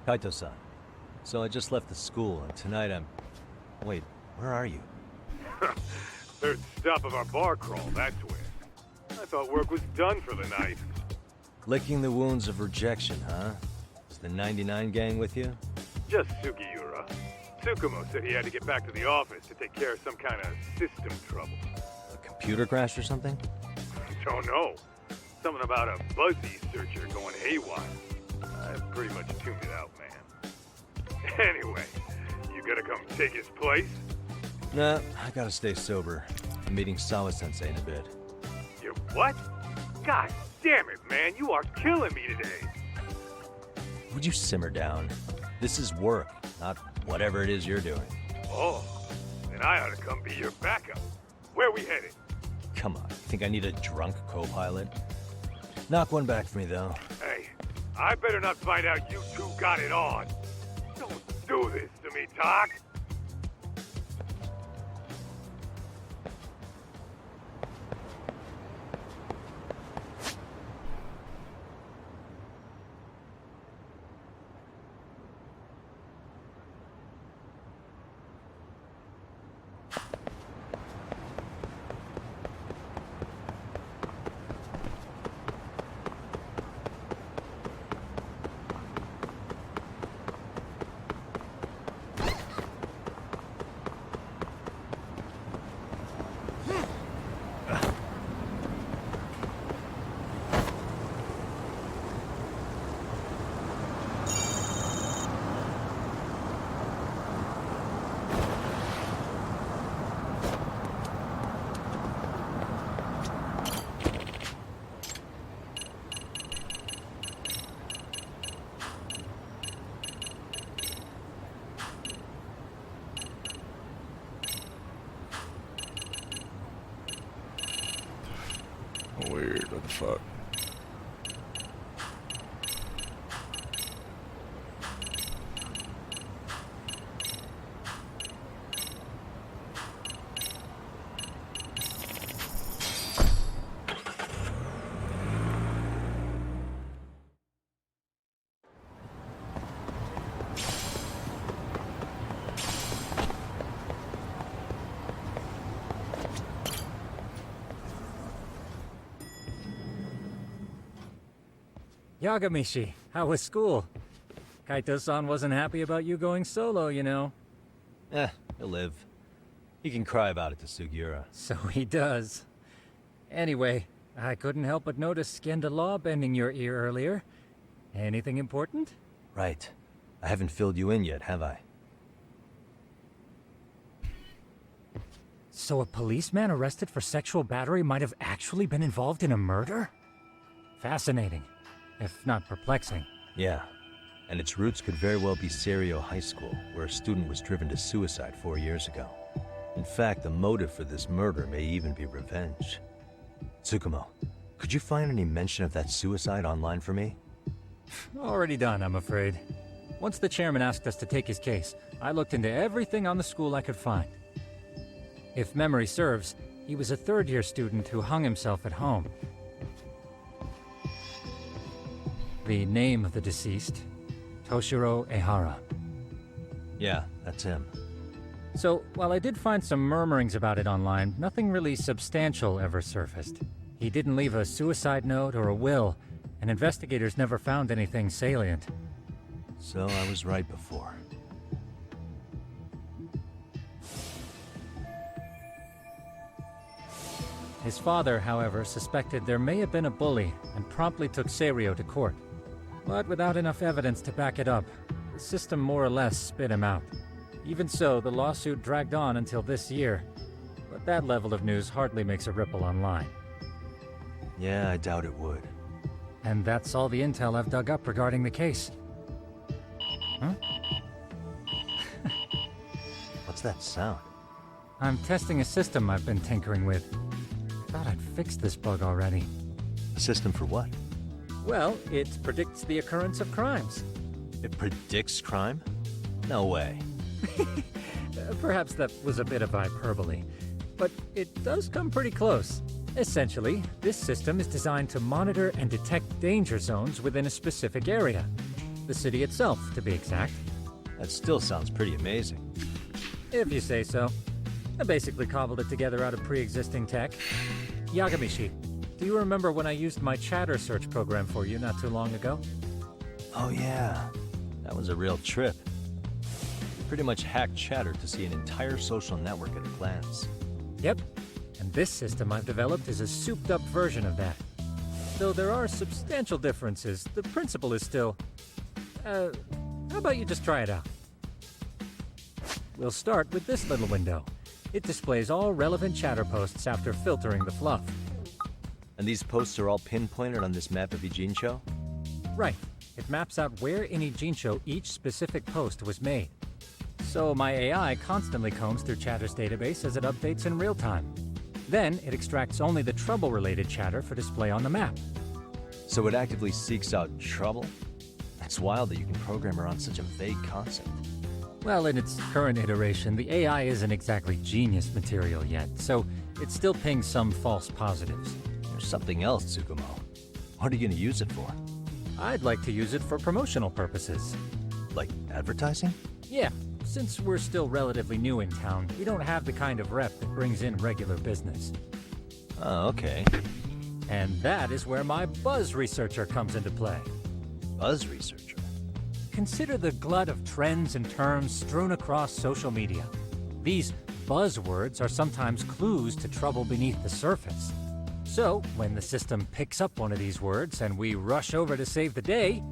Kaito-san. So I just left the school, and tonight I'm... Wait, where are you? Third stop of our bar crawl, that's where. I thought work was done for the night. Licking the wounds of rejection, huh? Is the 99 gang with you? Just Sugiura. Tsukumo said he had to get back to the office to take care of some kind of system trouble. A computer crash or something? Don't know. Something about a Buzzy searcher going haywire. I pretty much tuned it out, man. Anyway, you gonna come take his place? Nah, I gotta stay sober. I'm meeting Sawa-sensei in a bit. You what? God damn it, man, you are killing me today. Would you simmer down? This is work, not whatever it is you're doing. Oh, then I ought to come be your backup. Where we headed? Come on, think I need a drunk co-pilot? Knock one back for me, though. Hey, I better not find out you two got it on. Don't do this to me, Doc. Weird, what the fuck? Yagamishi, how was school? Kaito-san wasn't happy about you going solo, you know. He'll live. He can cry about it to Sugiura. So he does. Anyway, I couldn't help but notice Skenda Law bending your ear earlier. Anything important? Right. I haven't filled you in yet, have I? So a policeman arrested for sexual battery might have actually been involved in a murder? Fascinating, if not perplexing. Yeah. And its roots could very well be Serio High School, where a student was driven to suicide 4 years ago. In fact, the motive for this murder may even be revenge. Tsukumo, could you find any mention of that suicide online for me? Already done, I'm afraid. Once the chairman asked us to take his case, I looked into everything on the school I could find. If memory serves, he was a third-year student who hung himself at home. The name of the deceased, Toshiro Ehara. Yeah, that's him. So, while I did find some murmurings about it online, nothing really substantial ever surfaced. He didn't leave a suicide note or a will, and investigators never found anything salient. So I was right before. His father, however, suspected there may have been a bully and promptly took Serio to court. But without enough evidence to back it up, the system more or less spit him out. Even so, the lawsuit dragged on until this year. But that level of news hardly makes a ripple online. Yeah, I doubt it would. And that's all the intel I've dug up regarding the case. Huh? What's that sound? I'm testing a system I've been tinkering with. Thought I'd fixed this bug already. A system for what? Well, it predicts the occurrence of crimes. It predicts crime? No way. Perhaps that was a bit of hyperbole, but it does come pretty close. Essentially, this system is designed to monitor and detect danger zones within a specific area. The city itself, to be exact. That still sounds pretty amazing. If you say so. I basically cobbled it together out of pre-existing tech. Yagamishi, do you remember when I used my chatter search program for you not too long ago? Oh yeah, that was a real trip. You pretty much hacked Chatter to see an entire social network at a glance. Yep, and this system I've developed is a souped-up version of that. Though there are substantial differences, the principle is still... how about you just try it out? We'll start with this little window. It displays all relevant chatter posts after filtering the fluff. And these posts are all pinpointed on this map of Ijincho? Right. It maps out where in Ijincho each specific post was made. So my AI constantly combs through Chatter's database as it updates in real time. Then it extracts only the trouble-related chatter for display on the map. So it actively seeks out trouble? It's wild that you can program around such a vague concept. Well, in its current iteration, the AI isn't exactly genius material yet, so it still pings some false positives. There's something else, Tsukumo. What are you going to use it for? I'd like to use it for promotional purposes. Like advertising? Yeah, since we're still relatively new in town, we don't have the kind of rep that brings in regular business. Oh, okay. And that is where my buzz researcher comes into play. Buzz researcher? Consider the glut of trends and terms strewn across social media. These buzzwords are sometimes clues to trouble beneath the surface. So, when the system picks up one of these words and we rush over to save the day,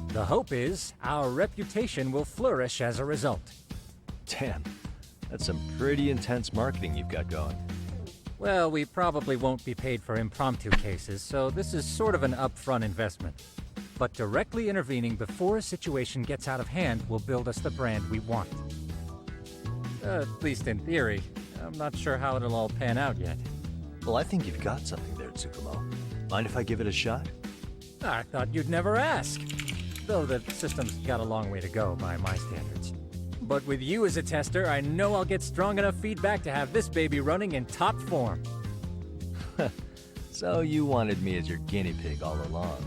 the hope is our reputation will flourish as a result. Damn, that's some pretty intense marketing you've got going. Well, we probably won't be paid for impromptu cases, so this is sort of an upfront investment. But directly intervening before a situation gets out of hand will build us the brand we want. At least in theory. I'm not sure how it'll all pan out yet. Well, I think you've got something there, Tsukumo. Mind if I give it a shot? I thought you'd never ask. Though the system's got a long way to go by my standards. But with you as a tester, I know I'll get strong enough feedback to have this baby running in top form. So you wanted me as your guinea pig all along.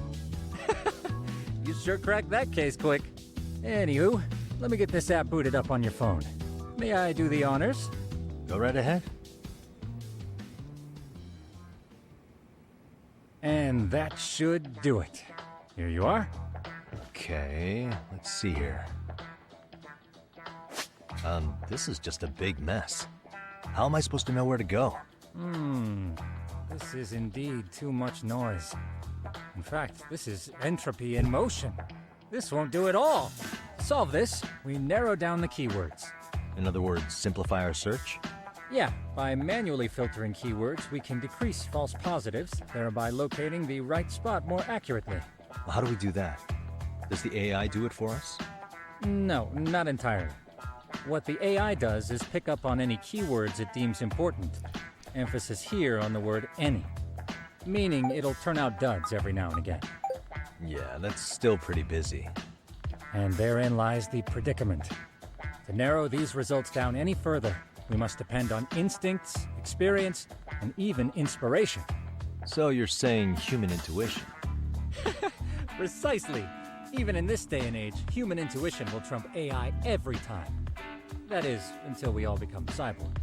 You sure cracked that case quick. Anywho, let me get this app booted up on your phone. May I do the honors? Go right ahead. And that should do it. Here you are. Okay, let's see here. This is just a big mess. How am I supposed to know where to go? This is indeed too much noise. In fact, this is entropy in motion. This won't do it all. To solve this, we narrow down the keywords. In other words, simplify our search? Yeah, by manually filtering keywords, we can decrease false positives, thereby locating the right spot more accurately. Well, how do we do that? Does the AI do it for us? No, not entirely. What the AI does is pick up on any keywords it deems important. Emphasis here on the word any. Meaning it'll turn out duds every now and again. Yeah, that's still pretty busy. And therein lies the predicament. To narrow these results down any further, we must depend on instincts, experience, and even inspiration. So you're saying human intuition? Precisely. Even in this day and age, human intuition will trump AI every time. That is, until we all become cyborgs.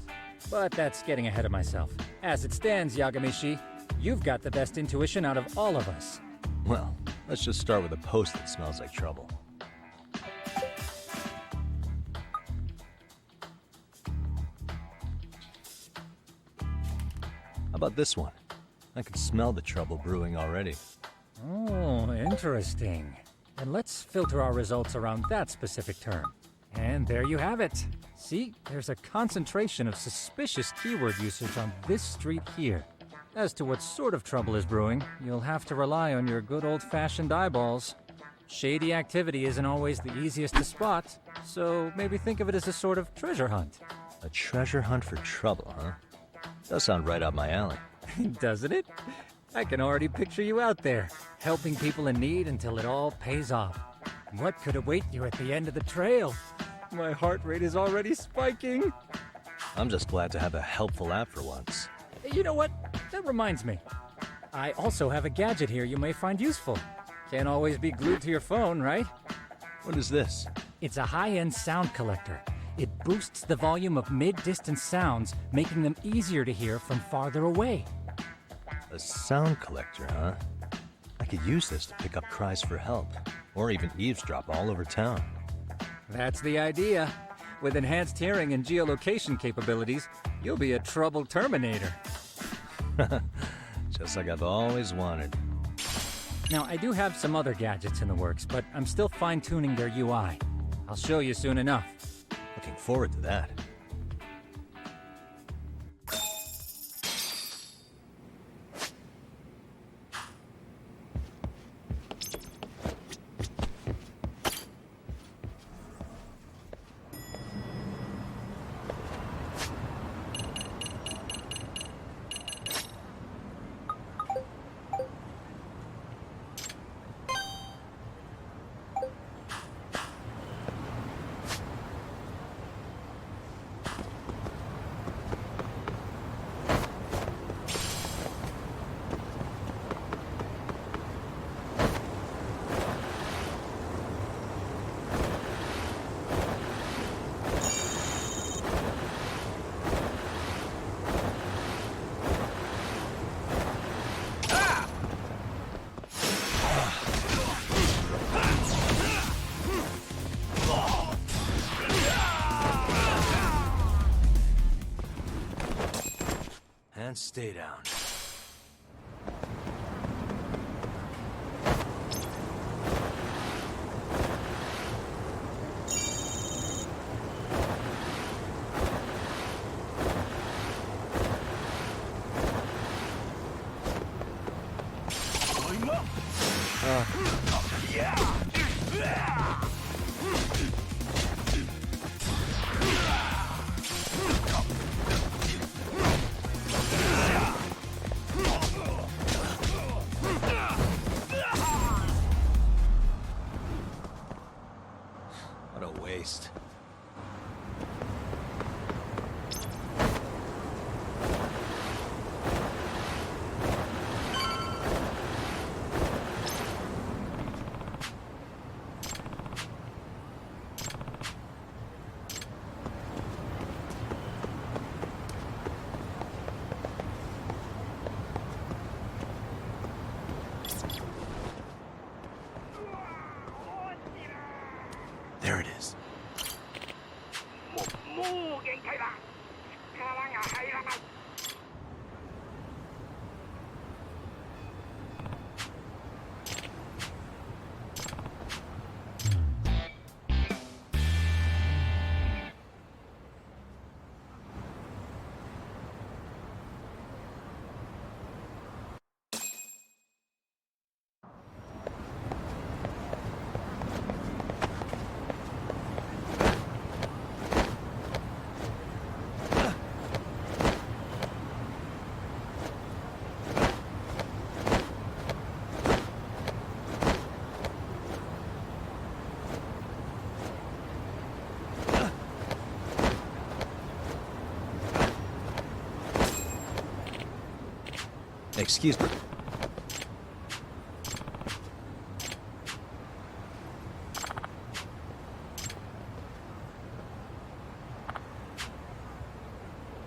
But that's getting ahead of myself. As it stands, Yagamishi, you've got the best intuition out of all of us. Well, let's just start with a post that smells like trouble. How about this one? I can smell the trouble brewing already. Oh, interesting. And let's filter our results around that specific term. And there you have it. See, there's a concentration of suspicious keyword usage on this street here. As to what sort of trouble is brewing, you'll have to rely on your good old-fashioned eyeballs. Shady activity isn't always the easiest to spot, so maybe think of it as a sort of treasure hunt. A treasure hunt for trouble, huh? Does sound right up my alley. Doesn't it? I can already picture you out there, helping people in need until it all pays off. What could await you at the end of the trail? My heart rate is already spiking. I'm just glad to have a helpful app for once. You know what? That reminds me. I also have a gadget here you may find useful. Can't always be glued to your phone, right? What is this? It's a high-end sound collector. It boosts the volume of mid-distance sounds, making them easier to hear from farther away. A sound collector, huh? I could use this to pick up cries for help, or even eavesdrop all over town. That's the idea. With enhanced hearing and geolocation capabilities, you'll be a trouble terminator. Just like I've always wanted. Now, I do have some other gadgets in the works, but I'm still fine-tuning their UI. I'll show you soon enough. Looking forward to that. And stay down. What a waste. There it is. もう限界だ。力が入らない。Excuse me.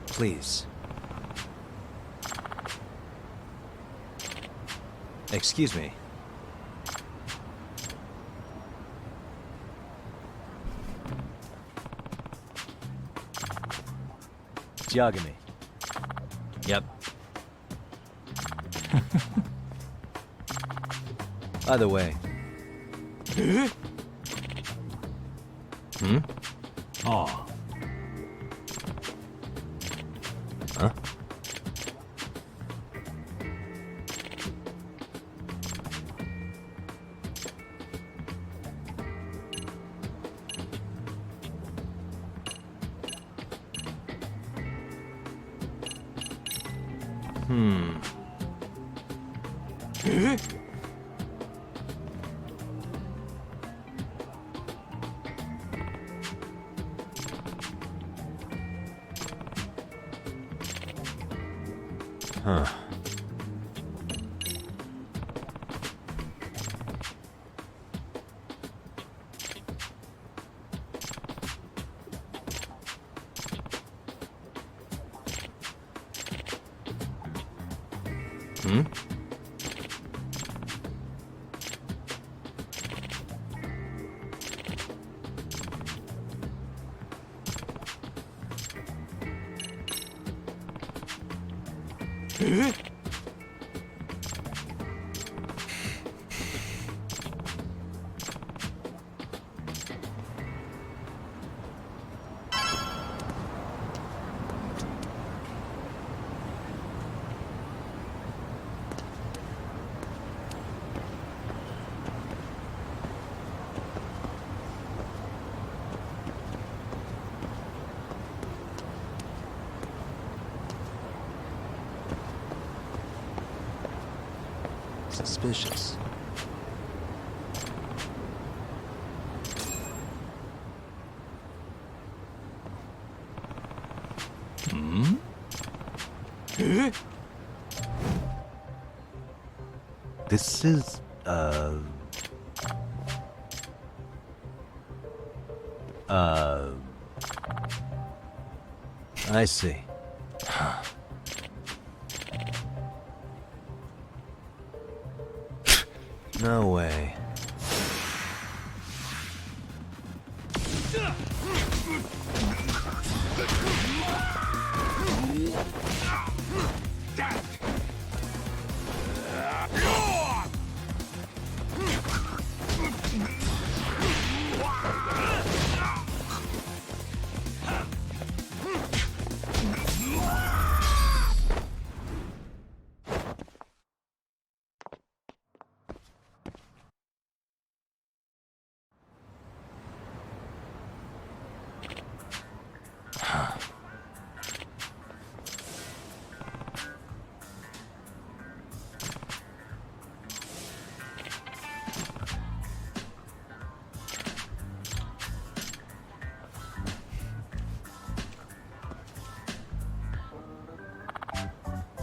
Please. Excuse me. Judgement. Yep. Either way. Hmm? Oh. Huh? Huh. Hmm? Suspicious. Hmm? This is, I see. No way.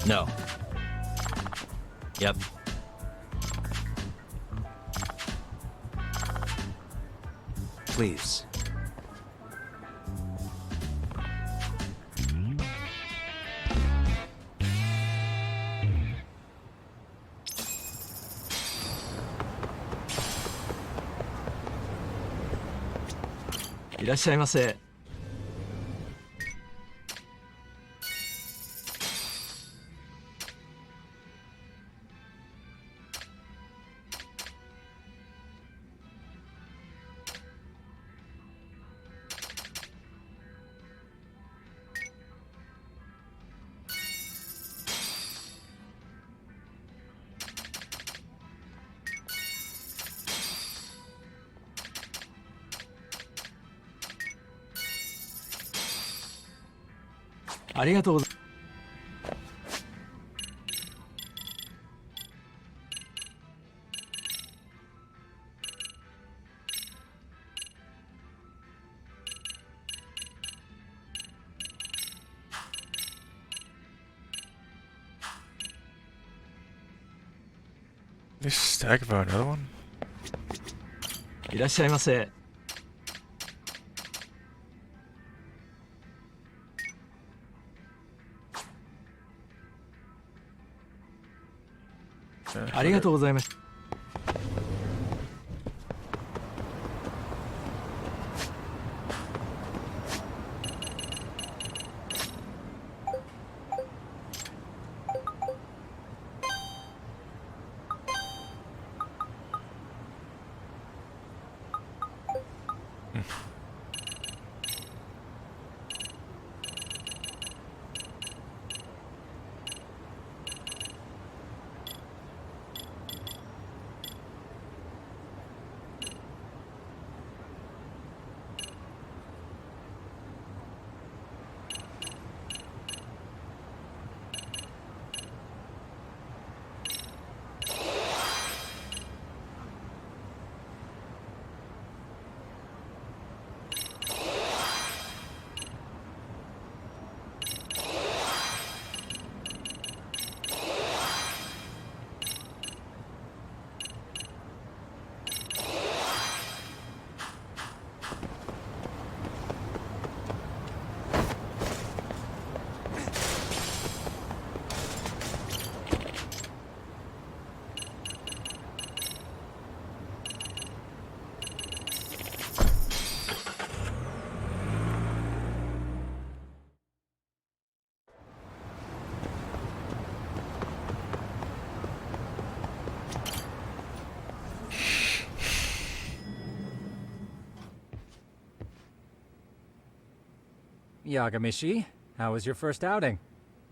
No. Yep. Please.いらっしゃいませ。ありがとうございます。This stack about another one? いらっしゃいませ。ありがとうございます。Yagamishi, how was your first outing?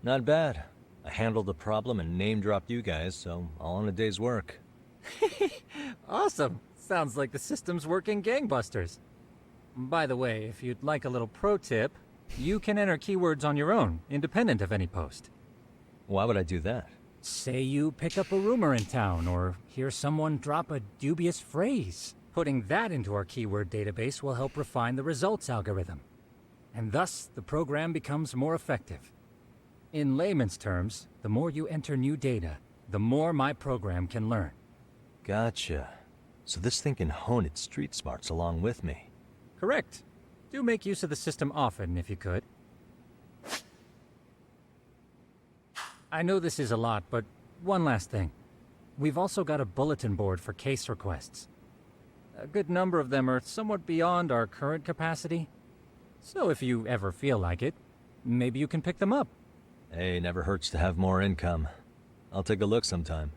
Not bad. I handled the problem and name-dropped you guys, so all in a day's work. Awesome! Sounds like the system's working gangbusters. By the way, if you'd like a little pro tip, you can enter keywords on your own, independent of any post. Why would I do that? Say you pick up a rumor in town, or hear someone drop a dubious phrase. Putting that into our keyword database will help refine the results algorithm. And thus, the program becomes more effective. In layman's terms, the more you enter new data, the more my program can learn. Gotcha. So this thing can hone its street smarts along with me. Correct. Do make use of the system often, if you could. I know this is a lot, but one last thing. We've also got a bulletin board for case requests. A good number of them are somewhat beyond our current capacity. So if you ever feel like it, maybe you can pick them up. Hey, never hurts to have more income. I'll take a look sometime.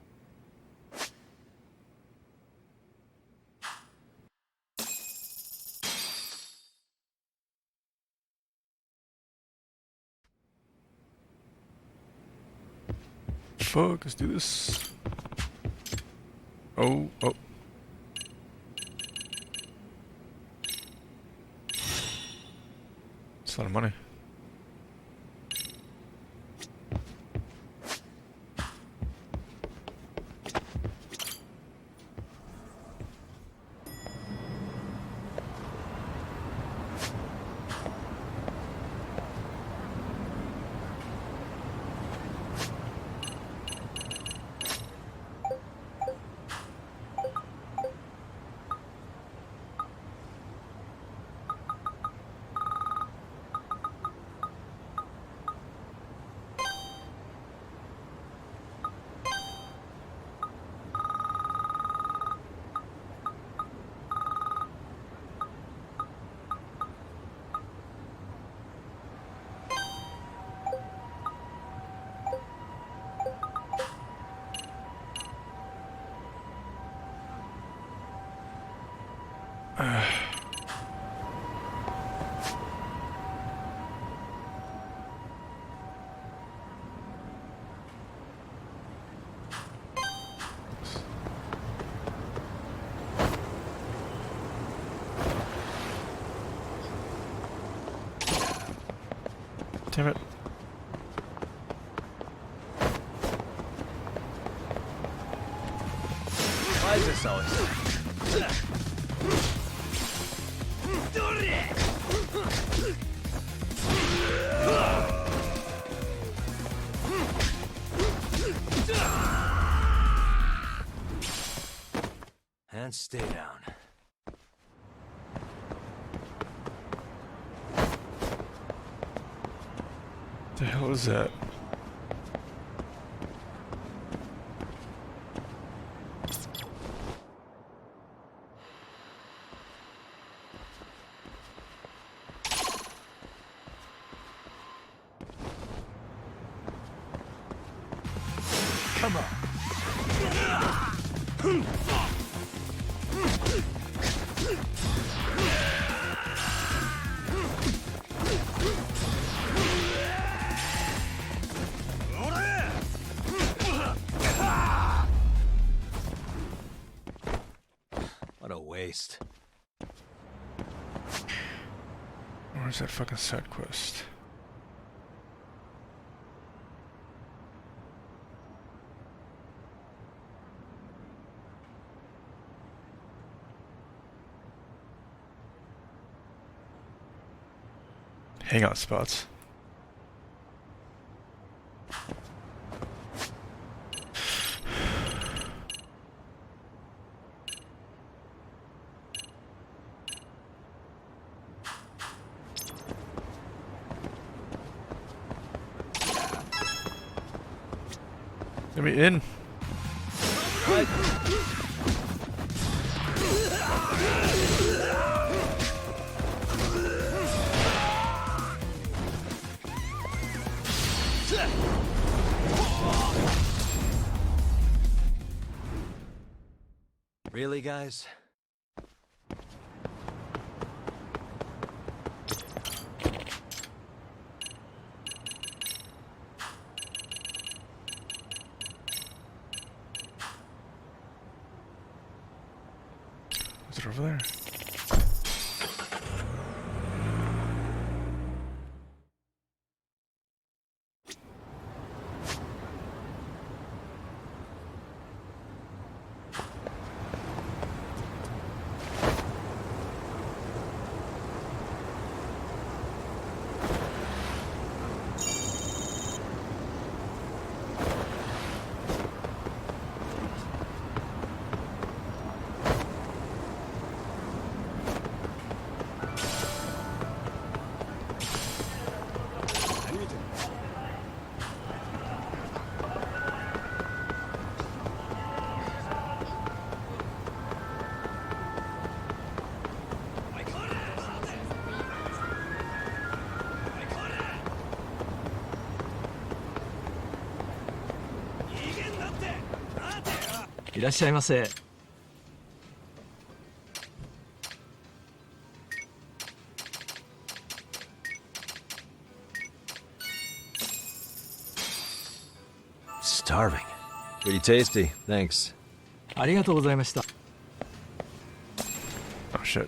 Fuck, let's do this. Oh. It's a lot of money. Damn it. Why is this always... And stay down. The hell is that? Come on. What a waste. Where's that fucking side quest? Hangout spots. Let me in. Really, guys? over there?いらっしゃいませ。 Starving. Pretty tasty. Thanks. ありがとうございました。 Oh shit.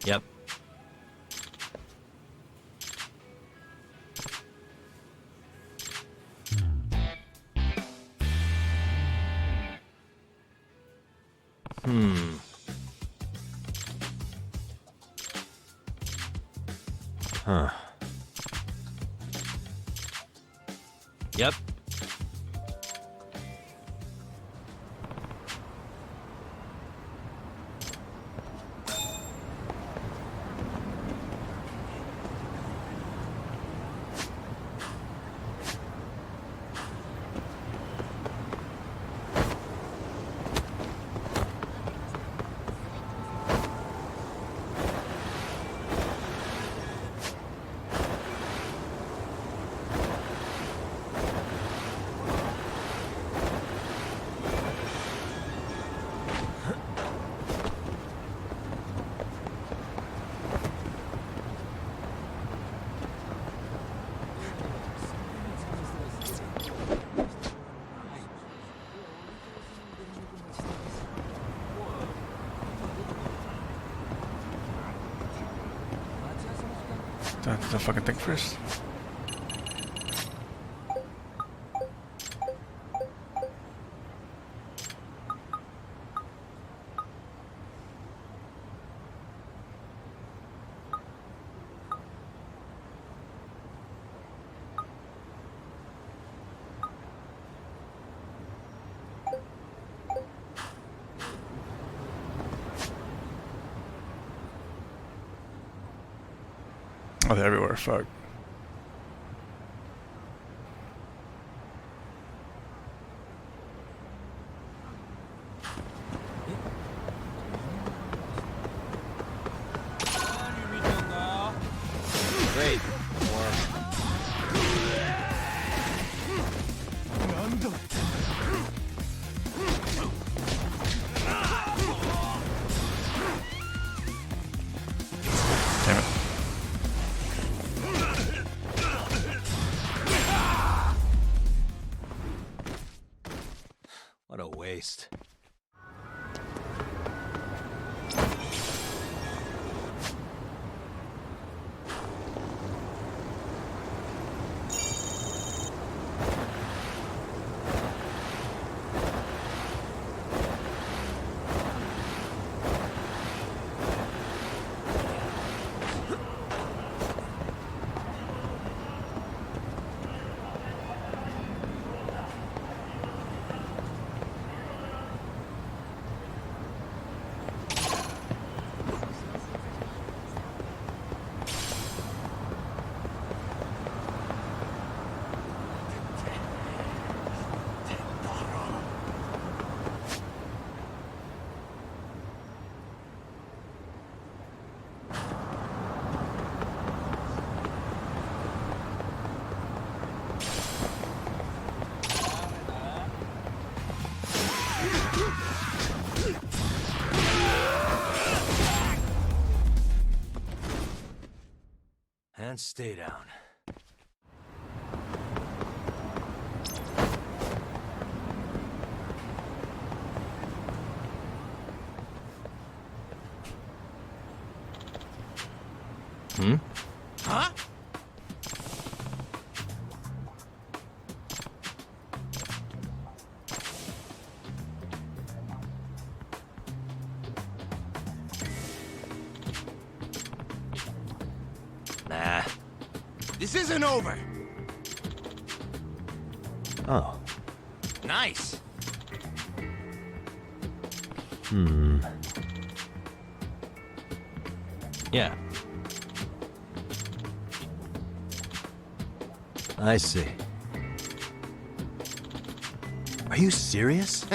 Yep. Huh. Yep. Do I have to do the fucking thing first? Oh, they're everywhere. Fuck. Great. Damn it. What a waste. And stay down. Huh? Nah. This isn't over. Oh. Nice. Yeah. I see. Are you serious?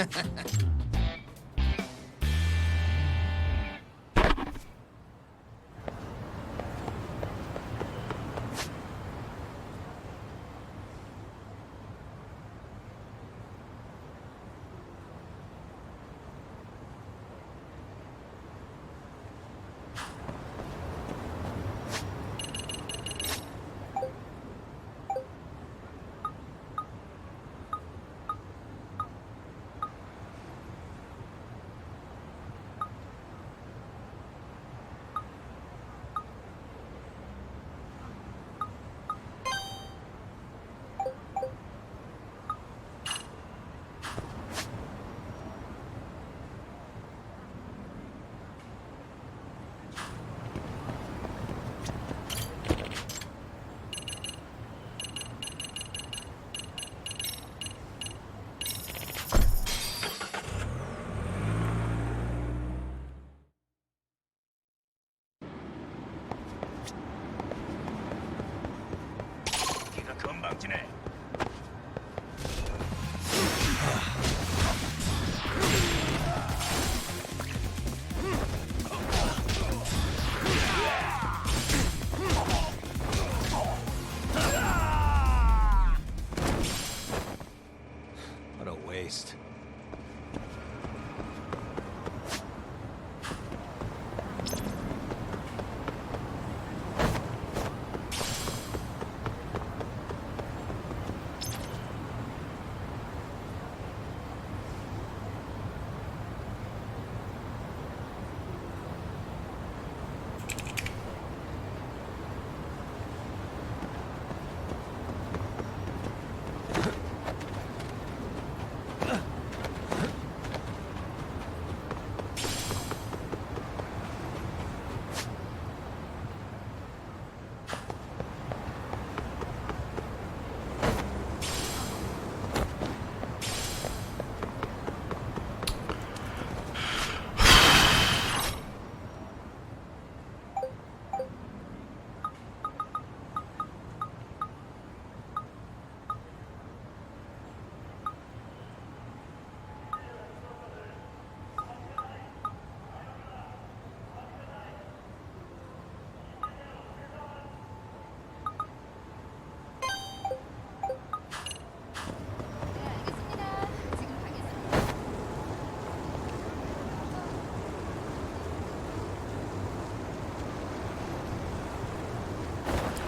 What a waste.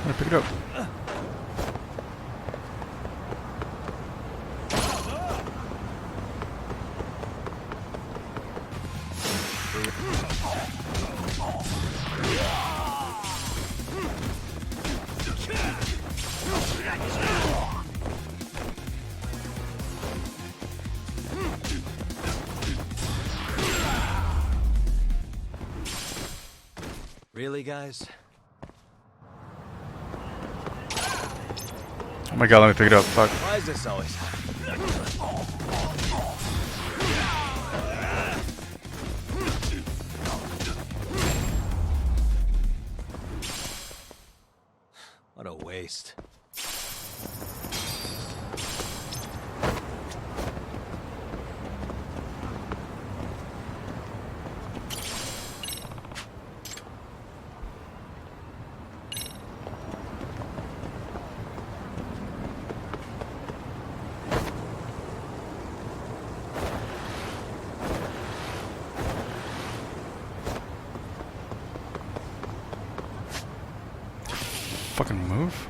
I'm gonna pick it up. Really, guys? Oh my god, let me pick it up. Fuck. Why is this always happening? What a waste. Fucking move.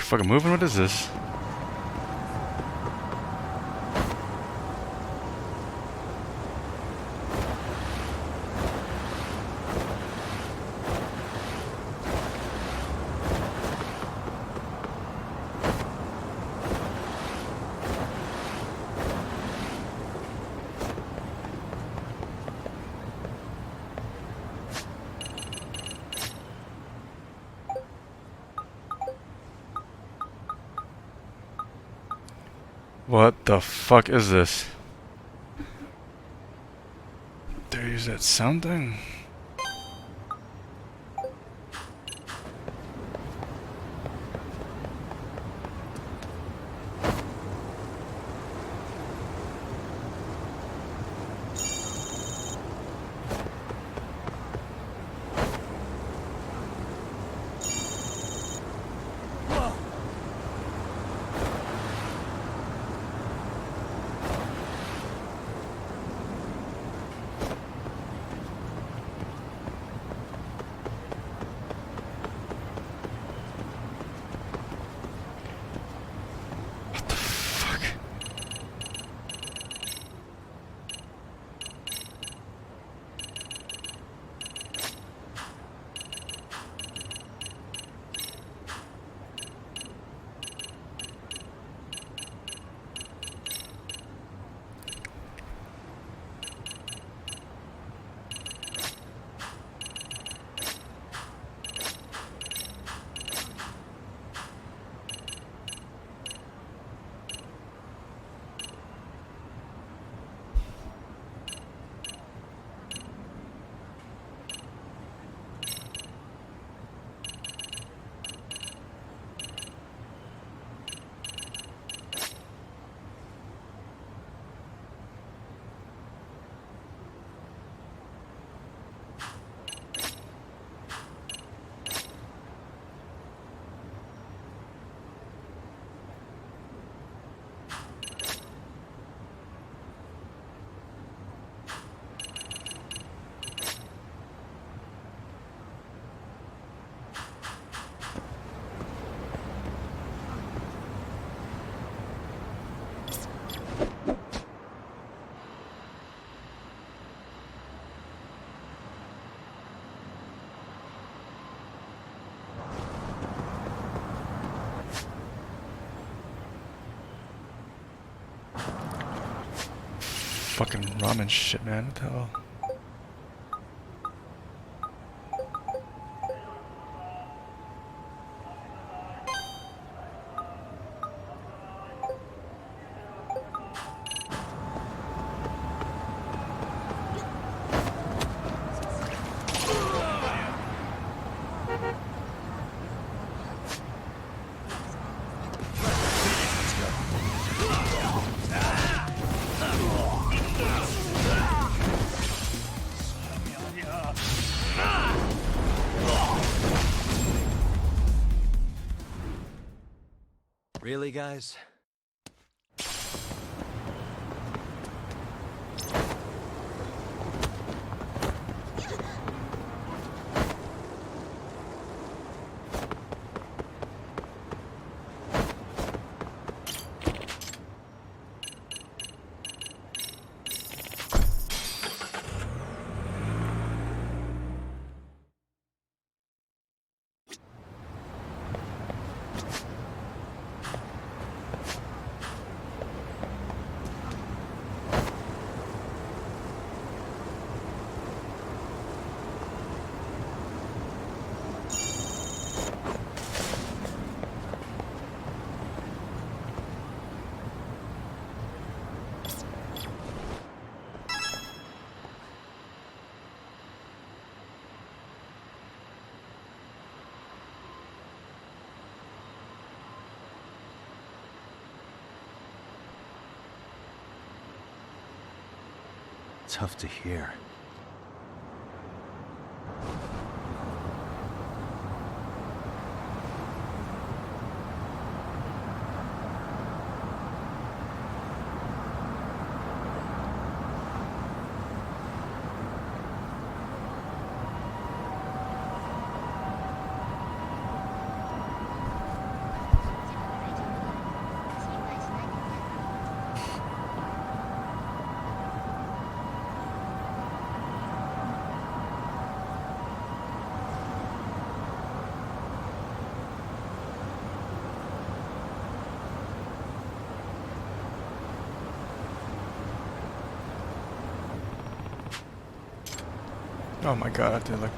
fucking moving? What is this? What the fuck is this? Did I use that sound thing? Fucking ramen shit, man. What the hell? Really, guys? Tough to hear. Oh my god, I have to like.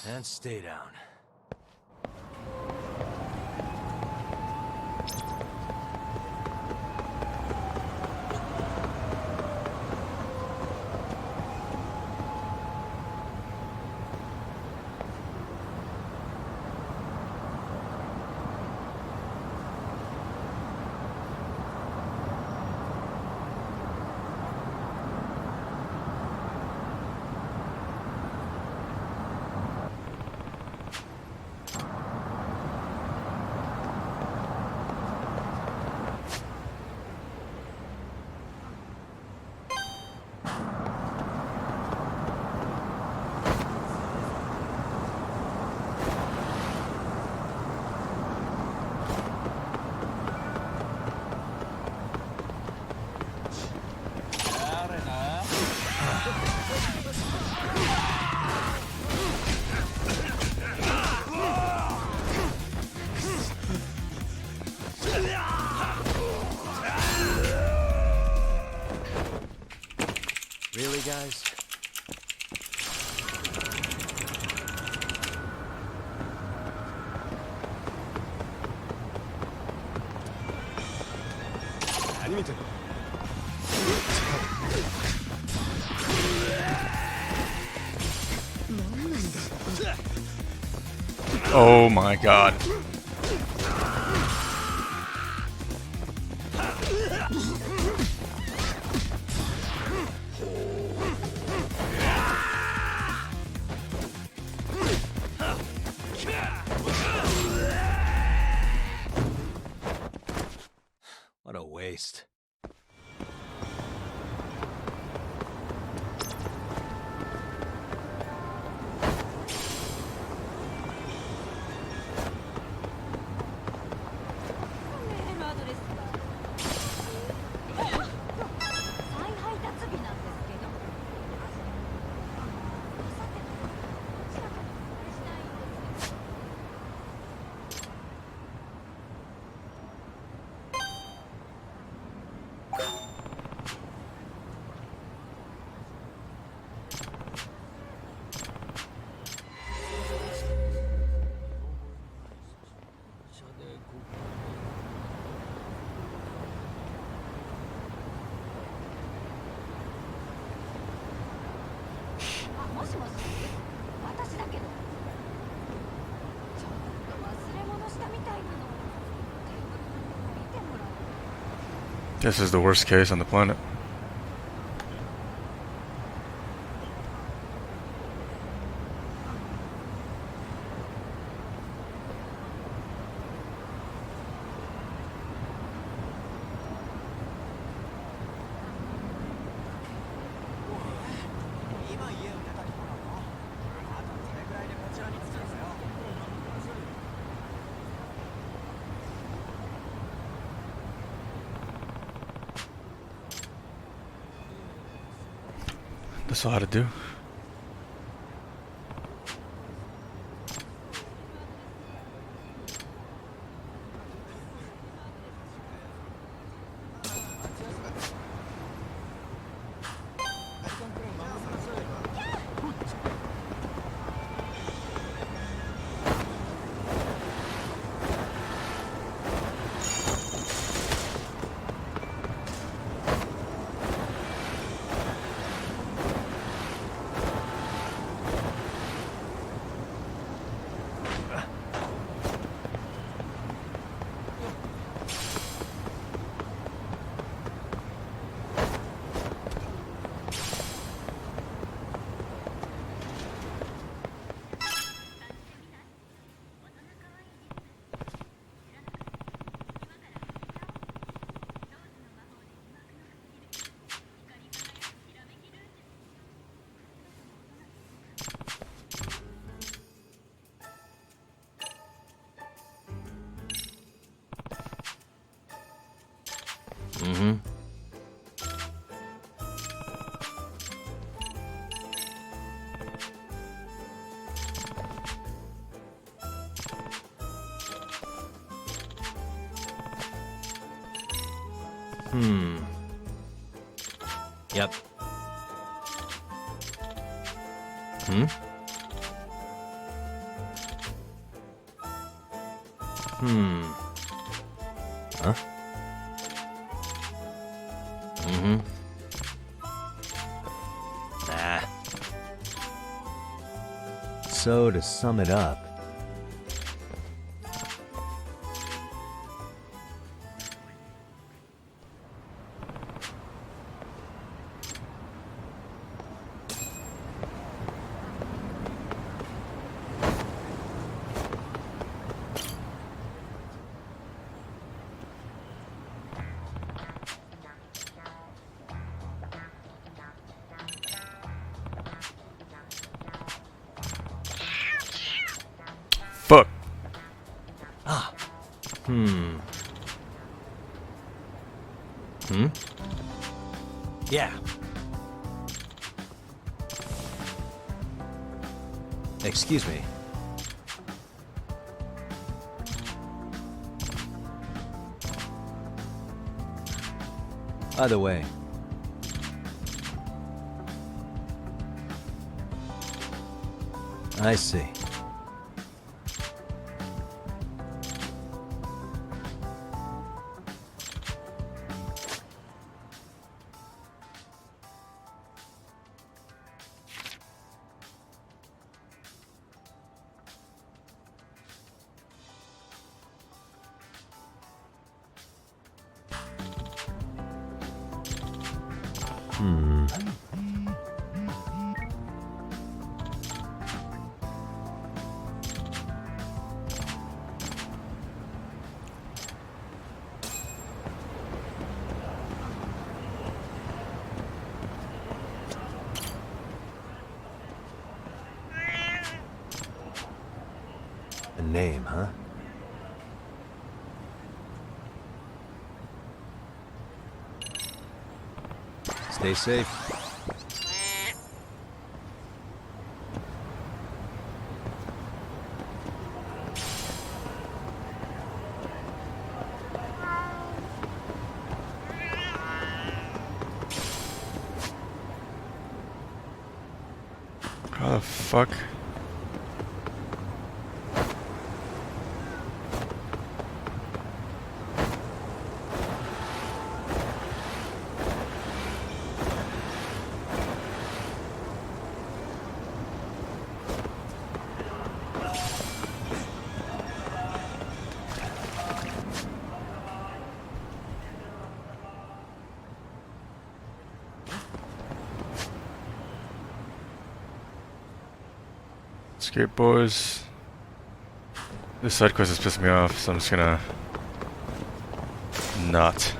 And stay down. Really, guys? Oh my god. What a waste. This is the worst case on the planet. That's all I had to do. Yep. Huh? Nah. So, to sum it up, Fuck. Yeah. Excuse me. Either way. I see. A name, huh? Stay safe. How the fuck? Escape, boys. This side quest is pissing me off, so I'm just gonna not.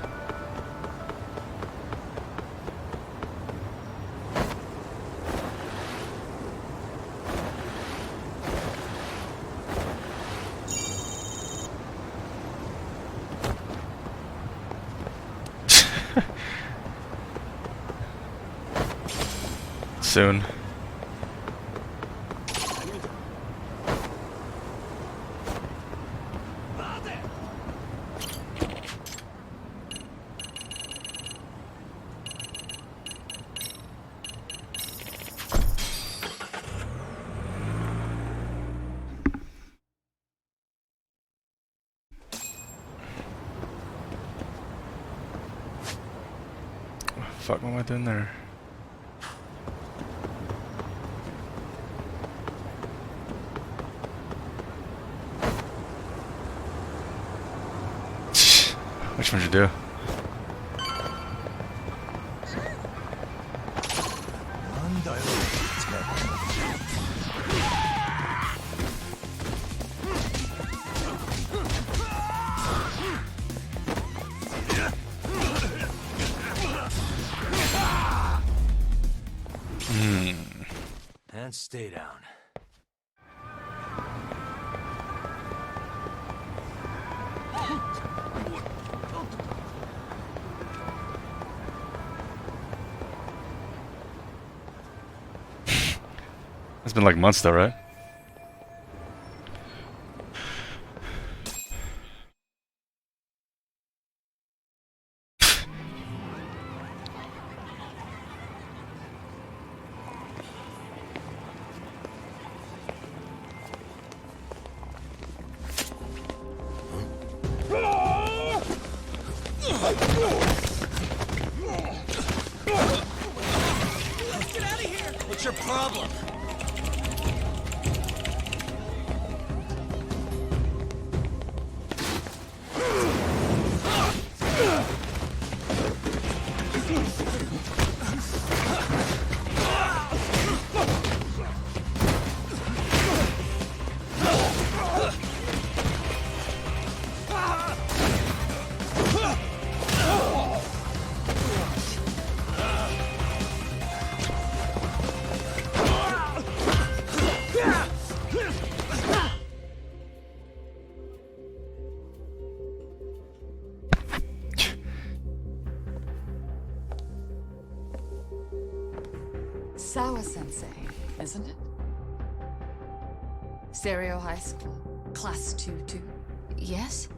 Soon. Fuck, what am I doing there? Which one did you do? And stay down. It's been like months though, right? Get out of here! What's your problem? Sawa-sensei, isn't it? Stereo High School, Class 2-2. Yes?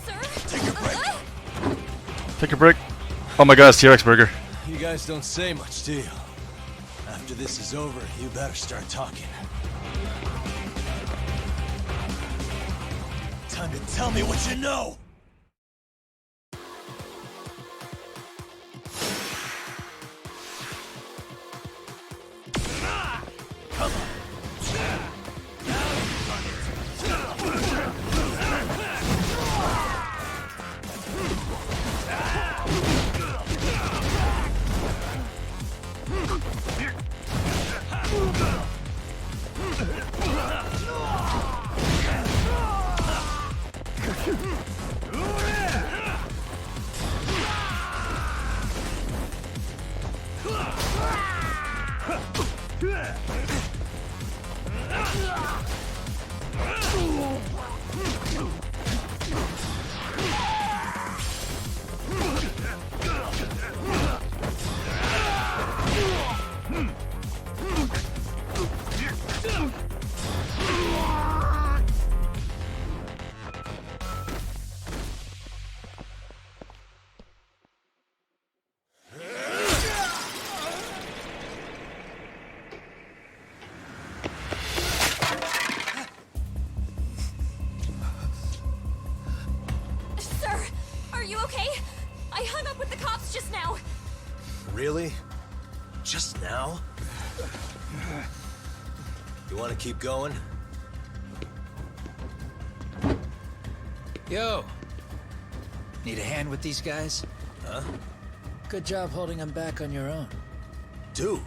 Sir? Take a break. Take a break. Oh my god, it's T-Rex Burger. You guys don't say much, do you? After this is over, you better start talking. Time to tell me what you know! Sir, are you okay? I hung up with the cops just now. Really? Just now? You want to keep going? Yo! Need a hand with these guys? Huh? Good job holding them back on your own. Dude!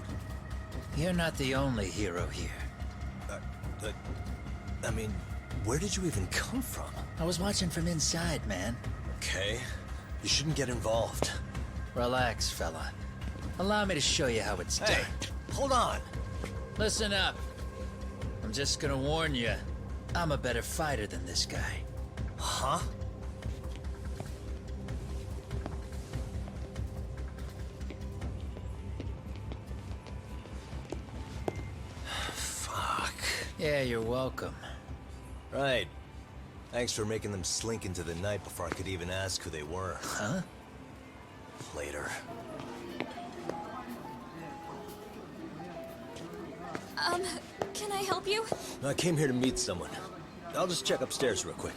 You're not the only hero here. I mean, where did you even come from? I was watching from inside, man. Okay. You shouldn't get involved. Relax, fella. Allow me to show you how it's done. Hey, hold on! Listen up. I'm just gonna warn you. I'm a better fighter than this guy. Huh? Fuck. Yeah, you're welcome. Right. Thanks for making them slink into the night before I could even ask who they were. Huh? Later. Can I help you? I came here to meet someone. I'll just check upstairs real quick.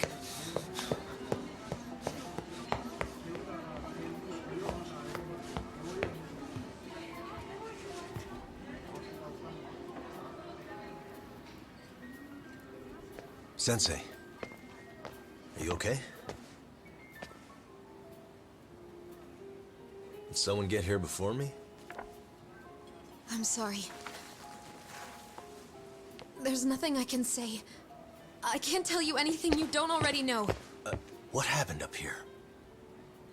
Sensei, are you okay? Did someone get here before me? I'm sorry. There's nothing I can say. I can't tell you anything you don't already know. What happened up here?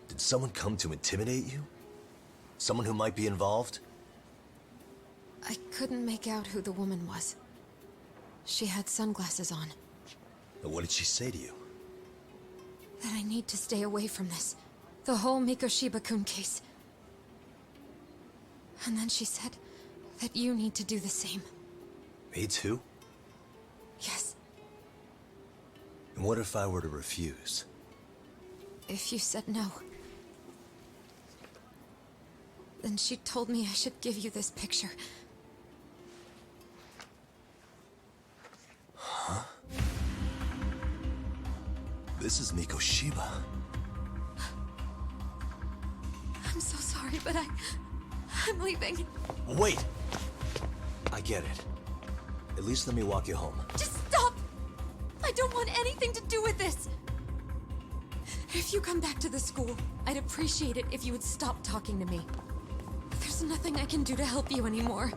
Did someone come to intimidate you? Someone who might be involved? I couldn't make out who the woman was. She had sunglasses on. What did she say to you? That I need to stay away from this. The whole Mikoshiba-kun case. And then she said that you need to do the same. Me too? Yes. And what if I were to refuse? If you said no. Then she told me I should give you this picture. Huh? This is Mikoshiba. I'm so sorry, but I'm leaving. Wait! I get it. At least let me walk you home. Just stop! I don't want anything to do with this! If you come back to the school, I'd appreciate it if you would stop talking to me. There's nothing I can do to help you anymore.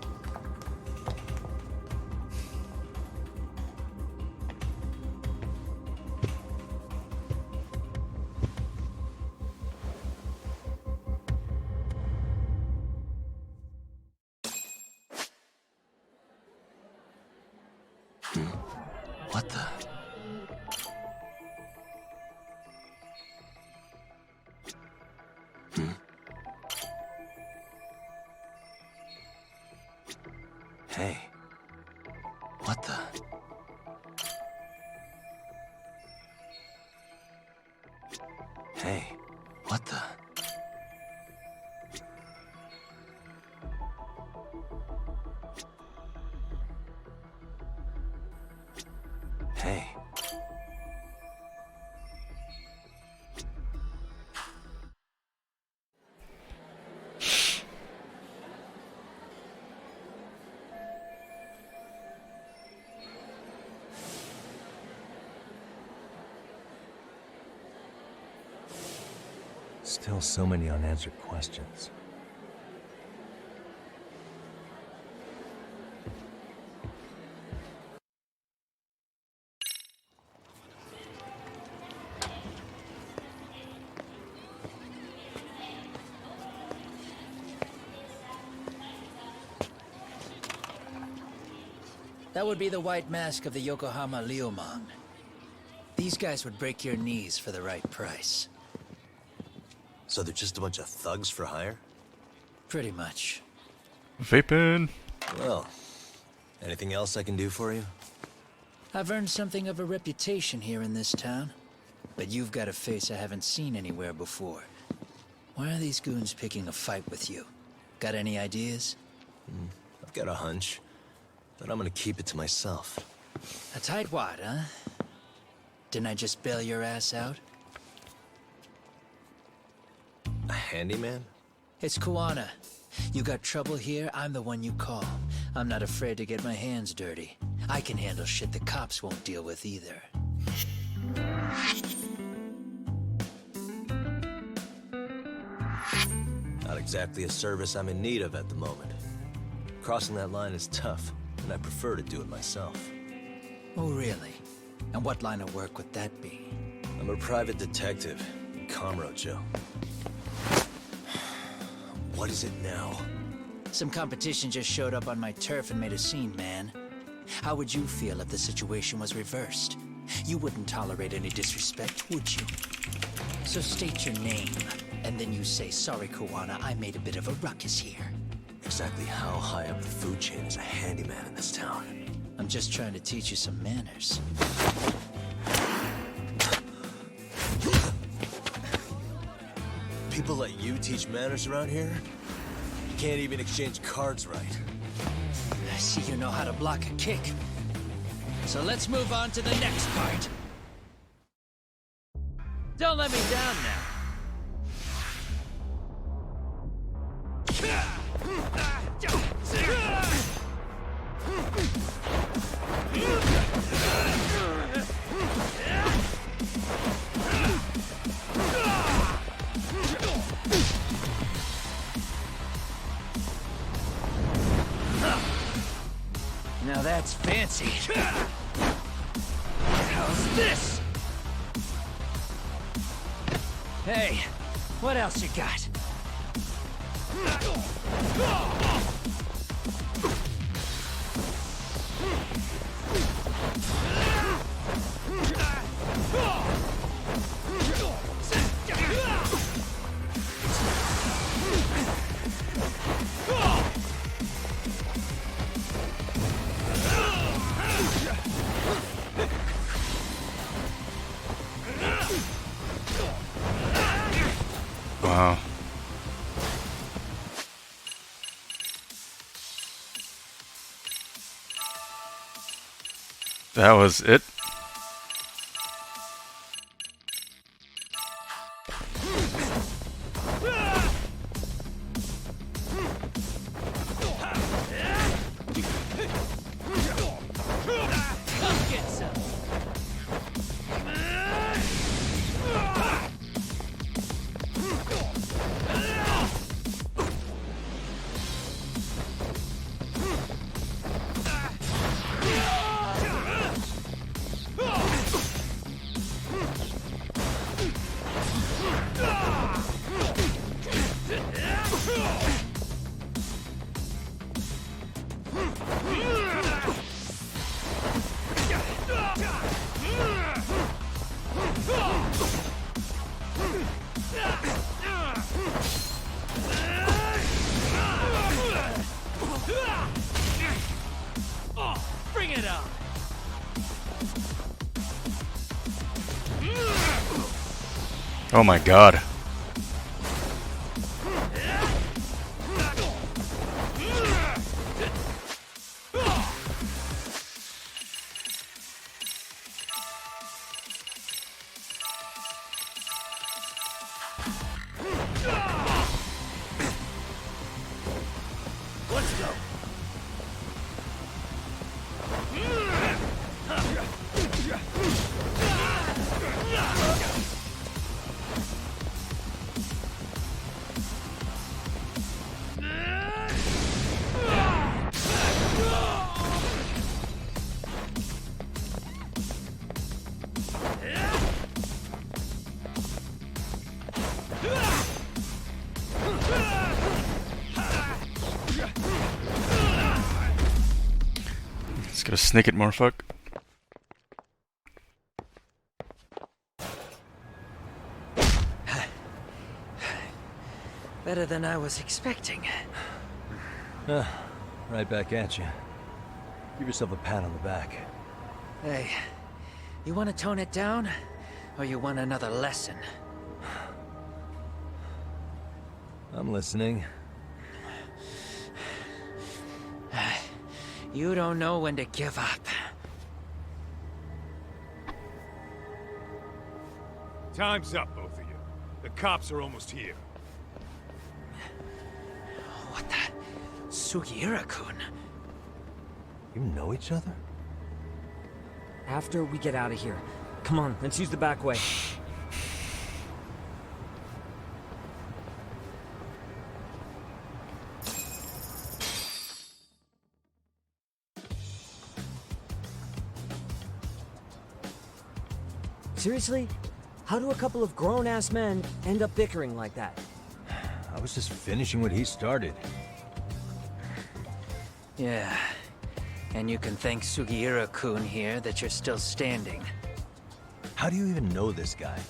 What the? Hey. What the? Hey. What the? Hey. Still so many unanswered questions. That would be the white mask of the Yokohama Liumang. These guys would break your knees for the right price. So they're just a bunch of thugs for hire? Pretty much. Vaping. Well, anything else I can do for you? I've earned something of a reputation here in this town. But you've got a face I haven't seen anywhere before. Why are these goons picking a fight with you? Got any ideas? I've got a hunch, but I'm gonna keep it to myself. A tightwad, huh? Didn't I just bail your ass out? A handyman? It's Kuwana. You got trouble here, I'm the one you call. I'm not afraid to get my hands dirty. I can handle shit the cops won't deal with either. Not exactly a service I'm in need of at the moment. Crossing that line is tough, and I prefer to do it myself. Oh, really? And what line of work would that be? I'm a private detective in Kamurocho. What is it now? Some competition just showed up on my turf and made a scene, man. How would you feel if the situation was reversed? You wouldn't tolerate any disrespect, would you? So state your name, and then you say, sorry, Kuwana, I made a bit of a ruckus here. Exactly how high up the food chain is a handyman in this town? I'm just trying to teach you some manners. People let you teach manners around here? You can't even exchange cards right. I see you know how to block a kick. So let's move on to the next part. Don't let me down now. Now that's fancy. How's this? Hey, what else you got? Wow. That was it? Oh my god. Let's go. Let's get a snick it, morefuck. Better than I was expecting. Right back at you. Give yourself a pat on the back. Hey, you want to tone it down? Or you want another lesson? I'm listening. You don't know when to give up. Time's up, both of you. The cops are almost here. What the? Sugiura-kun? You know each other? After we get out of here. Come on, let's use the back way. Seriously? How do a couple of grown-ass men end up bickering like that? I was just finishing what he started. Yeah. And you can thank Sugiura-kun here that you're still standing. How do you even know this guy?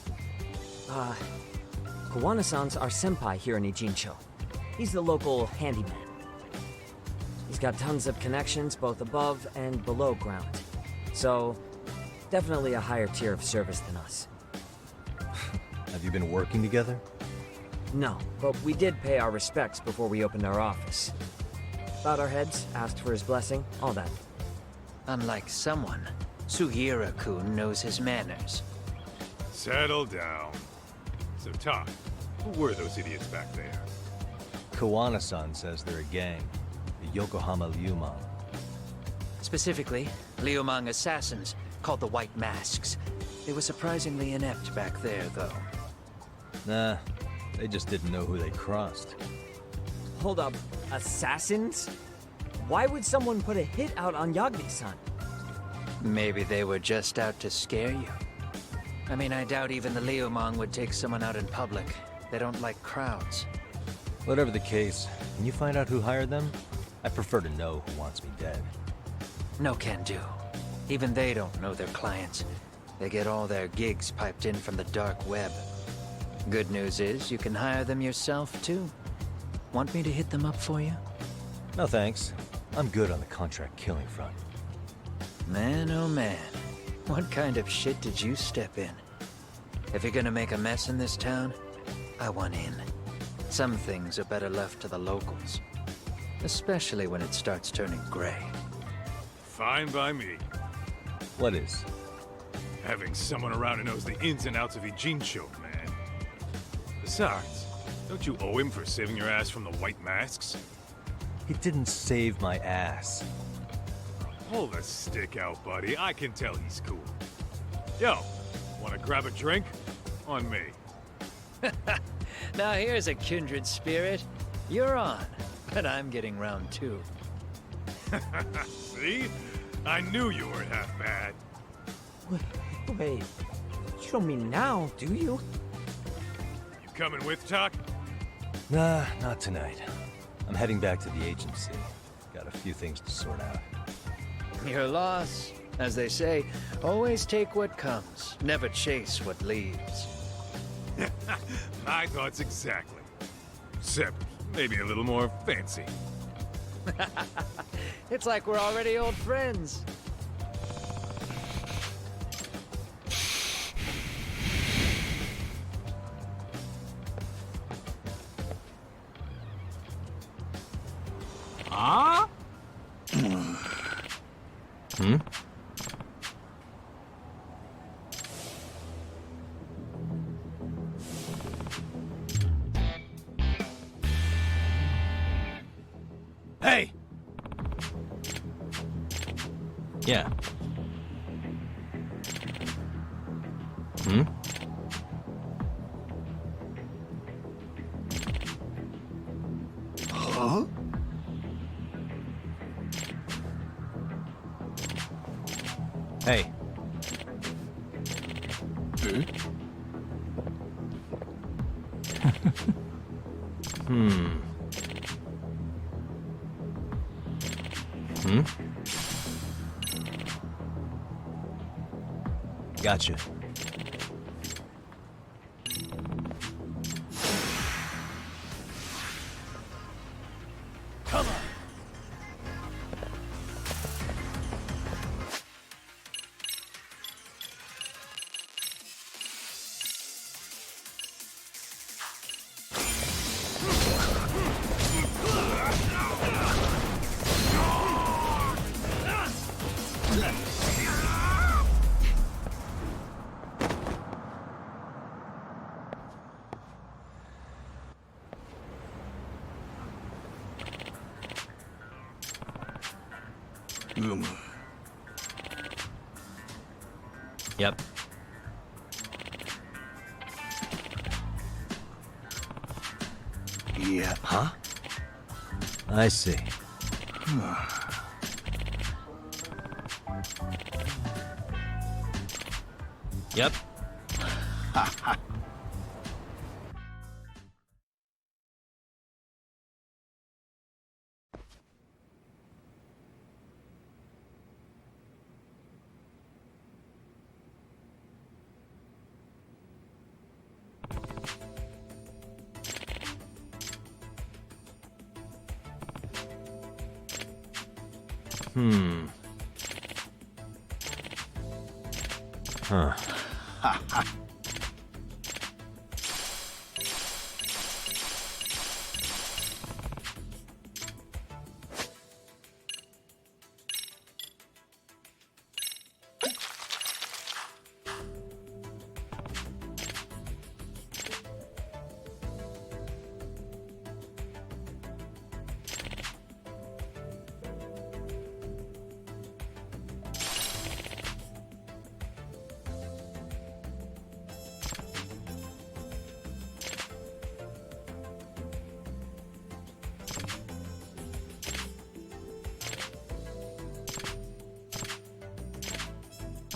Kawana-san's our senpai here in Ijincho. He's the local handyman. He's got tons of connections both above and below ground. So, definitely a higher tier of service than us. Have you been working together? No, but we did pay our respects before we opened our office. Bowed our heads, asked for his blessing, all that. Unlike someone, Sugiura-kun knows his manners. Settle down. So, Todd, who were those idiots back there? Kawana-san says they're a gang. The Yokohama Ryuman. Specifically, Liumang assassins, called the White Masks. They were surprisingly inept back there, though. Nah, they just didn't know who they crossed. Hold up, assassins? Why would someone put a hit out on Yagami-san? Maybe they were just out to scare you. I mean, I doubt even the Liumang would take someone out in public. They don't like crowds. Whatever the case, can you find out who hired them? I prefer to know who wants me dead. No can do. Even they don't know their clients. They get all their gigs piped in from the dark web. Good news is, you can hire them yourself, too. Want me to hit them up for you? No thanks. I'm good on the contract killing front. Man, oh man. What kind of shit did you step in? If you're gonna make a mess in this town, I want in. Some things are better left to the locals. Especially when it starts turning gray. Fine by me. What is? Having someone around who knows the ins and outs of Ijincho, man. Besides, don't you owe him for saving your ass from the White Masks? He didn't save my ass. Pull the stick out, buddy. I can tell he's cool. Yo, wanna grab a drink? On me. Now here's a kindred spirit. You're on, but I'm getting round two. See? I knew you weren't half bad. Wait, you don't mean now, do you? You coming with, Tuck? Nah, not tonight. I'm heading back to the agency. Got a few things to sort out. Your loss. As they say, always take what comes, never chase what leaves. My thoughts exactly. Except maybe a little more fancy. It's like we're already old friends. Hmm? Hey! Yeah. Hmm? Huh? Hey. Hmm. Hmm? Gotcha. Come on. Yep. Yeah. Huh? I see. Yep. Hmm. Huh.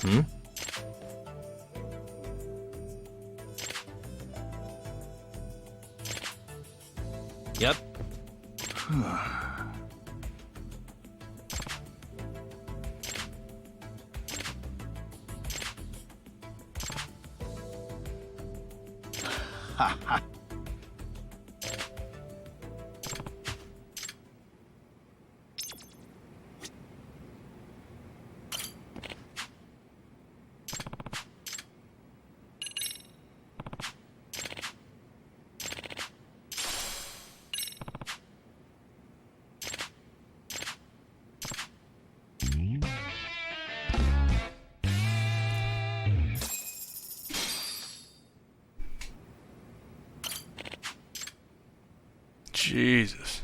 Hmm? Yep. Jesus.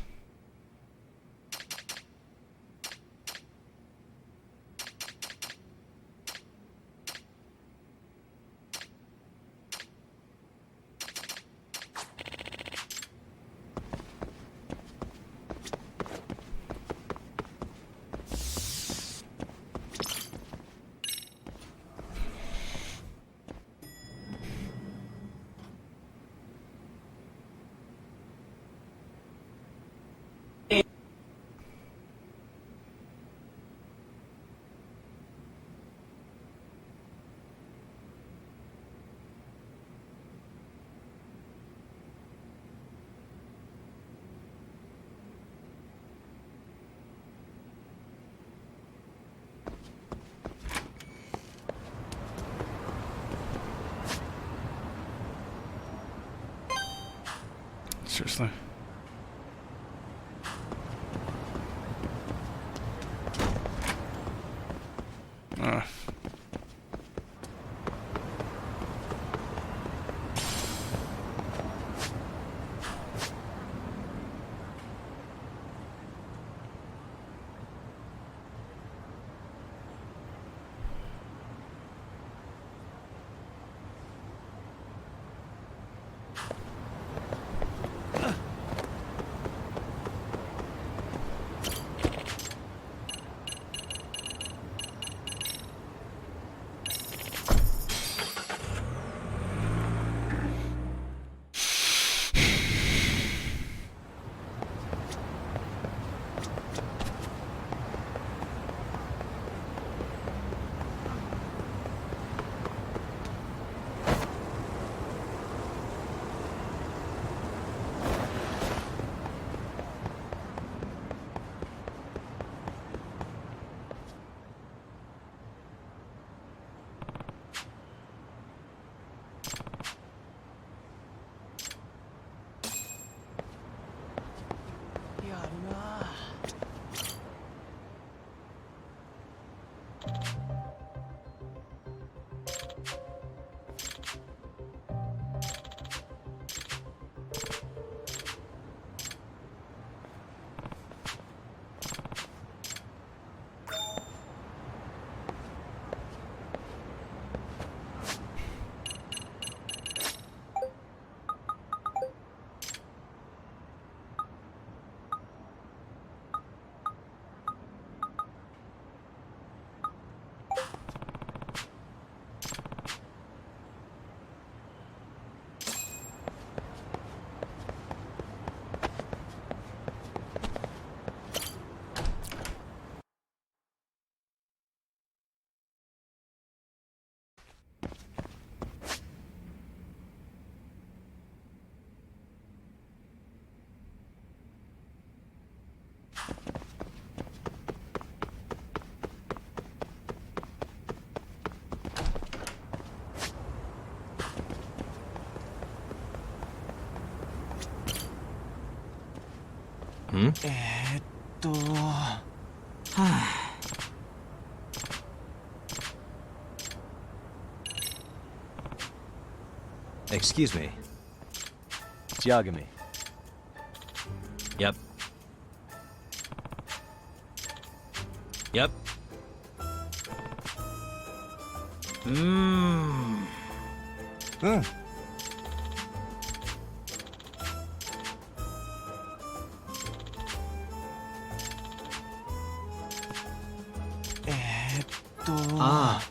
Seriously. Hmm? Excuse me. Judgement. Yep. Yep. Mmm. Ah.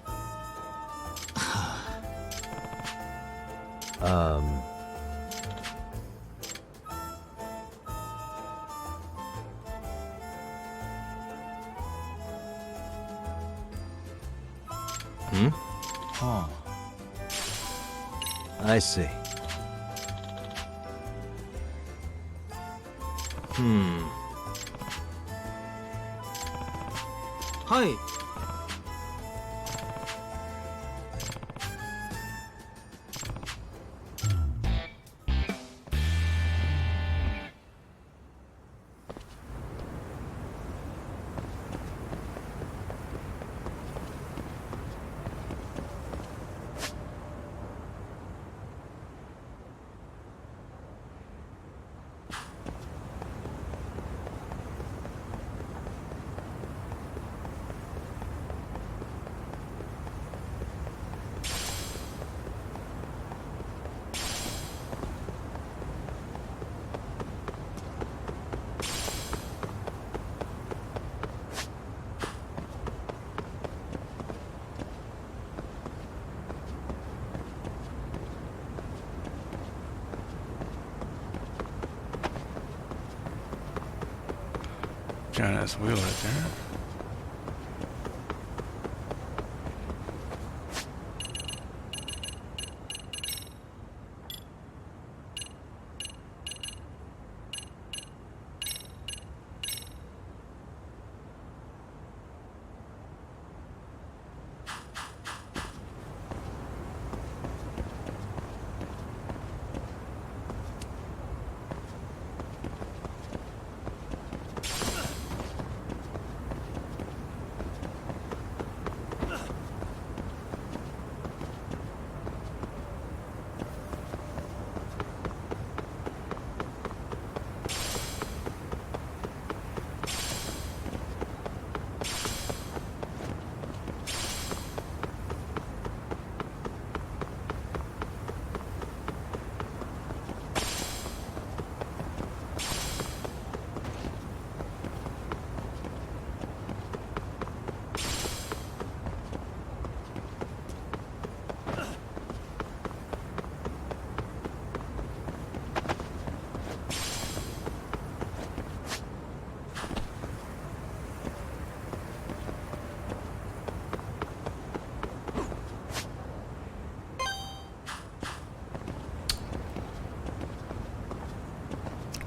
Hmm? Huh. I see. Hi. Giant ass wheel right there.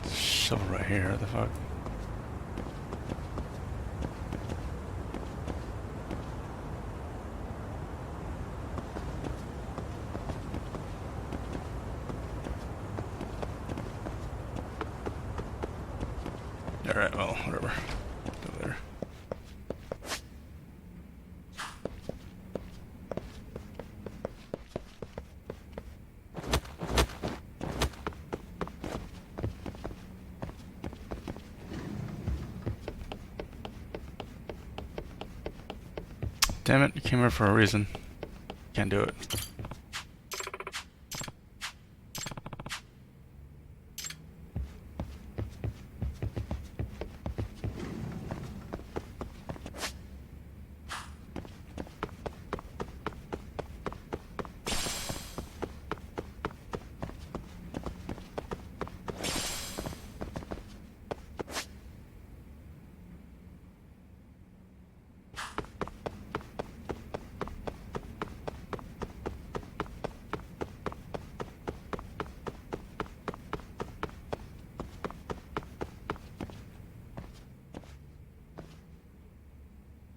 Shovel right here, what the fuck? Alright, well, whatever. Go there. Damn it, you came here for a reason. Can't do it.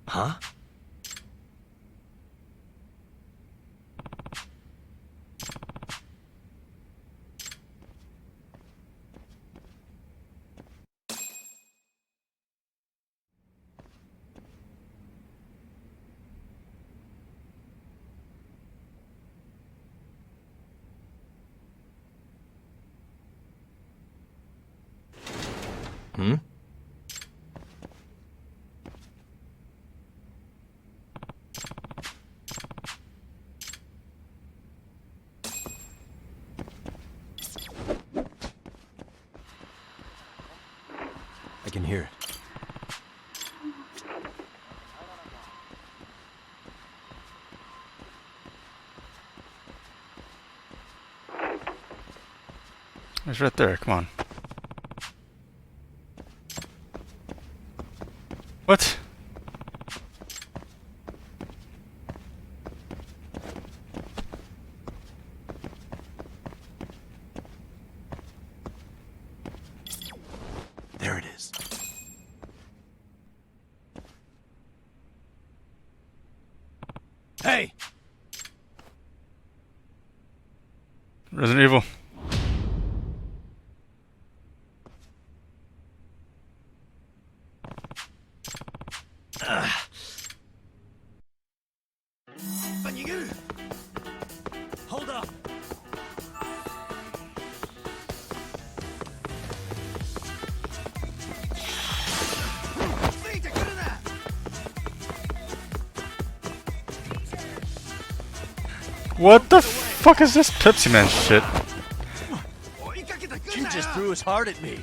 Huh? Hmm? I can hear it. It's right there. Come on. What? There it is. Hey! Resident Evil. Hold up! What the fuck is this Pepsi Man shit? He just threw his heart at me.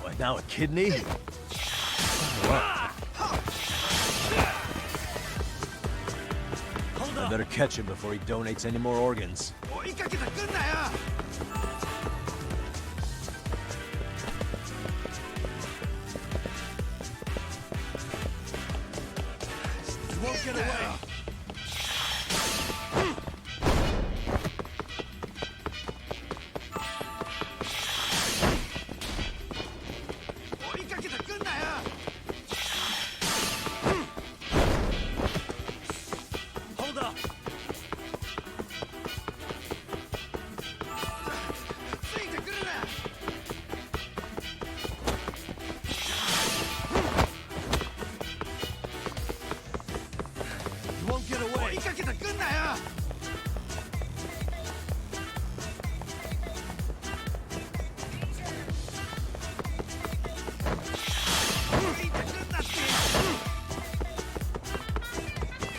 What, now a kidney? I better catch him before he donates any more organs. You won't get away. Hold up. You won't get away.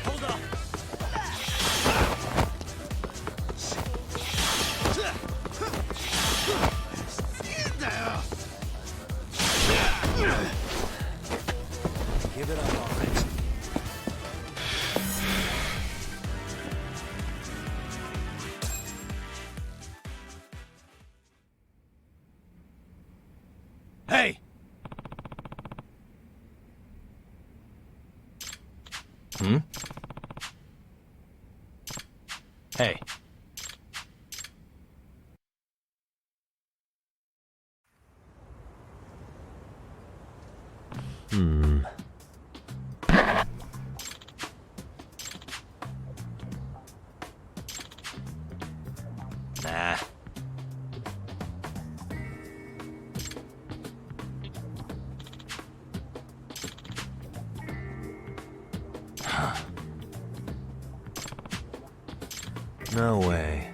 Hold up. Give it up already. Hey! Hmm? Hey. Hmm. Nah. No way.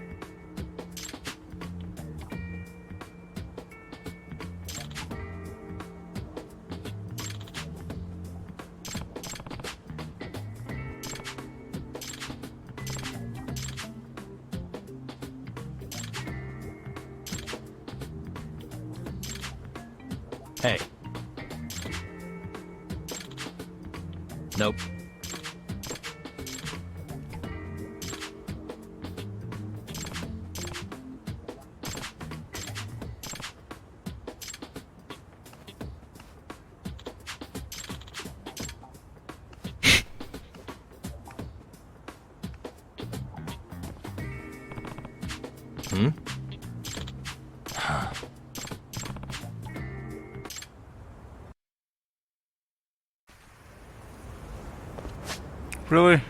Hey. Nope. Hmm? Really?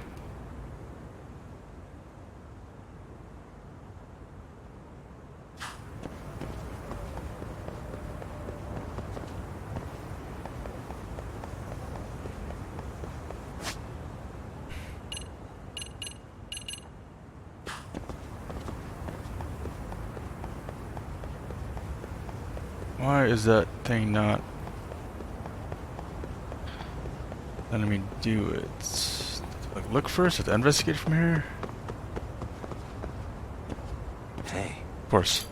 Why is that thing not letting me do it? Like, look first, have to investigate from here? Hey. Of course.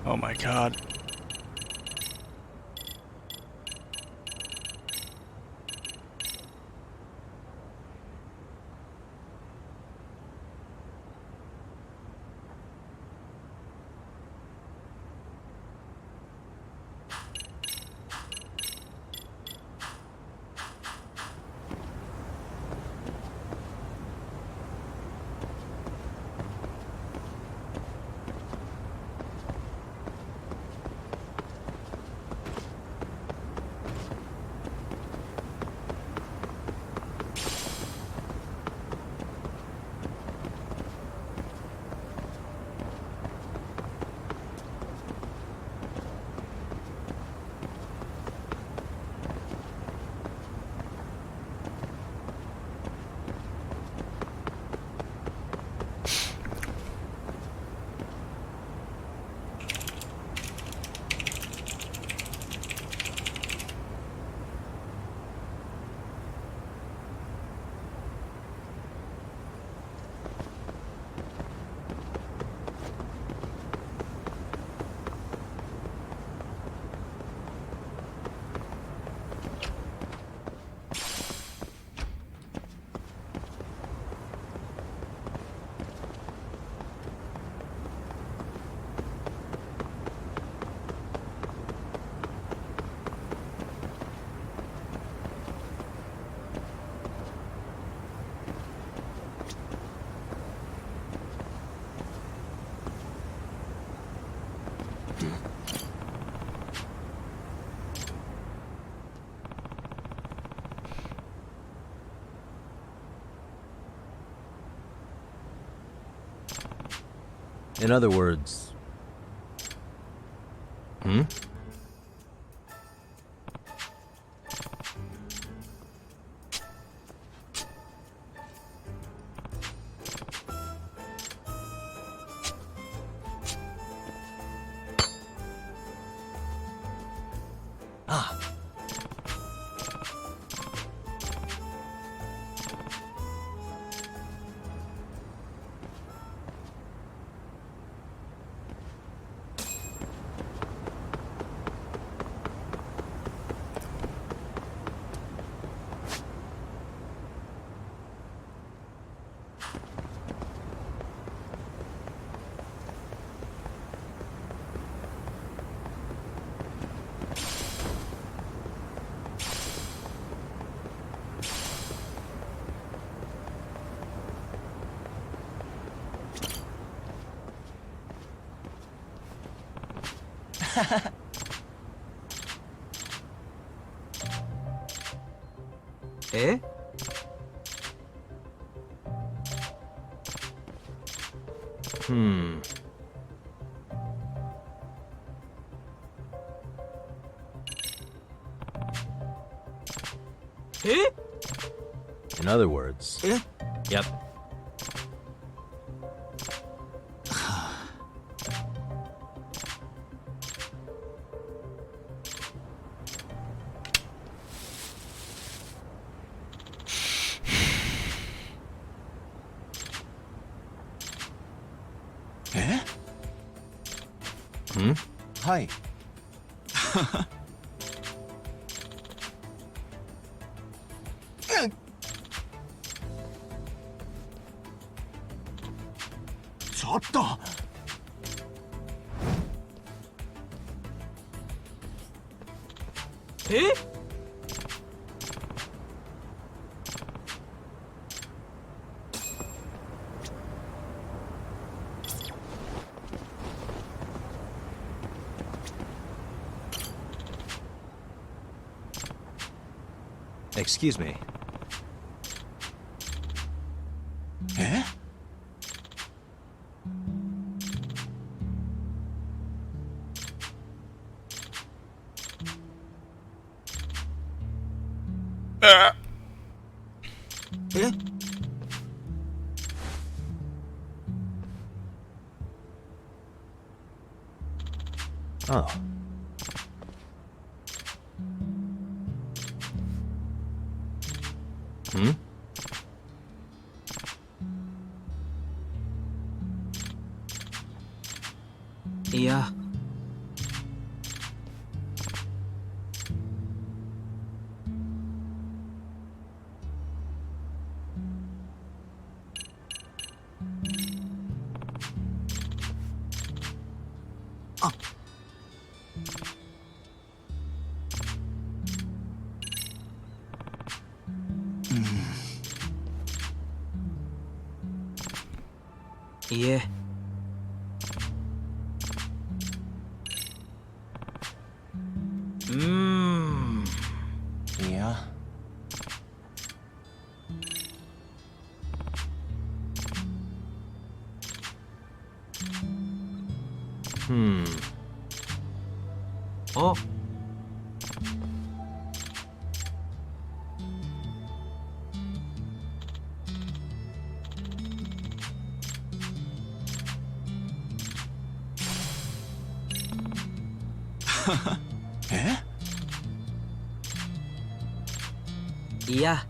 Oh my god. In other words... Hmm? Ah. Eh? Hmm. Eh? In other words, Yep. Hi. ちょっと。excuse me. え Oh. Hmm? Yeah. Yeah. Yeah. Oh. Yeah.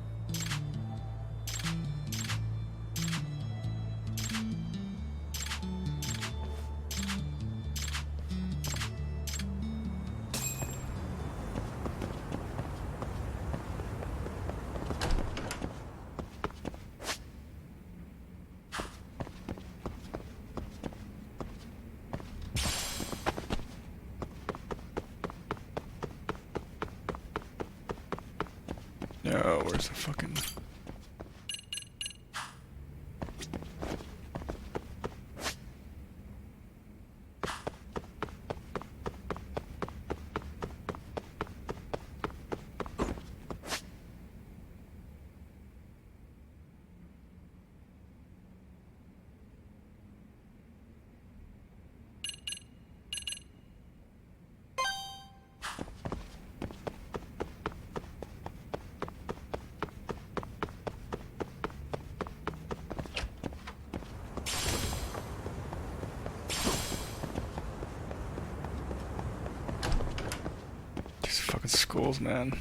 No, where's the fucking... These fucking schools, man.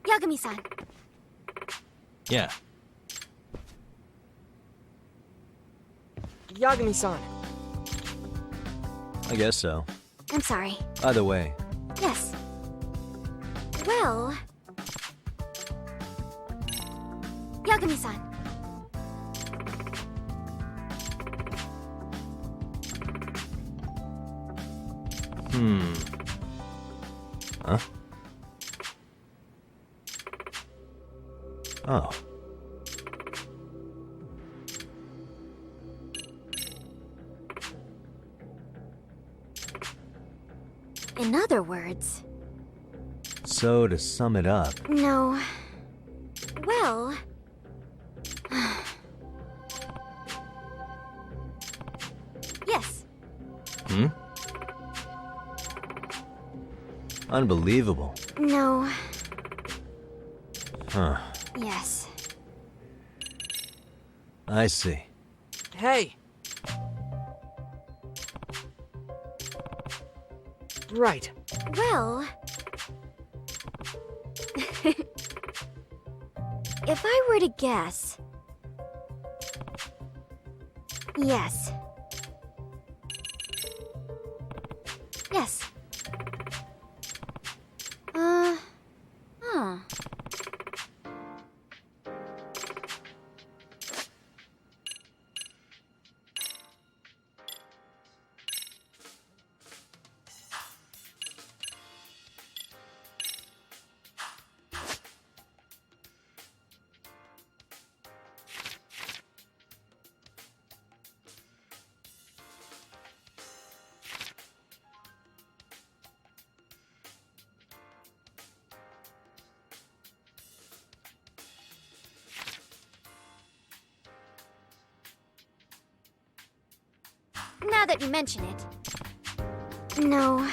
Yagami-san. Yeah. Yagami-san. I guess so. I'm sorry. Either way, Yes. Well... Yagami-san. Huh? Oh. In other words... So to sum it up, No... Well... yes. hmm? Unbelievable. No. Huh. Yes. I see. Hey! Right. Well... if I were to guess... Yes. Yes. Huh. Now that you mention it. No.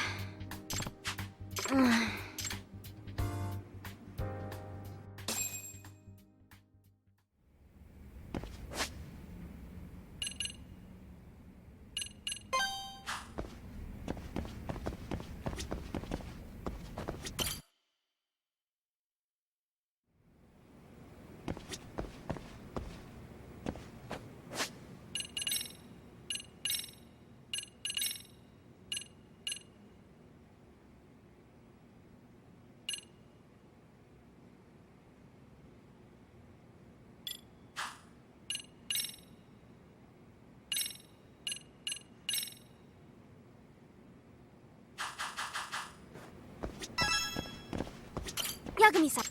Yagami-san.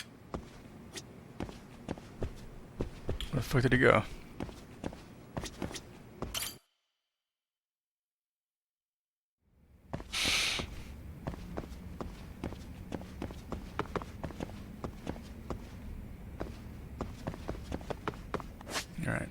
Where the fuck did he go? Alright.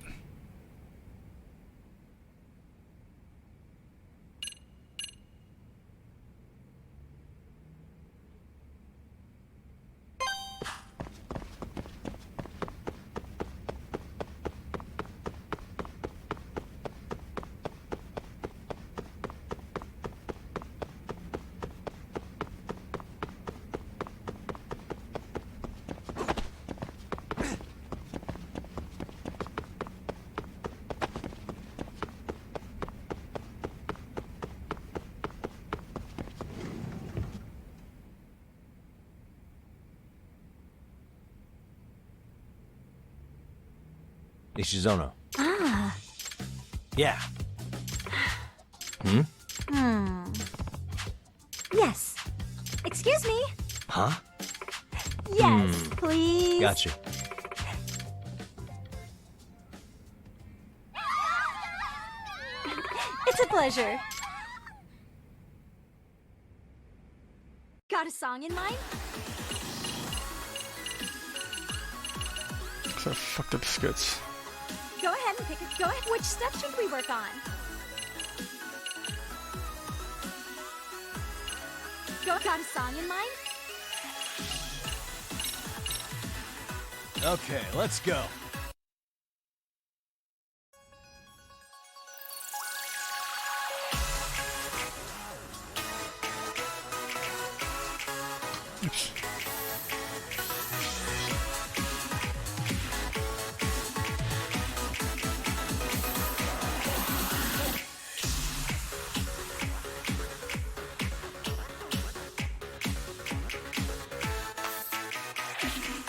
Ishizono. Ah. Yeah. Yes. Excuse me. Huh? Yes, please. Gotcha. It's a pleasure. Got a song in mind? So fucked up skits. Go ahead and pick it. Go ahead. Which step should we work on? Got a song in mind? Okay, let's go. Oops.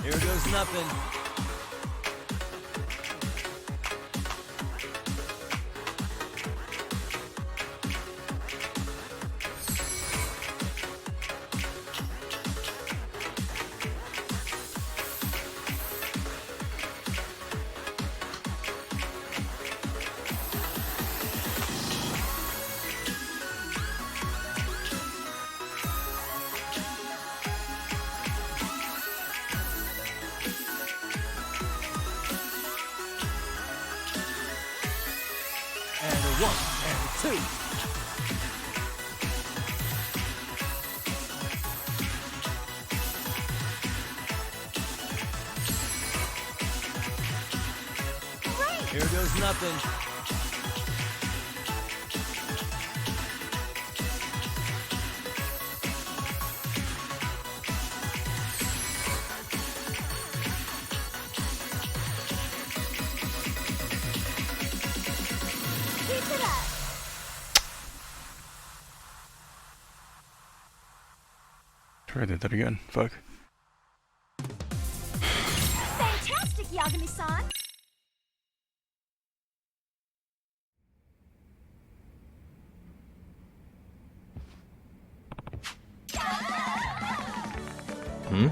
Here goes nothing. And a 1 and a 2. Here goes nothing. Keep it up. Try to do that again. Fuck. Fantastic, Yagami-san. Hmm?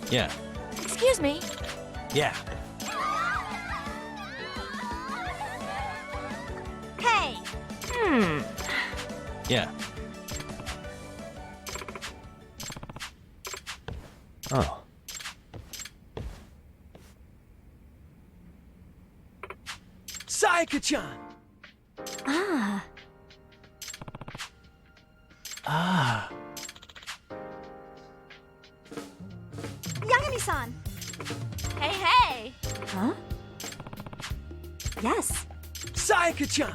Yeah. Excuse me. Yeah. Hey. Yeah. Oh. Sayaka-chan! Ah. Ah. Yagami-san. Hey, hey. Huh? Yes. Sayaka-chan!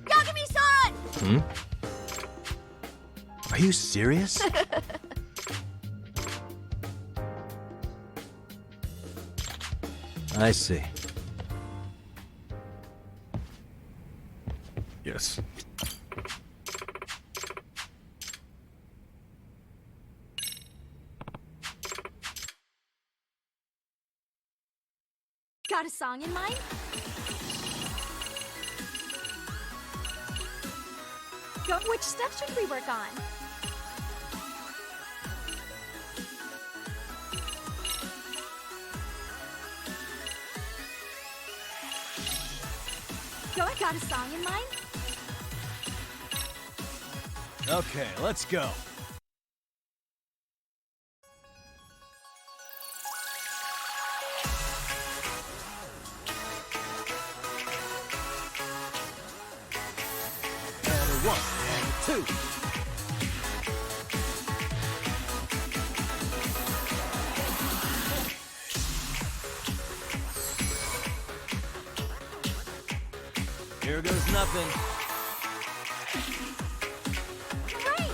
Yagami-san! Hmm? Are you serious? I see. Yes. Got a song in mind? Go. Which step should we work on? Go. Got a song in mind? Okay, let's go. And a 1 and a 2. Here goes nothing. Great!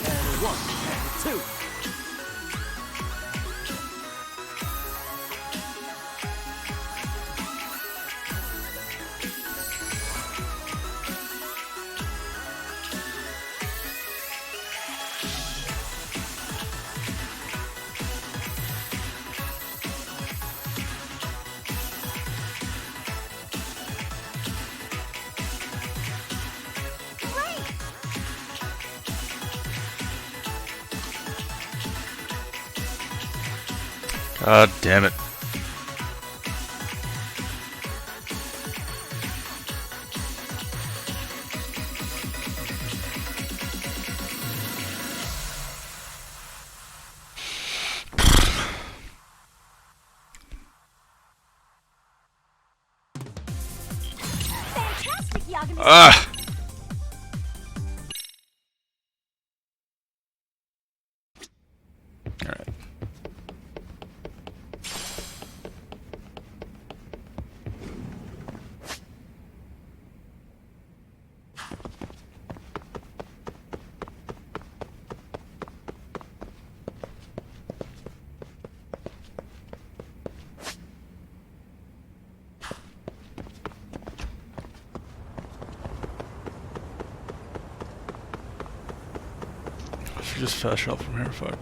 And a 1 and a 2. Great! God damn it. Fantastic, Yagami-san. Ah! Alright. I should just fast travel from here, fuck.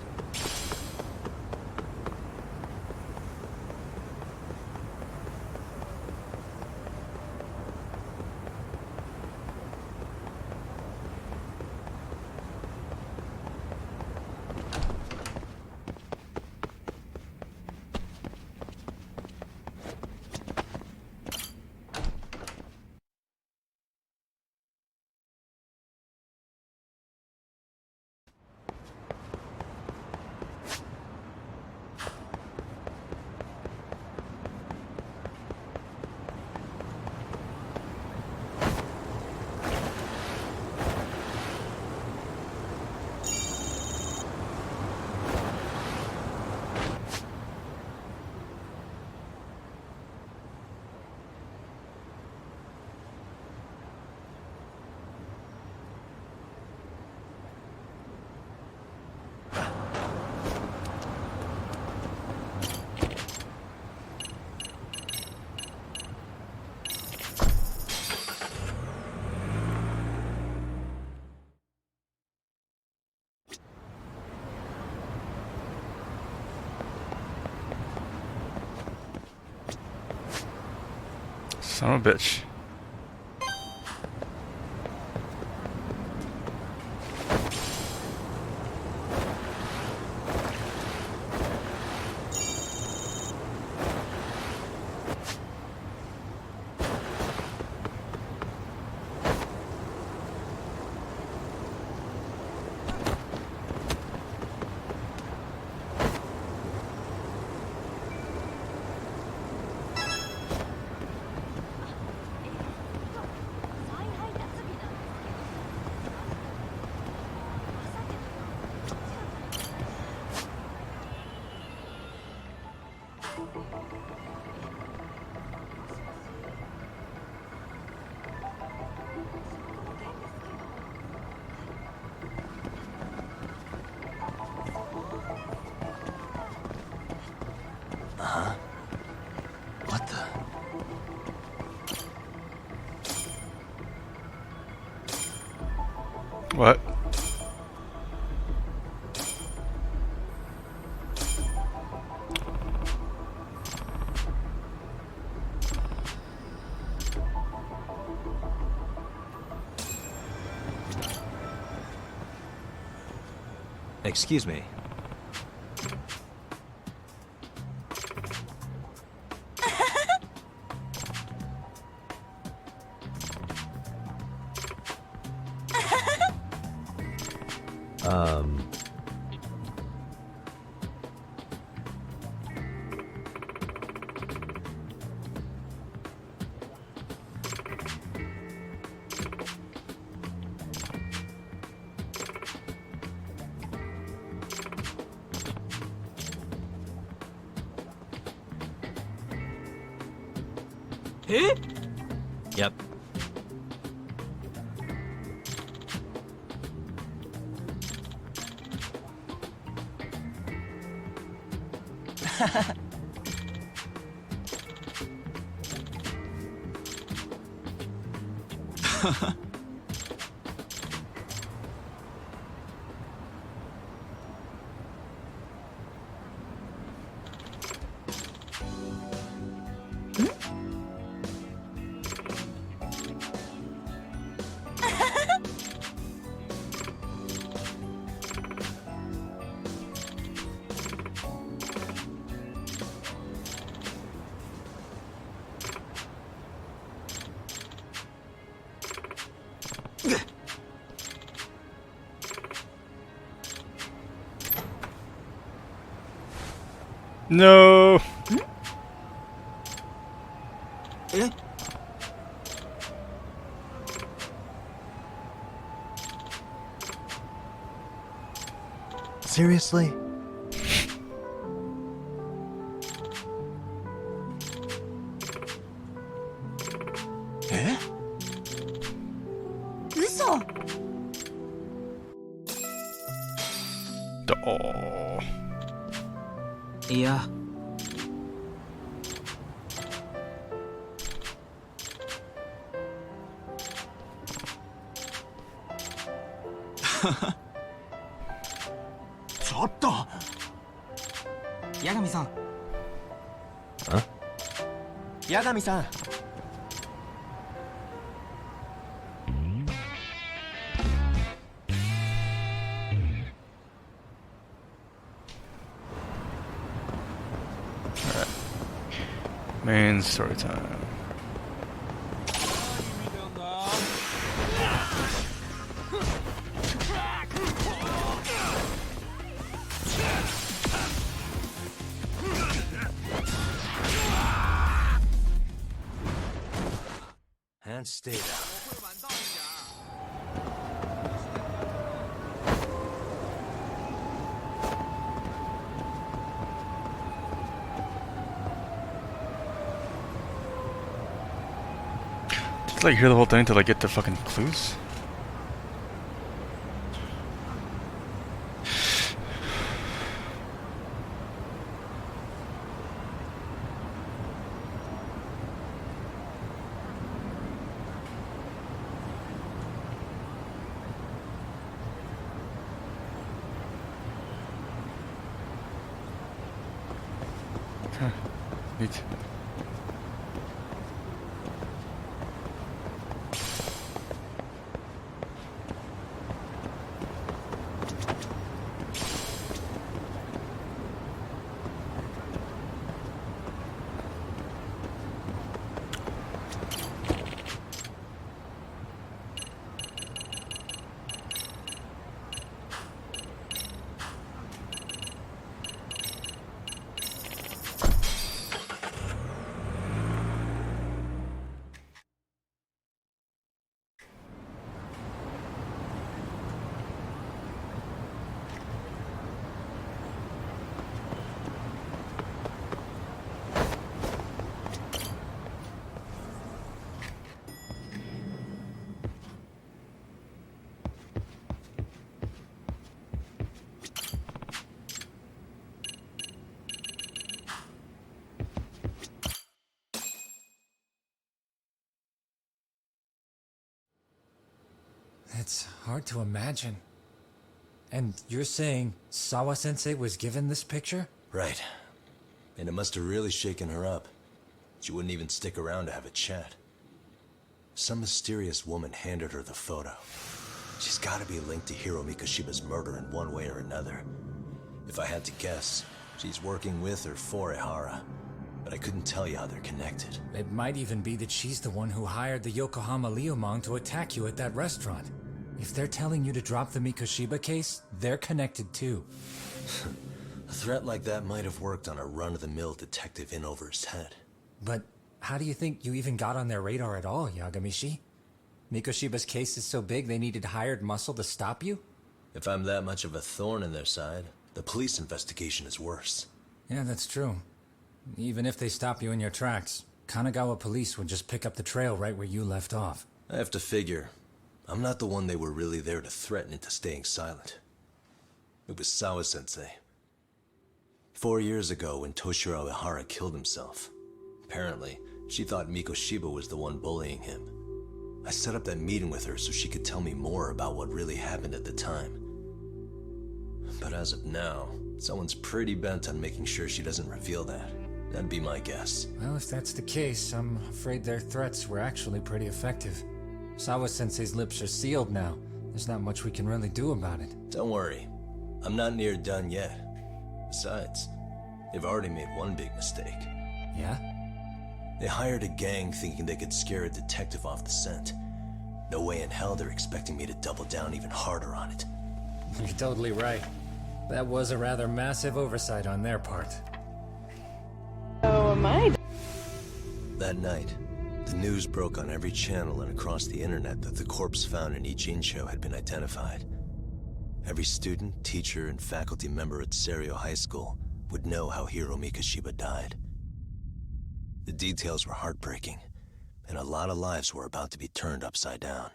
Son of a bitch. What the? What? Excuse me. Eh? Yep. No. Eh? Seriously? Eh? 嘘 Oh. いや ちょっと八神さん八神さん Main story time. And stay down. Just like hear the whole thing till I get the fucking clues. Huh. Neat. it's hard to imagine. And you're saying Sawa-sensei was given this picture? Right. And it must have really shaken her up. She wouldn't even stick around to have a chat. Some mysterious woman handed her the photo. She's got to be linked to Hiro Mikoshiba's murder in one way or another. If I had to guess, she's working with or for Ehara. But I couldn't tell you how they're connected. It might even be that she's the one who hired the Yokohama Liumang to attack you at that restaurant. If they're telling you to drop the Mikoshiba case, they're connected too. A threat like that might have worked on a run-of-the-mill detective in over his head. But how do you think you even got on their radar at all, Yagamishi? Mikoshiba's case is so big they needed hired muscle to stop you? If I'm that much of a thorn in their side, the police investigation is worse. Yeah, that's true. Even if they stop you in your tracks, Kanagawa police would just pick up the trail right where you left off. I have to figure, I'm not the one they were really there to threaten into staying silent. It was Sawa-sensei. 4 years ago, when Toshiro Ehara killed himself, apparently, she thought Mikoshiba was the one bullying him. I set up that meeting with her so she could tell me more about what really happened at the time. But as of now, someone's pretty bent on making sure she doesn't reveal that. That'd be my guess. Well, if that's the case, I'm afraid their threats were actually pretty effective. Sawa-sensei's lips are sealed now. There's not much we can really do about it. Don't worry. I'm not near done yet. Besides, they've already made one big mistake. Yeah? They hired a gang thinking they could scare a detective off the scent. No way in hell they're expecting me to double down even harder on it. You're totally right. That was a rather massive oversight on their part. Oh, am I? That night, the news broke on every channel and across the internet that the corpse found in Ijincho had been identified. Every student, teacher, and faculty member at Serio High School would know how Hiro Mikoshiba died. The details were heartbreaking, and a lot of lives were about to be turned upside down.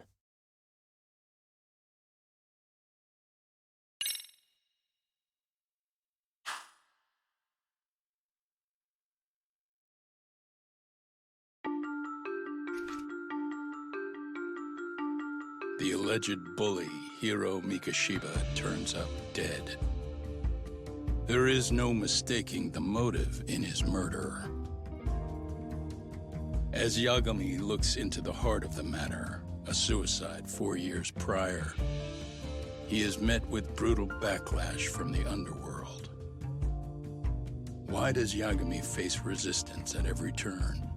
The alleged bully, Hiro Mikoshiba, turns up dead. There is no mistaking the motive in his murder. As Yagami looks into the heart of the matter, a suicide 4 years prior, he is met with brutal backlash from the underworld. Why does Yagami face resistance at every turn?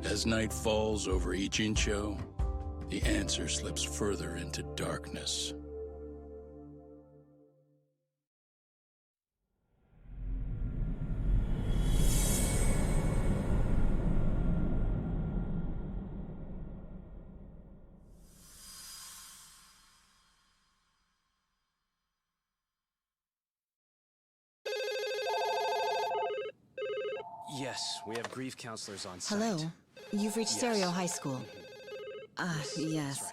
As night falls over Ijincho, the answer slips further into darkness. Yes, we have grief counselors on site. Hello. You've reached Yes. Serio High School. Yes.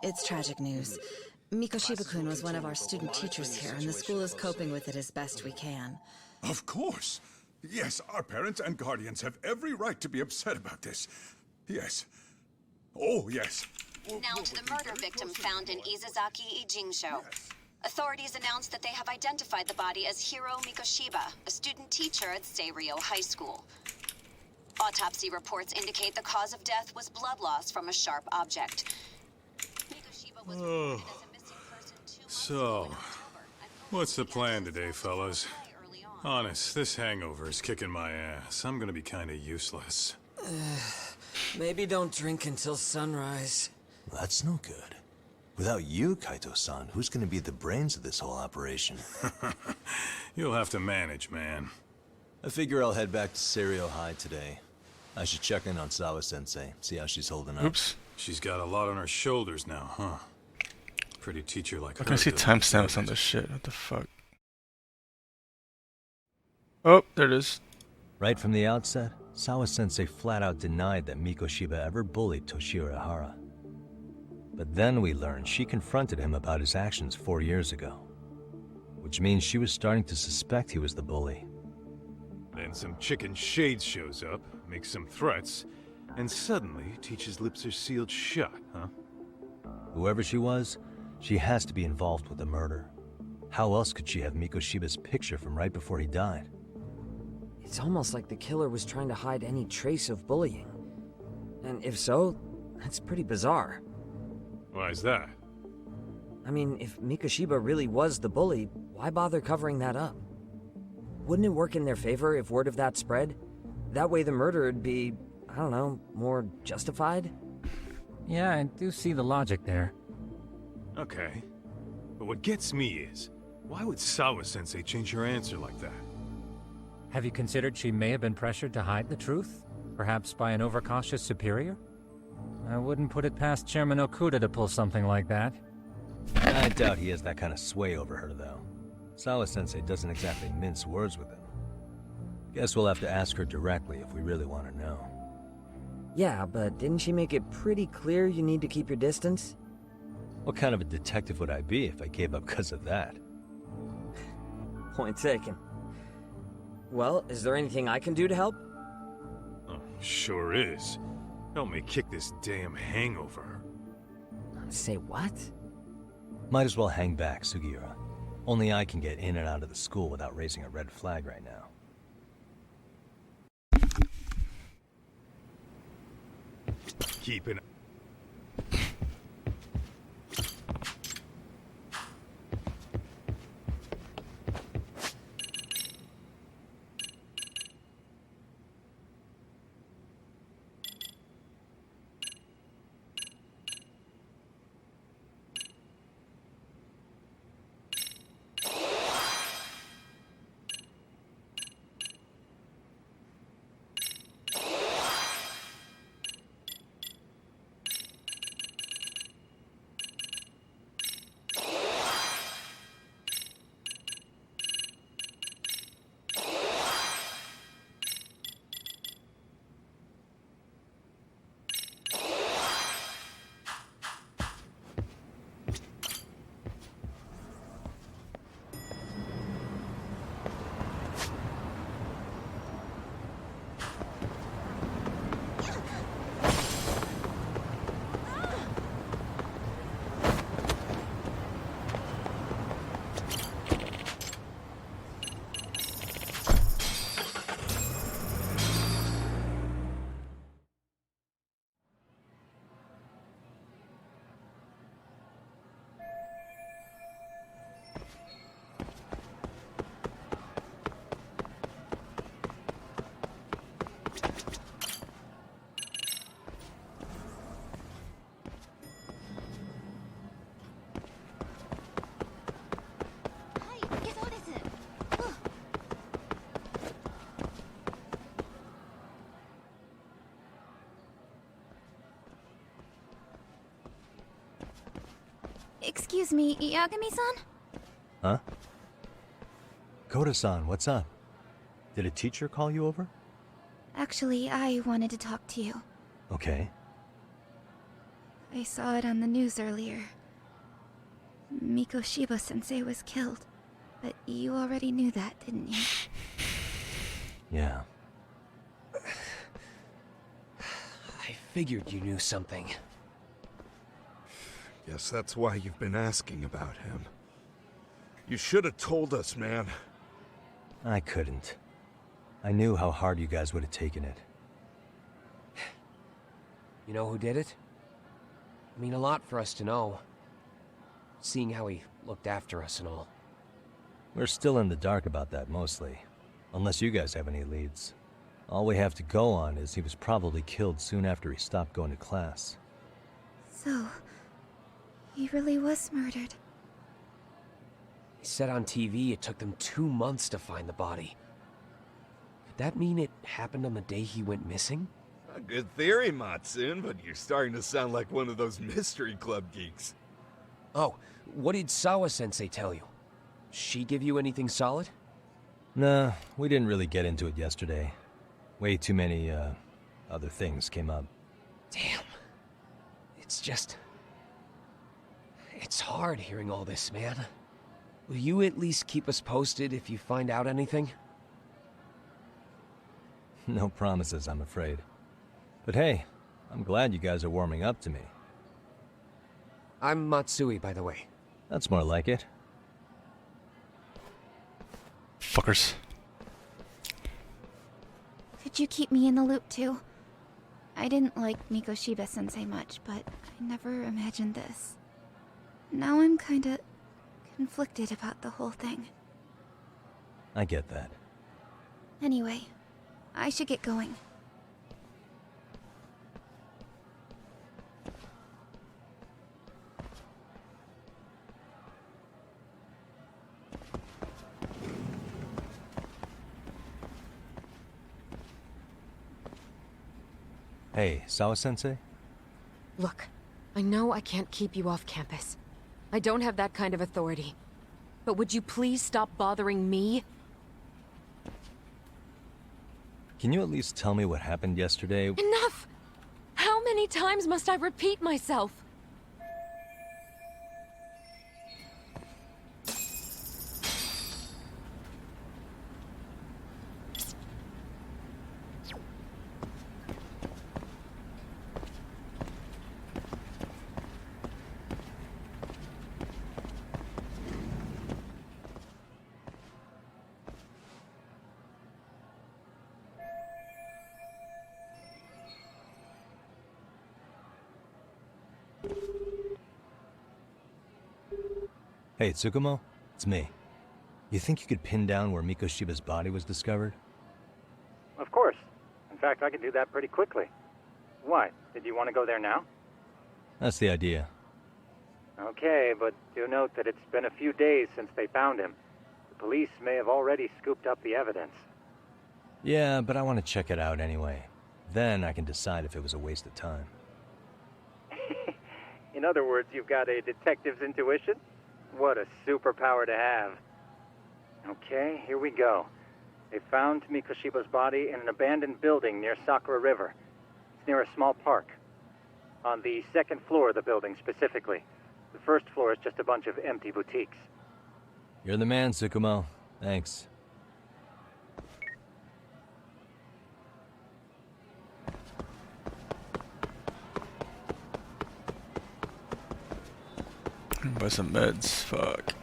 It's tragic news. Mikoshiba-kun was one of our student teachers here, and the school is coping with it as best we can. Of course. Yes, our parents and guardians have every right to be upset about this. Yes. Oh, yes. Now to the murder victim found in Izazaki Ijincho. Authorities announced that they have identified the body as Hiro Mikoshiba, a student teacher at Serio High School. Autopsy reports indicate the cause of death was blood loss from a sharp object. Mikoshiba was reported as a missing person 2 months So, what's the plan today, fellas? Honest, this hangover is kicking my ass. I'm gonna be kinda useless. Maybe don't drink until sunrise. That's no good. Without you, Kaito-san, who's gonna be the brains of this whole operation? You'll have to manage, man. I figure I'll head back to Serio High today. I should check in on Sawa-sensei, see how she's holding up. Oops. She's got a lot on her shoulders now, huh? Pretty teacher like her. I can see timestamps on this shit. What the fuck? Oh, there it is. Right from the outset, Sawa-sensei flat out denied that Mikoshiba ever bullied Toshiro Ehara. But then we learned she confronted him about his actions 4 years ago. Which means she was starting to suspect he was the bully. Then some chicken shades shows up, makes some threats, and suddenly Teach's lips are sealed shut, huh? Whoever she was, she has to be involved with the murder. How else could she have Mikoshiba's picture from right before he died? It's almost like the killer was trying to hide any trace of bullying. And if so, that's pretty bizarre. Why is that? I mean, if Mikoshiba really was the bully, why bother covering that up? Wouldn't it work in their favor if word of that spread? That way the murder would be, I don't know, more justified? Yeah, I do see the logic there. Okay. But what gets me is, why would Sawa-sensei change her answer like that? Have you considered she may have been pressured to hide the truth? Perhaps by an overcautious superior? I wouldn't put it past Chairman Okuda to pull something like that. I doubt he has that kind of sway over her, though. Sawa-sensei doesn't exactly mince words with him. Guess we'll have to ask her directly if we really want to know. Yeah, but didn't she make it pretty clear you need to keep your distance? What kind of a detective would I be if I gave up because of that? Point taken. Well, is there anything I can do to help? Oh, sure is. Help me kick this damn hangover. Say what? Might as well hang back, Sugiura. Only I can get in and out of the school without raising a red flag right now. Keep an Excuse me, Yagami-san? Huh? Koda-san, what's up? Did a teacher call you over? Actually, I wanted to talk to you. Okay. I saw it on the news earlier. Mikoshiba-sensei was killed. But you already knew that, didn't you? Yeah. I figured you knew something. Guess that's why you've been asking about him. You should have told us, man. I couldn't. I knew how hard you guys would have taken it. You know who did it? I mean, a lot for us to know. Seeing how he looked after us and all. We're still in the dark about that, mostly. Unless you guys have any leads. All we have to go on is he was probably killed soon after he stopped going to class. So, he really was murdered. He said on TV it took them 2 months to find the body. Could that mean it happened on the day he went missing? A good theory, Matsun, but you're starting to sound like one of those mystery club geeks. Oh, what did Sawa-sensei tell you? She give you anything solid? Nah, we didn't really get into it yesterday. Way too many, other things came up. Damn. It's just... It's hard hearing all this, man. Will you at least keep us posted if you find out anything? No promises, I'm afraid. But hey, I'm glad you guys are warming up to me. I'm Matsui, by the way. That's more like it. Fuckers. Could you keep me in the loop too? I didn't like Mikoshiba-sensei much, but I never imagined this. Now I'm kinda conflicted about the whole thing. I get that. Anyway, I should get going. Hey, Sawa-sensei? Look, I know I can't keep you off campus. I don't have that kind of authority. But would you please stop bothering me? Can you at least tell me what happened yesterday? Enough! How many times must I repeat myself? Hey, Tsukumo? It's me. You think you could pin down where Mikoshiba's body was discovered? Of course. In fact, I can do that pretty quickly. Why? Did you want to go there now? That's the idea. Okay, but do note that it's been a few days since they found him. The police may have already scooped up the evidence. Yeah, but I want to check it out anyway. Then I can decide if it was a waste of time. In other words, you've got a detective's intuition? What a superpower to have. Okay, here we go. They found Mikoshiba's body in an abandoned building near Sakura River. It's near a small park. On the second floor of the building, specifically. The first floor is just a bunch of empty boutiques. You're the man, Tsukumo. Thanks. Buy some meds. Fuck.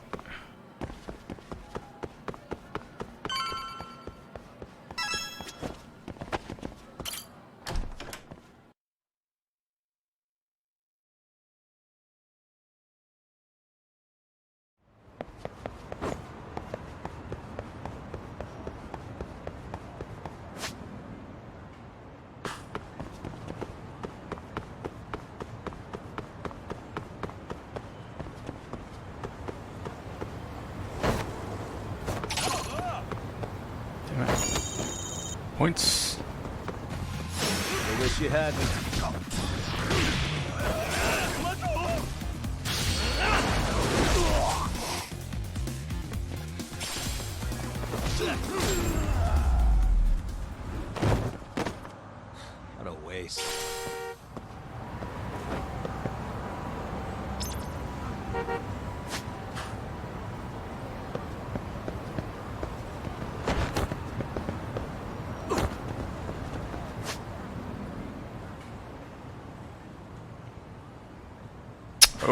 Points. I wish you had me. What a waste.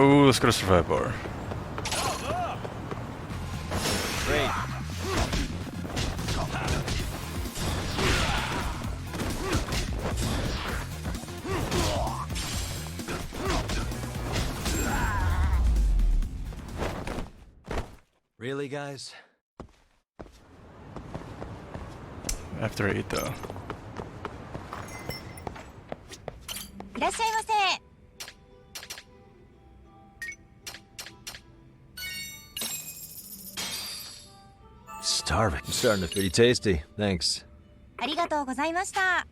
Oh, let's go to survive bar. Great. Really, guys? After 8 though. いらっしゃいませ。Starving. I'm starting to pretty tasty. Thanks. ありがとうございました。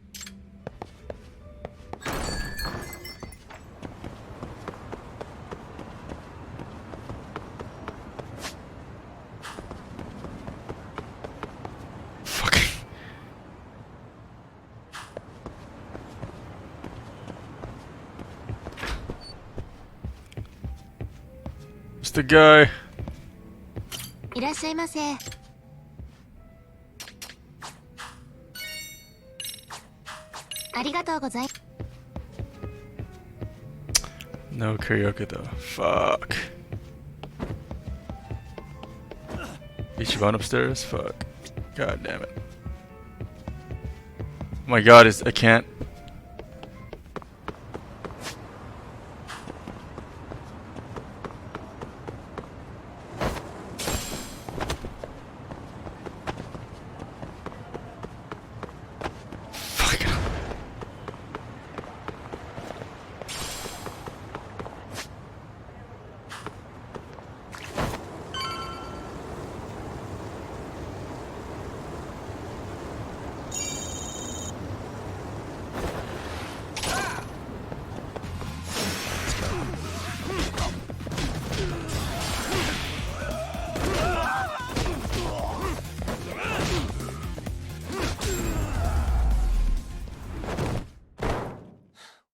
It's the guy. いらっしゃいませ。ありがとうございます。No karaoke though. Fuck. Ichiban upstairs? Fuck. God damn it. Oh my god, I can't.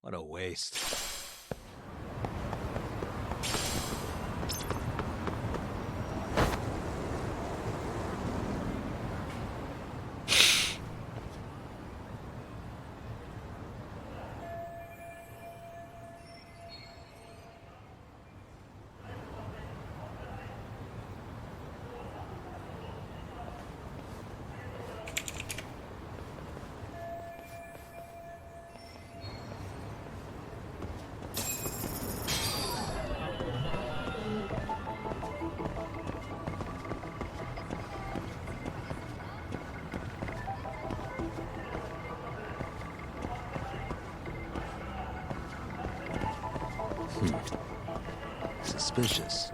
What a waste. Suspicious.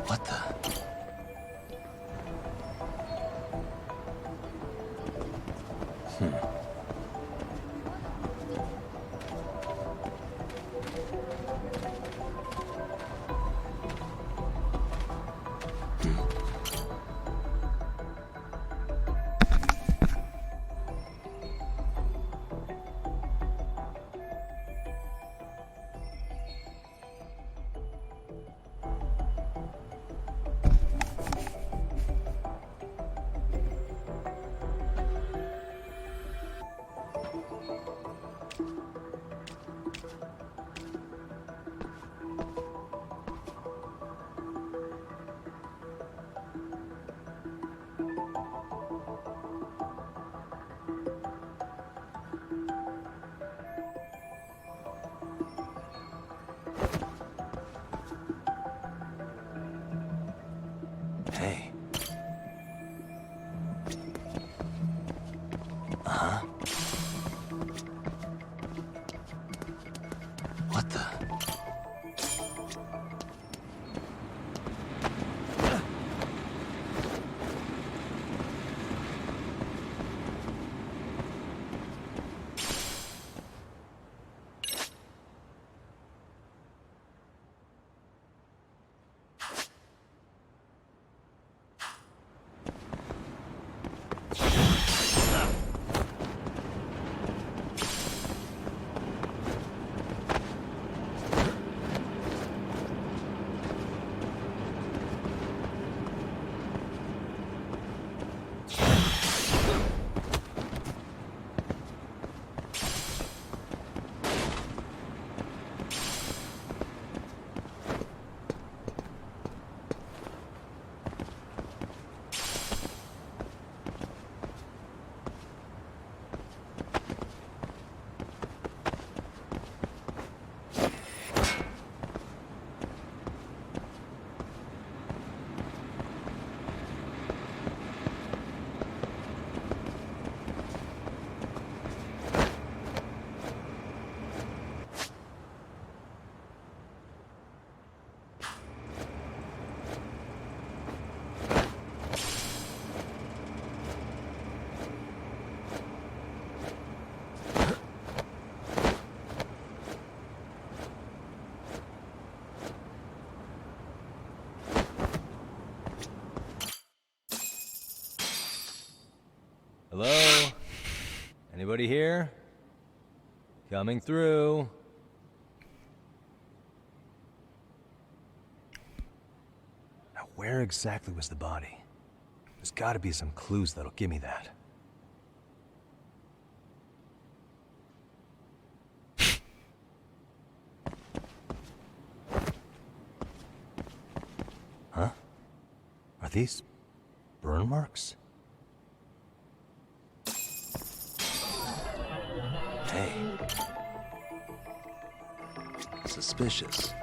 What the? Hello? Anybody here? Coming through. Now, where exactly was the body? There's gotta be some clues that'll give me that. Huh? Are these burn marks? Hey. Suspicious.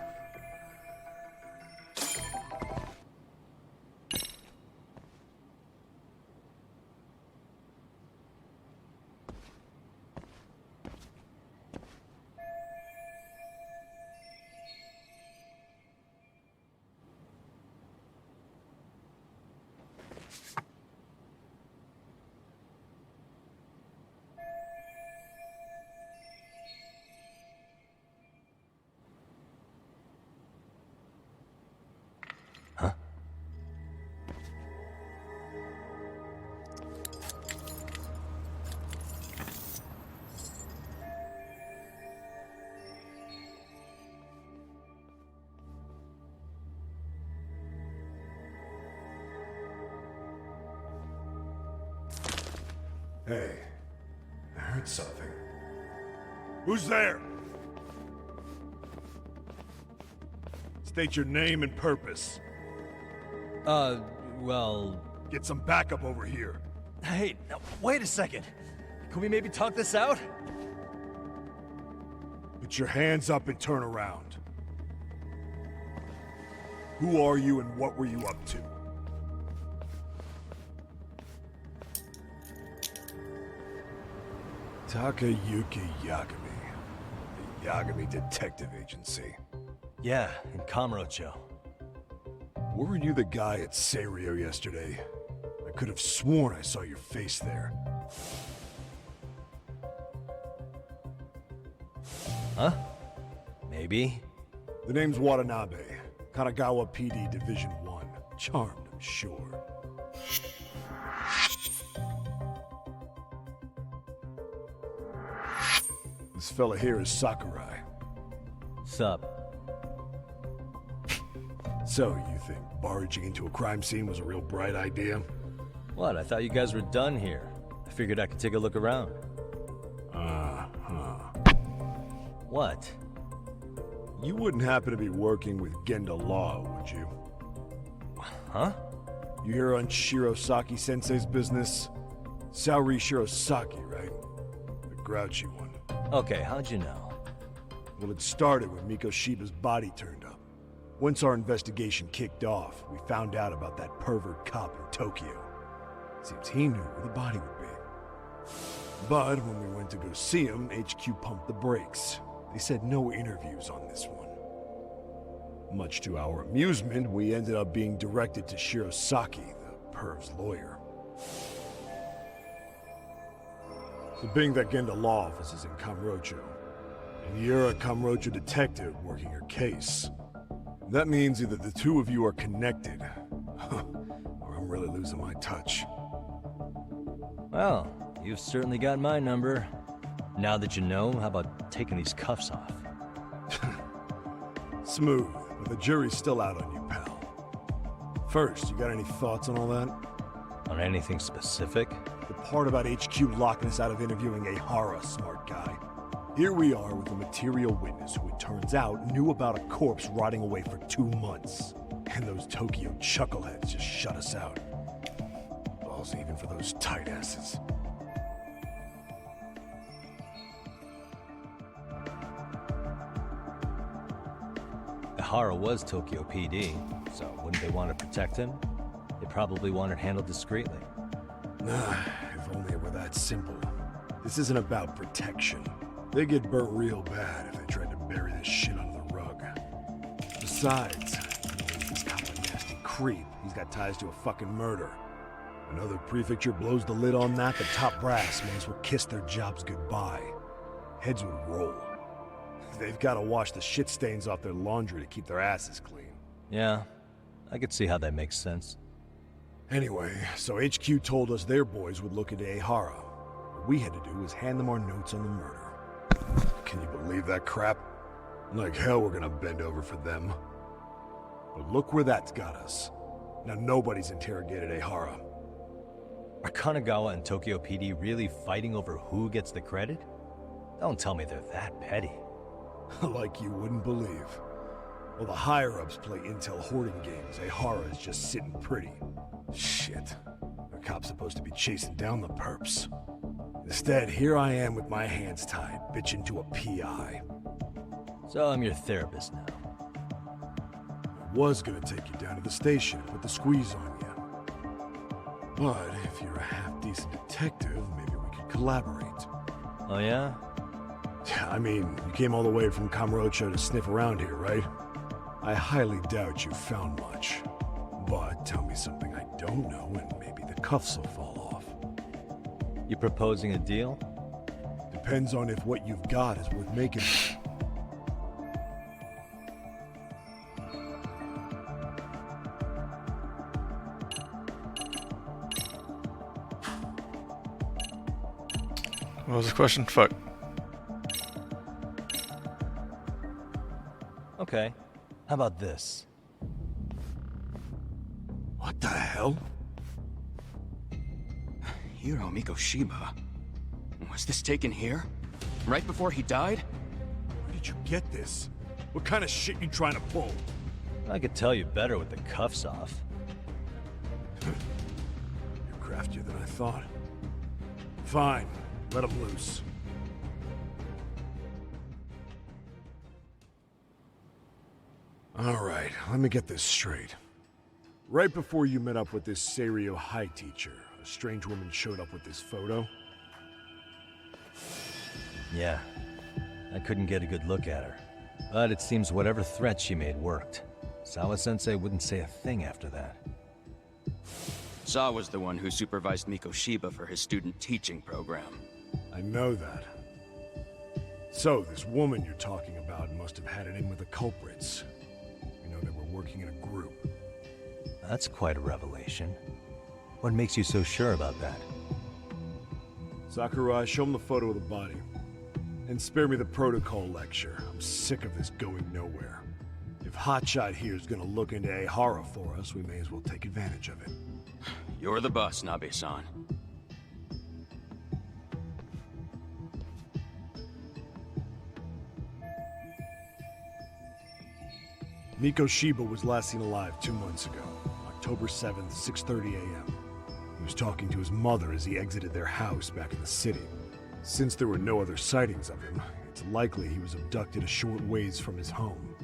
Hey, I heard something. Who's there? State your name and purpose. Well... Get some backup over here. Hey, now, wait a second. Can we maybe talk this out? Put your hands up and turn around. Who are you and what were you up to? Takayuki Yagami. The Yagami Detective Agency. Yeah, in Kamurocho. Weren't you the guy at Serio yesterday? I could have sworn I saw your face there. Huh? Maybe. The name's Watanabe. Kanagawa PD Division 1. Charmed, I'm sure. This fella here is Sakurai. Sup? So, you think barging into a crime scene was a real bright idea? What? I thought you guys were done here. I figured I could take a look around. What? You wouldn't happen to be working with Genda Law, would you? Huh? You hear on Shirosaki-sensei's business? Saori Shirosaki, right? The grouchy one. Okay, how'd you know? Well, it started when Mikoshiba's body turned up. Once our investigation kicked off, we found out about that pervert cop in Tokyo. Seems he knew where the body would be. But when we went to go see him, HQ pumped the brakes. They said no interviews on this one. Much to our amusement, we ended up being directed to Shirosaki, the perv's lawyer. So being that Genda Law office is in Kamurocho, and you're a Kamurocho detective working your case, that means either the two of you are connected, or I'm really losing my touch. Well, you've certainly got my number. Now that you know, how about taking these cuffs off? Smooth, but the jury's still out on you, pal. First, you got any thoughts on all that? On anything specific? The part about HQ locking us out of interviewing a Hara, smart guy. Here we are with a material witness who it turns out knew about a corpse rotting away for 2 months. And those Tokyo chuckleheads just shut us out. Balls even for those tight asses. Hara was Tokyo PD, so wouldn't they want to protect him? They probably want it handled discreetly. If only it were that simple. This isn't about protection. They get burnt real bad if they tried to bury this shit under the rug. Besides, this cop a nasty creep. He's got ties to a fucking murder. Another prefecture blows the lid on that, the top brass may as well kiss their jobs goodbye. Heads would roll. They've got to wash the shit stains off their laundry to keep their asses clean. Yeah, I could see how that makes sense. Anyway, so HQ told us their boys would look into Ehara. What we had to do was hand them our notes on the murder. Can you believe that crap? Like hell we're gonna bend over for them. But look where that's got us. Now nobody's interrogated Ehara. Are Kanagawa and Tokyo PD really fighting over who gets the credit? Don't tell me they're that petty. Like you wouldn't believe. While the higher-ups play intel hoarding games, Ehara is just sitting pretty. Shit. A cop's supposed to be chasing down the perps. Instead, here I am with my hands tied, bitching to a PI. So I'm your therapist now. I was gonna take you down to the station, put the squeeze on you. But if you're a half-decent detective, maybe we could collaborate. Oh yeah? I mean, you came all the way from Kamurocho to sniff around here, right? I highly doubt you found much. But tell me something I don't know and maybe the cuffs will fall off. You proposing a deal? Depends on if what you've got is worth making. What was the question? Fuck. Okay. How about this? What the hell? Hiro Mikoshiba? Was this taken here? Right before he died? Where did you get this? What kind of shit you trying to pull? I could tell you better with the cuffs off. You're craftier than I thought. Fine. Let him loose. Alright, let me get this straight. Right before you met up with this Seiryo High teacher, a strange woman showed up with this photo? Yeah. I couldn't get a good look at her. But it seems whatever threat she made worked. Sawa-sensei wouldn't say a thing after that. Sawa's the one who supervised Mikoshiba for his student teaching program. I know that. So, this woman you're talking about must have had it in with the culprits. You know, they were working in a group. That's quite a revelation. What makes you so sure about that? Sakurai, show him the photo of the body. And spare me the protocol lecture. I'm sick of this going nowhere. If Hotshot here is gonna look into Ehara for us, we may as well take advantage of it. You're the boss, Nabe-san. Mikoshiba was last seen alive 2 months ago, October 7th, 6:30 a.m. He was talking to his mother as he exited their house back in the city. Since there were no other sightings of him, it's likely he was abducted a short ways from his home.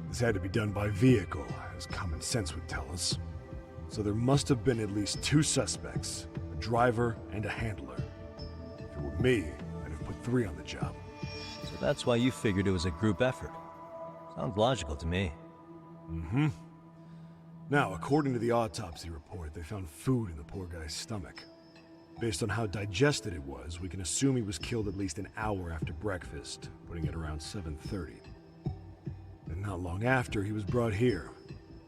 This had to be done by vehicle, as common sense would tell us. So there must have been at least 2 suspects, a driver and a handler. If it were me, I'd have put 3 on the job. So that's why you figured it was a group effort. Sounds logical to me. Mm-hmm. Now, according to the autopsy report, they found food in the poor guy's stomach. Based on how digested it was, we can assume he was killed at least an hour after breakfast, putting it around 7:30. And not long after, he was brought here.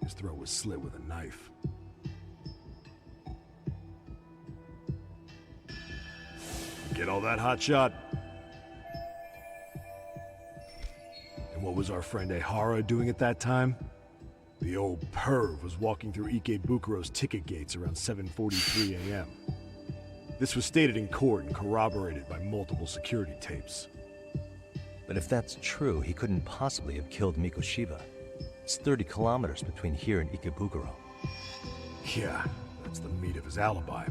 His throat was slit with a knife. Get all that, Hotshot? And what was our friend Ehara doing at that time? The old perv was walking through Ikebukuro's ticket gates around 7:43 a.m. This was stated in court and corroborated by multiple security tapes. But if that's true, he couldn't possibly have killed Mikoshiba. It's 30 kilometers between here and Ikebukuro. Yeah, that's the meat of his alibi.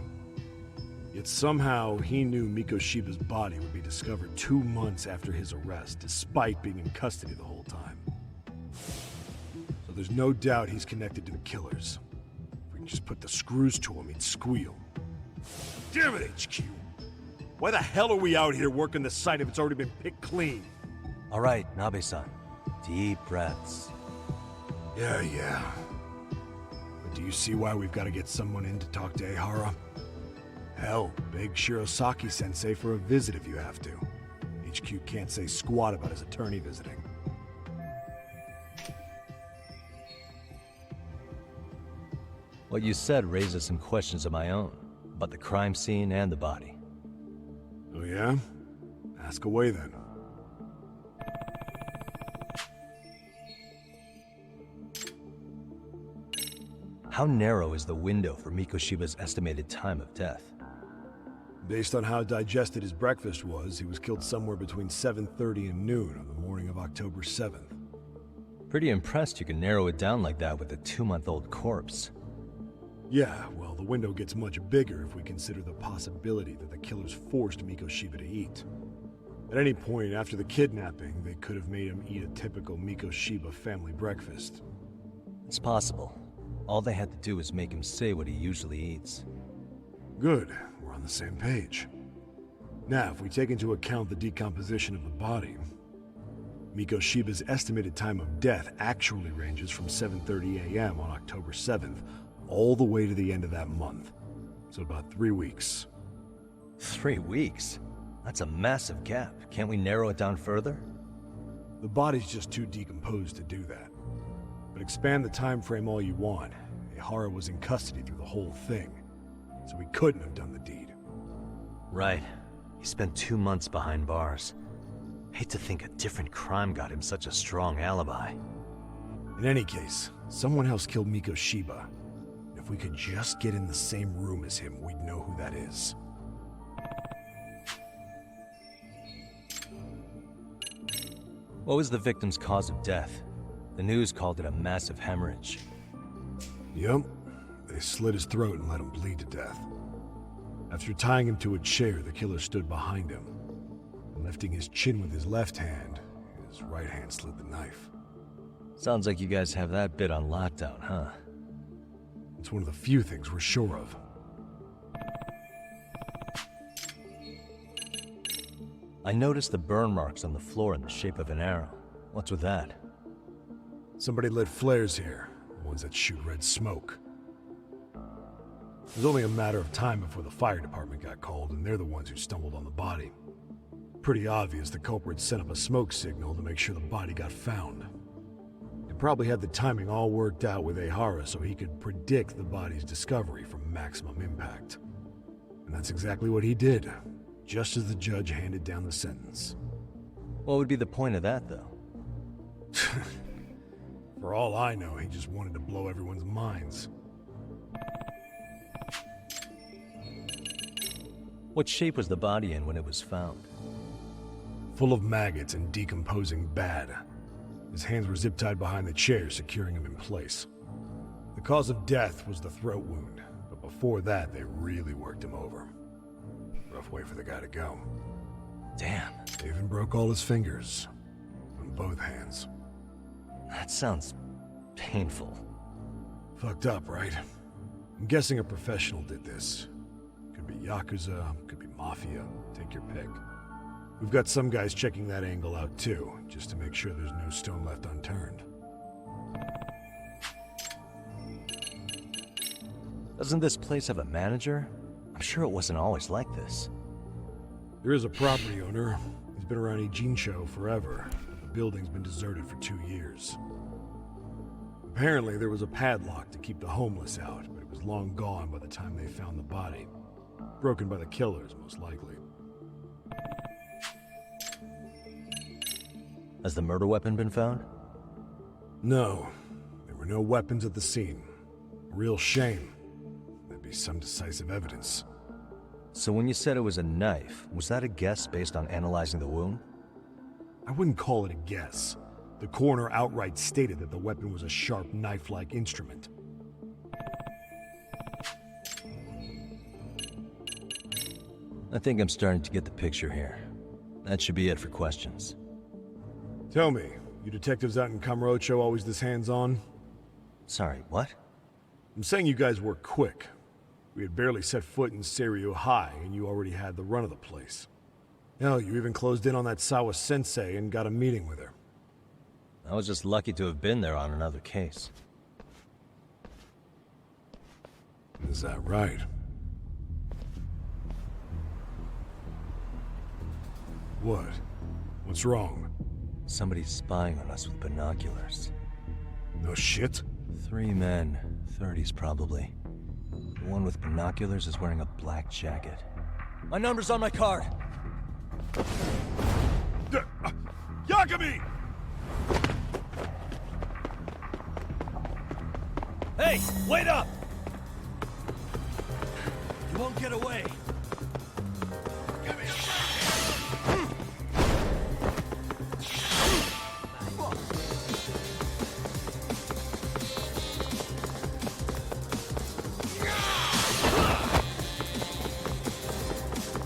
Yet somehow he knew Mikoshiba's body would be discovered 2 months after his arrest, despite being in custody the whole time. So there's no doubt he's connected to the killers. If we can just put the screws to him, he'd squeal. Damn it, HQ! Why the hell are we out here working the site if it's already been picked clean? All right, Nabe-san. Deep breaths. Yeah. But do you see why we've got to get someone in to talk to Ehara? Hell, beg Shirosaki-sensei for a visit if you have to. HQ can't say squat about his attorney visiting. What you said raises some questions of my own, about the crime scene and the body. Oh yeah? Ask away then. How narrow is the window for Mikoshiba's estimated time of death? Based on how digested his breakfast was, he was killed somewhere between 7:30 and noon on the morning of October 7th. Pretty impressed you can narrow it down like that with a 2-month-old corpse. Yeah, well, the window gets much bigger if we consider the possibility that the killers forced Mikoshiba to eat. At any point after the kidnapping, they could have made him eat a typical Mikoshiba family breakfast. It's possible. All they had to do was make him say what he usually eats. Good, we're on the same page. Now, if we take into account the decomposition of the body, Mikoshiba's estimated time of death actually ranges from 7:30 a.m. on October 7th all the way to the end of that month. So about 3 weeks. 3 weeks? That's a massive gap. Can't we narrow it down further? The body's just too decomposed to do that. But expand the time frame all you want. Ihara was in custody through the whole thing, so he couldn't have done the deed. Right. He spent 2 months behind bars. Hate to think a different crime got him such a strong alibi. In any case, someone else killed Mikoshiba. If we could just get in the same room as him, we'd know who that is. What was the victim's cause of death? The news called it a massive hemorrhage. Yep. They slit his throat and let him bleed to death. After tying him to a chair, the killer stood behind him. Lifting his chin with his left hand, his right hand slid the knife. Sounds like you guys have that bit on lockdown, huh? It's one of the few things we're sure of. I noticed the burn marks on the floor in the shape of an arrow. What's with that? Somebody lit flares here, the ones that shoot red smoke. It was only a matter of time before the fire department got called, and they're the ones who stumbled on the body. Pretty obvious the culprit set up a smoke signal to make sure the body got found. They probably had the timing all worked out with Ihara so he could predict the body's discovery from maximum impact. And that's exactly what he did, just as the judge handed down the sentence. What would be the point of that, though? For all I know, he just wanted to blow everyone's minds. What shape was the body in when it was found? Full of maggots and decomposing bad. His hands were zip-tied behind the chair, securing him in place. The cause of death was the throat wound, but before that, they really worked him over. Rough way for the guy to go. Damn. They even broke all his fingers. On both hands. That sounds painful. Fucked up, right? I'm guessing a professional did this. Could be Yakuza, could be Mafia, take your pick. We've got some guys checking that angle out too, just to make sure there's no stone left unturned. Doesn't this place have a manager? I'm sure it wasn't always like this. There is a property owner. He's been around Ijincho forever, but the building's been deserted for 2 years. Apparently there was a padlock to keep the homeless out, but it was long gone by the time they found the body. Broken by the killers, most likely. Has the murder weapon been found? No. There were no weapons at the scene. A real shame. That'd be some decisive evidence. So when you said it was a knife, was that a guess based on analyzing the wound? I wouldn't call it a guess. The coroner outright stated that the weapon was a sharp knife-like instrument. I think I'm starting to get the picture here. That should be it for questions. Tell me, you detectives out in Kamurocho always this hands-on? Sorry, what? I'm saying you guys work quick. We had barely set foot in Seiryu High, and you already had the run of the place. Hell, you even closed in on that Sawa-sensei and got a meeting with her. I was just lucky to have been there on another case. Is that right? What? What's wrong? Somebody's spying on us with binoculars. No shit? 3 men, 30s probably. The one with binoculars is wearing a black jacket. My number's on my card! Yagami! Hey, wait up! You won't get away.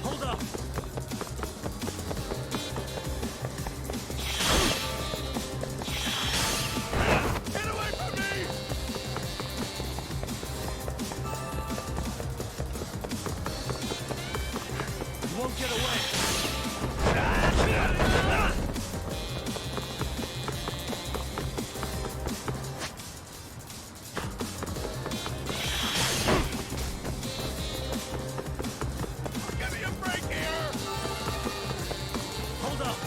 Hold up! Get away from me! You won't get away. Give me a break here! Hold up!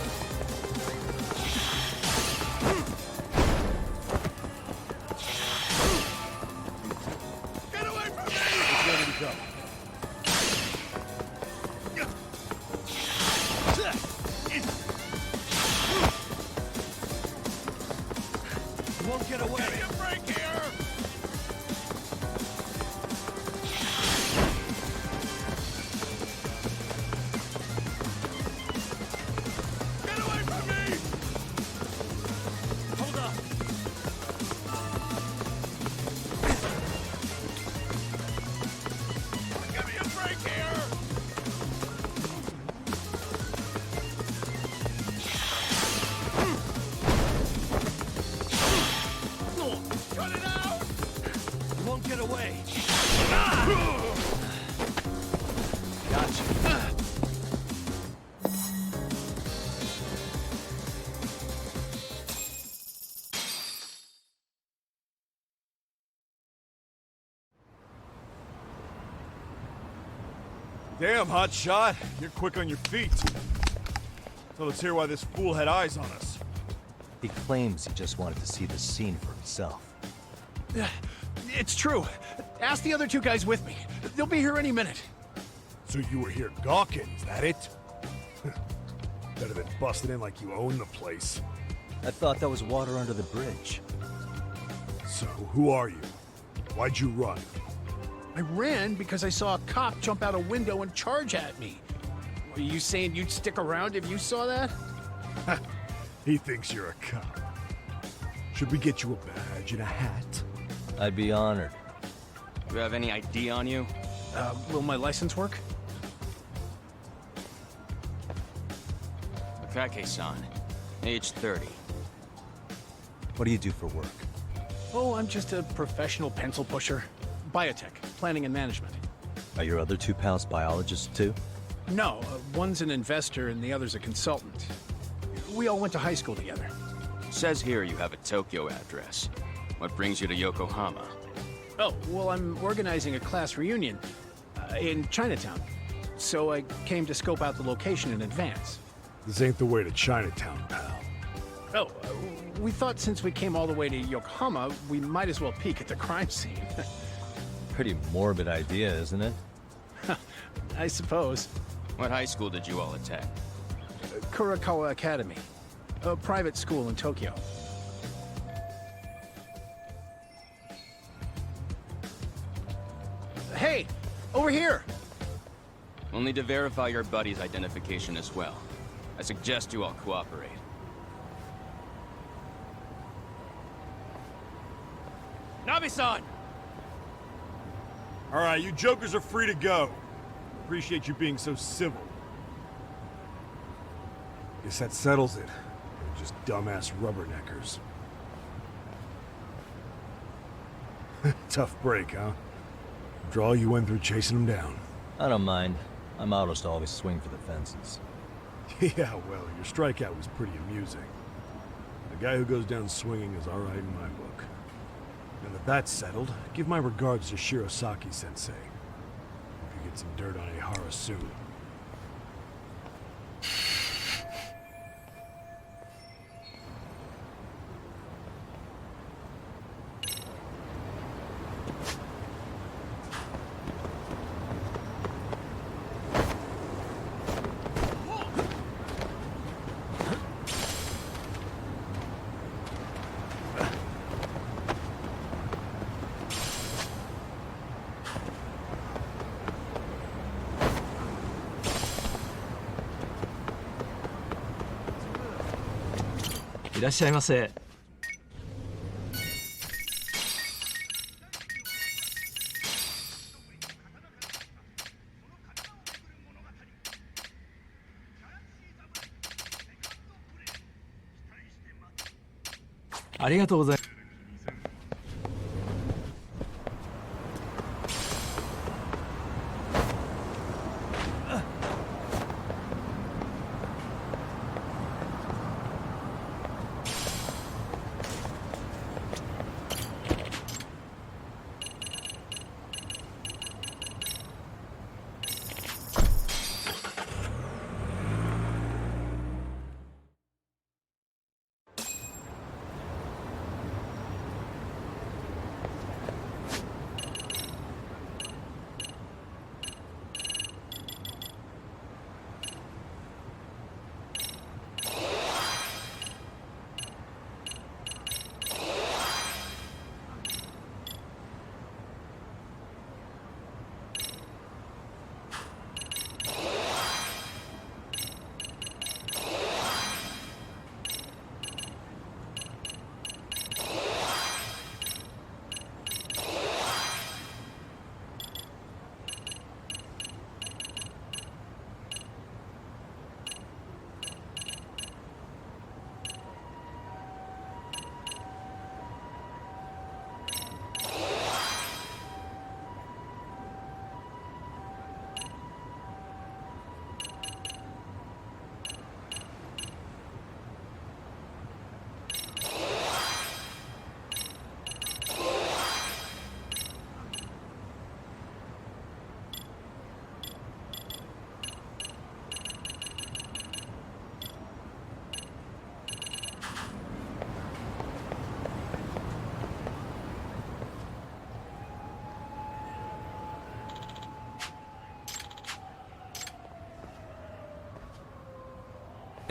Get away from me! It's ready to go. You won't get away. Give me a break here! Get away from me! Hold up! Give me a break here! Cut it out! You won't get away. Gotcha. Damn, hot shot. You're quick on your feet. So let's hear why this fool had eyes on us. He claims he just wanted to see the scene for himself. It's true. Ask the other two guys with me. They'll be here any minute. So you were here gawking, is that it? Better than busting in like you own the place. I thought that was water under the bridge. So, who are you? Why'd you run? I ran because I saw a cop jump out a window and charge at me. Are you saying you'd stick around if you saw that? He thinks you're a cop. Should we get you a badge and a hat? I'd be honored. Do you have any ID on you? Will my license work? Akake-san, age 30. What do you do for work? Oh, I'm just a professional pencil pusher. Biotech, planning and management. Are your other two pals biologists too? No, one's an investor and the other's a consultant. We all went to high school together. Says here you have a Tokyo address. What brings you to Yokohama? Oh, well, I'm organizing a class reunion in Chinatown. So I came to scope out the location in advance. This ain't the way to Chinatown, pal. Oh, we thought since we came all the way to Yokohama, we might as well peek at the crime scene. Pretty morbid idea, isn't it? I suppose. What high school did you all attend? Kurakawa Academy, a private school in Tokyo. Hey, over here! We'll need to verify your buddy's identification as well. I suggest you all cooperate. Nabe-san! All right, you jokers are free to go. Appreciate you being so civil. Guess that settles it. They're just dumbass rubberneckers. Tough break, huh? After all you went through chasing them down. I don't mind. My motto's to always swing for the fences. Yeah, well, your strikeout was pretty amusing. The guy who goes down swinging is alright in my book. Now that that's settled, give my regards to Shirosaki-sensei. Hope you get some dirt on Ihara soon. いらっしゃいませ。ありがとうございます。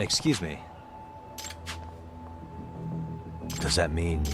Excuse me. Does that mean...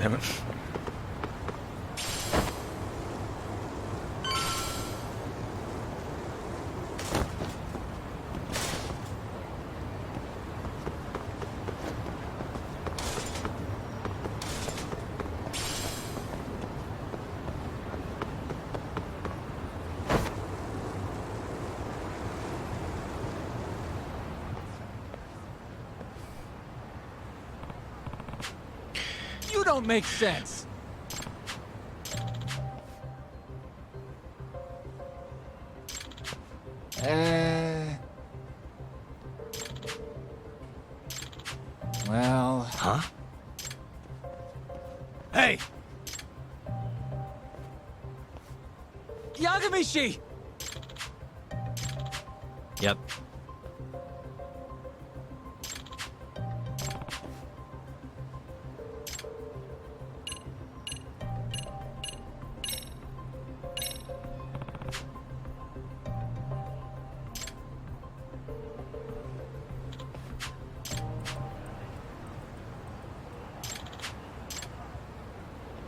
Damn it. You don't make sense. Well... Huh? Hey! Yagamishi! Yep.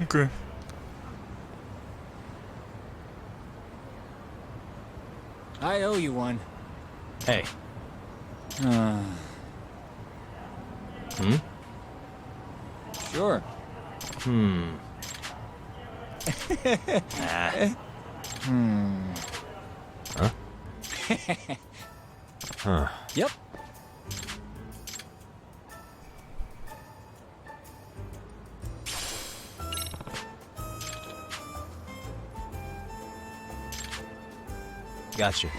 Okay. I owe you one. Hey. Hmm? Sure. Nah. Huh? Huh. Yep. Gotcha.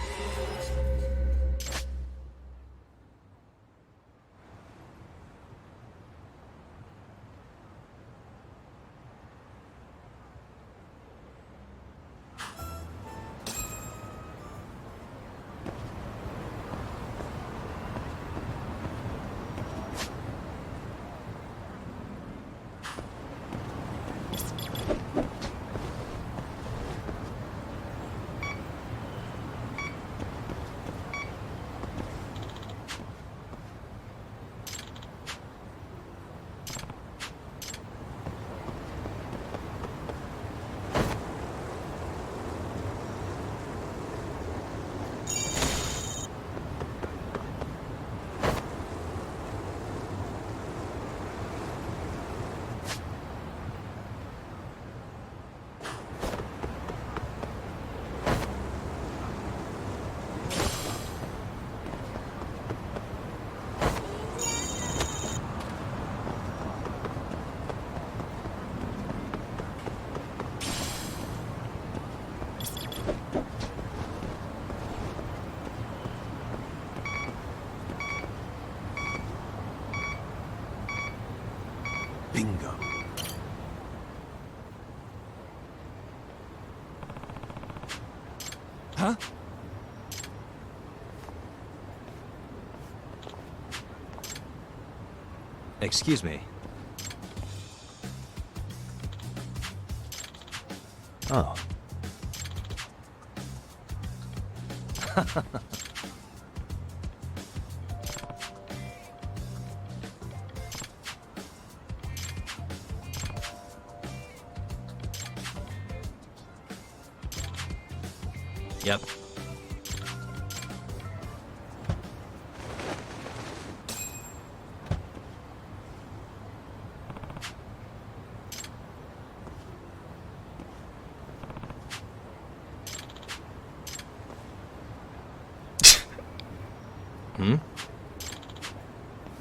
Bingo. Huh? Excuse me. Oh. Yep.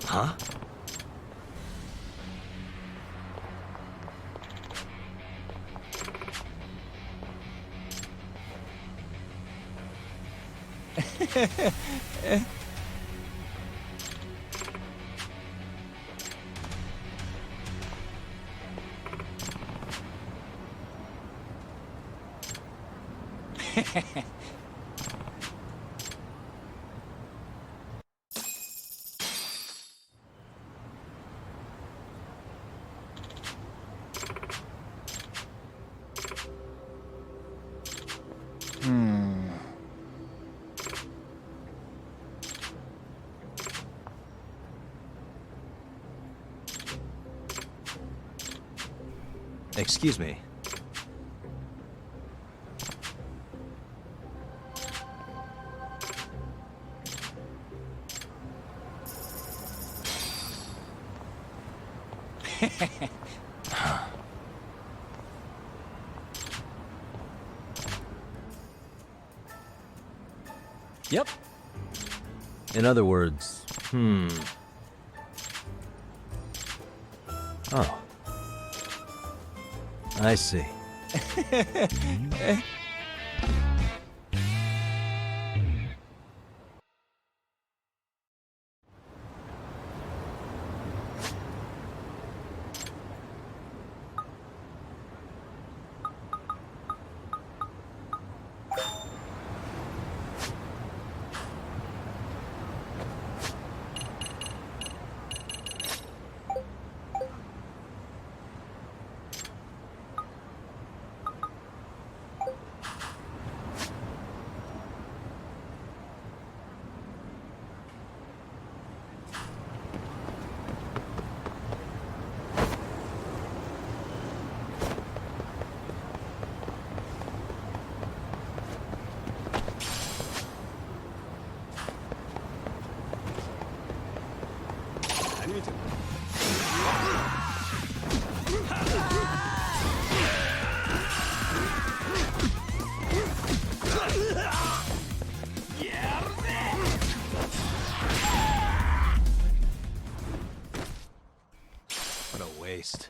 Huh? Excuse me. Yep. In other words, Oh. I see. What a waste.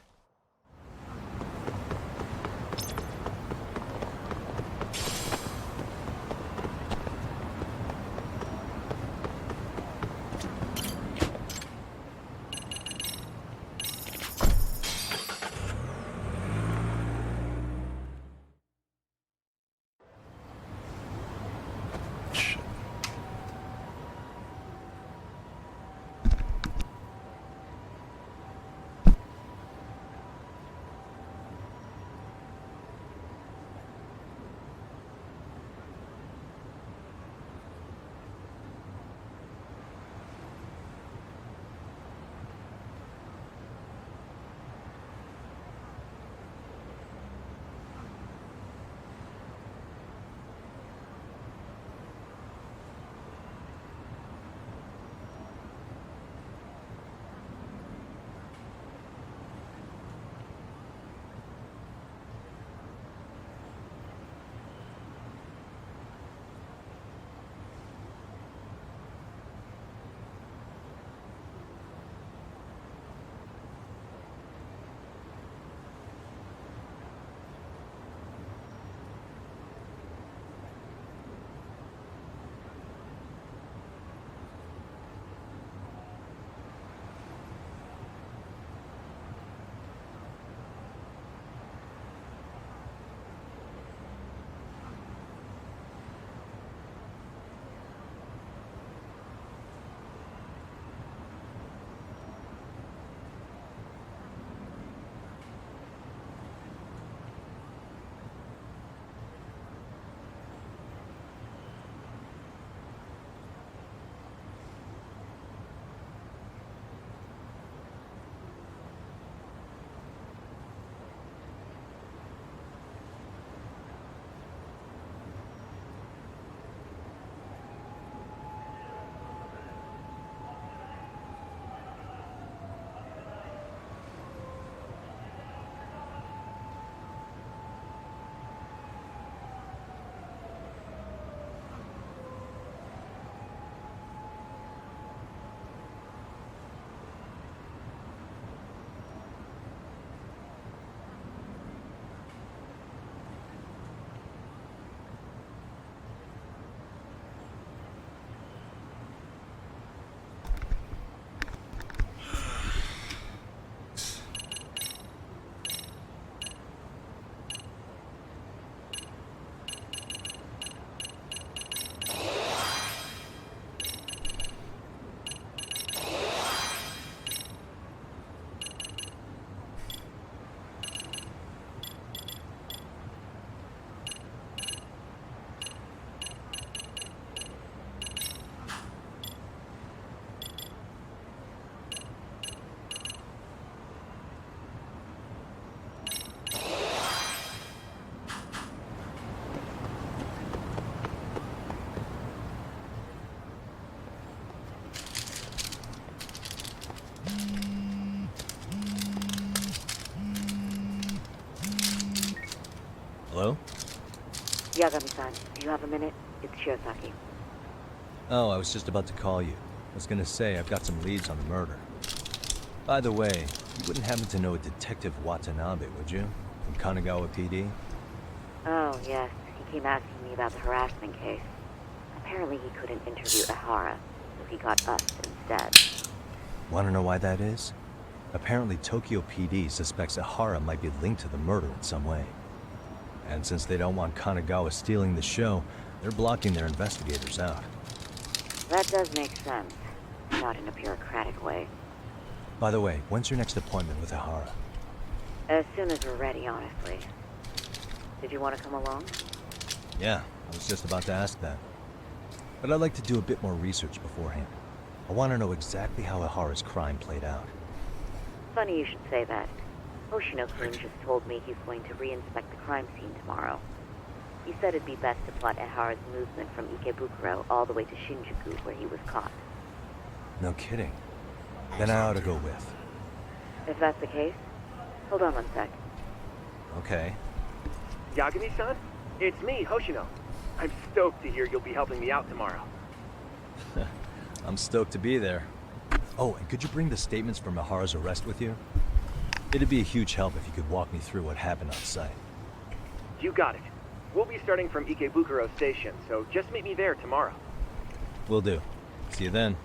Hello? Yagami-san, do you have a minute? It's Shiozaki. Oh, I was just about to call you. I was gonna say, I've got some leads on the murder. By the way, you wouldn't happen to know a Detective Watanabe, would you? From Kanagawa PD? Oh, yes. He came asking me about the harassment case. Apparently he couldn't interview Ehara, so he got us instead. Wanna know why that is? Apparently Tokyo PD suspects Ehara might be linked to the murder in some way. And since they don't want Kanagawa stealing the show, they're blocking their investigators out. That does make sense. Not in a bureaucratic way. By the way, when's your next appointment with Ehara? As soon as we're ready, honestly. Did you want to come along? Yeah, I was just about to ask that. But I'd like to do a bit more research beforehand. I want to know exactly how Ehara's crime played out. Funny you should say that. Hoshino-kun just told me he's going to re-inspect the crime scene tomorrow. He said it'd be best to plot Ehara's movement from Ikebukuro all the way to Shinjuku, where he was caught. No kidding. then I ought to go with. If that's the case, hold on one sec. Okay. Yagami-san? It's me, Hoshino. I'm stoked to hear you'll be helping me out tomorrow. I'm stoked to be there. Oh, and could you bring the statements from Ihara's arrest with you? It'd be a huge help if you could walk me through what happened on site. You got it. We'll be starting from Ikebukuro Station, so just meet me there tomorrow. Will do. See you then.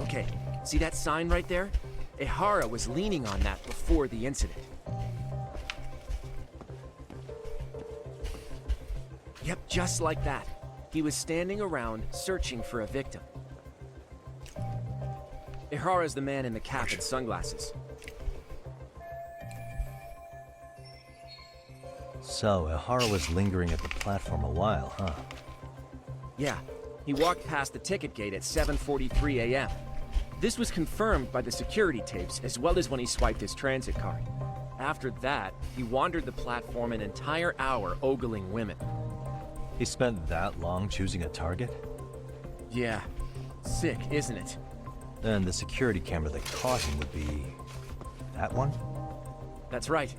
Okay, see that sign right there? Ihara was leaning on that before the incident. Yep, just like that. He was standing around searching for a victim. Ihara's the man in the cap and sunglasses. So, Ihara was lingering at the platform a while, huh? Yeah, he walked past the ticket gate at 7:43 a.m. This was confirmed by the security tapes, as well as when he swiped his transit card. After that, he wandered the platform an entire hour ogling women. He spent that long choosing a target? Yeah. Sick, isn't it? Then the security camera that caught him would be... that one? That's right.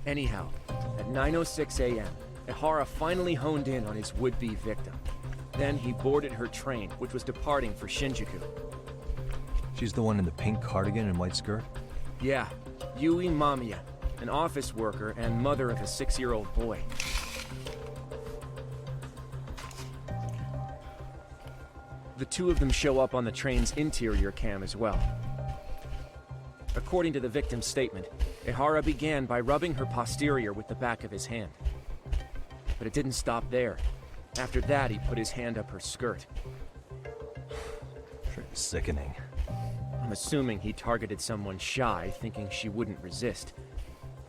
Anyhow, at 9:06 a.m., Ihara finally honed in on his would-be victim. Then he boarded her train, which was departing for Shinjuku. She's the one in the pink cardigan and white skirt? Yeah, Yui Mamiya, an office worker and mother of a 6-year-old boy. The two of them show up on the train's interior cam as well. According to the victim's statement, Ihara began by rubbing her posterior with the back of his hand. But it didn't stop there. After that, he put his hand up her skirt. Pretty sickening. I'm assuming he targeted someone shy, thinking she wouldn't resist.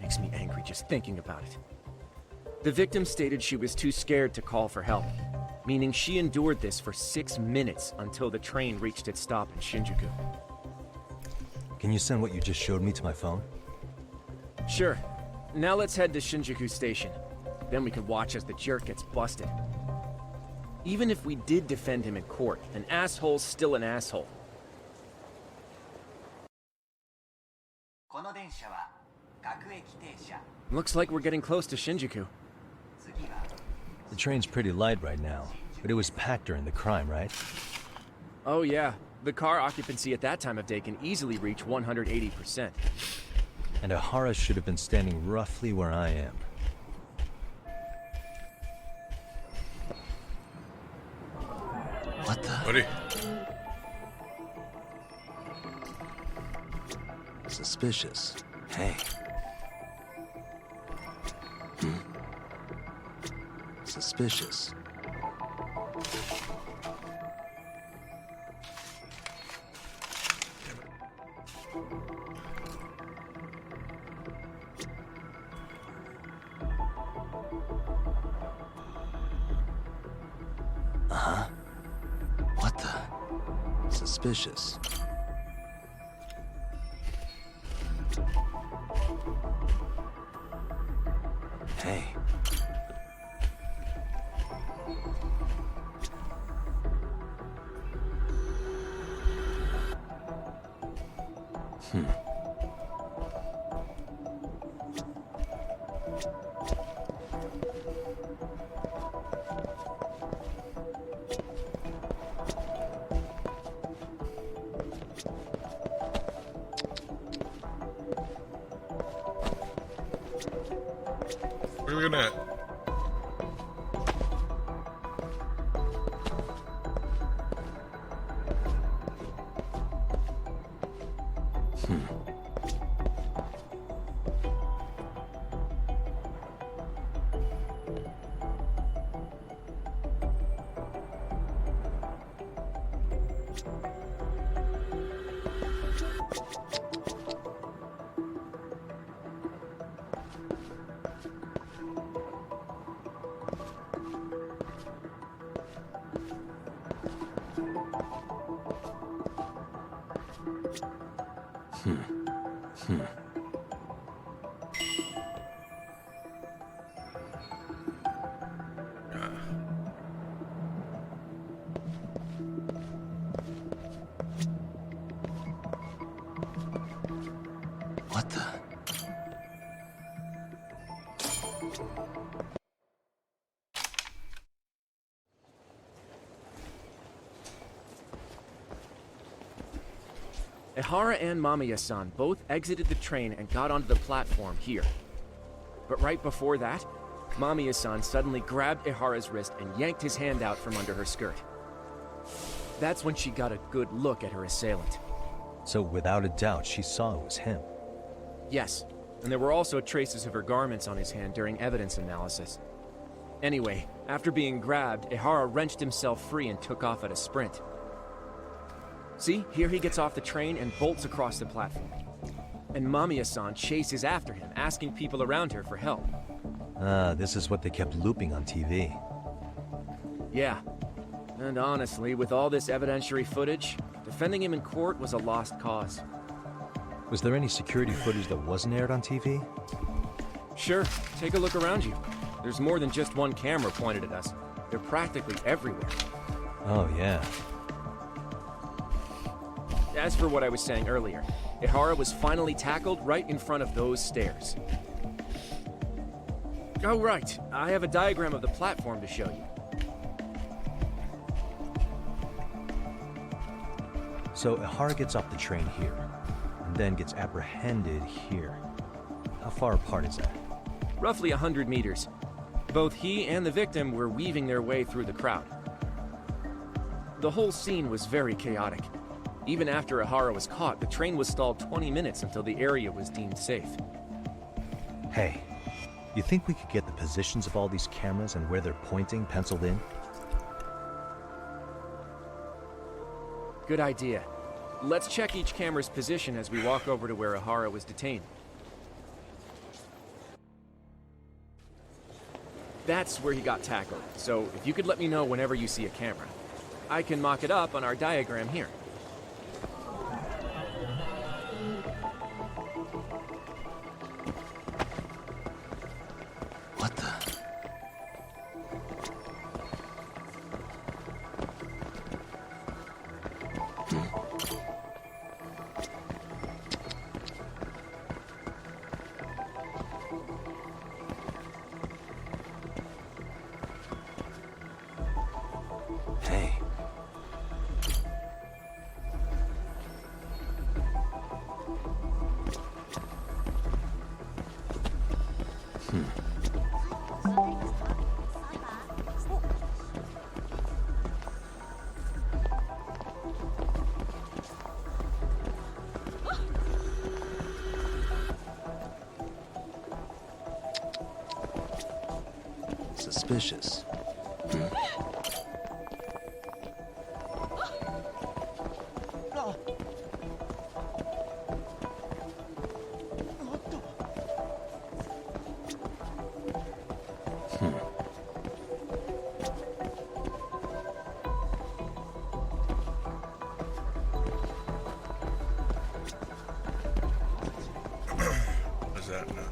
Makes me angry just thinking about it. The victim stated she was too scared to call for help, meaning she endured this for 6 minutes until the train reached its stop in Shinjuku. Can you send what you just showed me to my phone? Sure. Now let's head to Shinjuku Station. Then we could watch as the jerk gets busted. Even if we did defend him in court, an asshole's still an asshole. Looks like we're getting close to Shinjuku. The train's pretty light right now, but it was packed during the crime, right? Oh yeah, the car occupancy at that time of day can easily reach 180%. And Ihara should have been standing roughly where I am. What the? Buddy. Suspicious. Hey. Suspicious. Uh-huh. What the? Suspicious. Hey. Look at that. What the? Ehara and Mamiya-san both exited the train and got onto the platform here. But right before that, Mamiya-san suddenly grabbed Ehara's wrist and yanked his hand out from under her skirt. That's when she got a good look at her assailant. So without a doubt, she saw it was him. Yes, and there were also traces of her garments on his hand during evidence analysis. Anyway, after being grabbed, Ehara wrenched himself free and took off at a sprint. See, here he gets off the train and bolts across the platform. And Mamiya-san chases after him, asking people around her for help. Ah, this is what they kept looping on TV. Yeah. And honestly, with all this evidentiary footage, defending him in court was a lost cause. Was there any security footage that wasn't aired on TV? Sure, take a look around you. There's more than just one camera pointed at us. They're practically everywhere. Oh, yeah. As for what I was saying earlier, Ehara was finally tackled right in front of those stairs. Oh, right. I have a diagram of the platform to show you. So Ehara gets off the train here, and then gets apprehended here. How far apart is that? Roughly 100 meters. Both he and the victim were weaving their way through the crowd. The whole scene was very chaotic. Even after Ehara was caught, the train was stalled 20 minutes until the area was deemed safe. Hey, you think we could get the positions of all these cameras and where they're pointing penciled in? Good idea. Let's check each camera's position as we walk over to where Ehara was detained. That's where he got tackled, so if you could let me know whenever you see a camera. I can mock it up on our diagram here. What the? Hey. Suspicious. What's that now?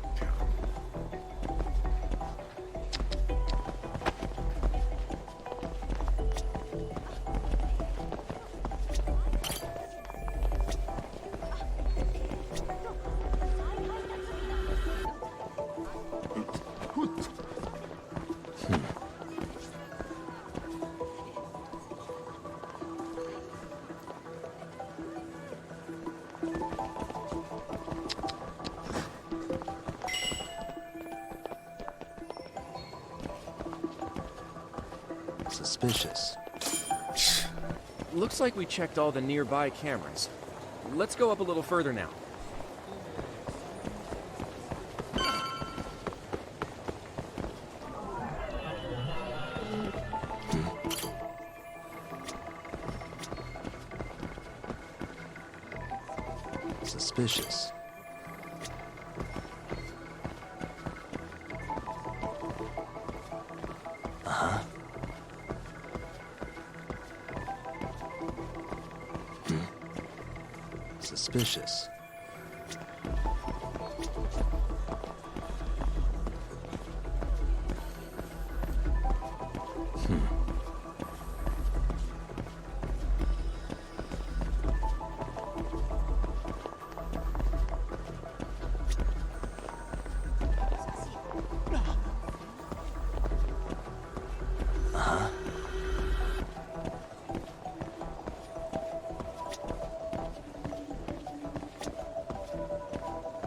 Suspicious. Looks like we checked all the nearby cameras. Let's go up a little further now. Suspicious. Uh-huh. Suspicious.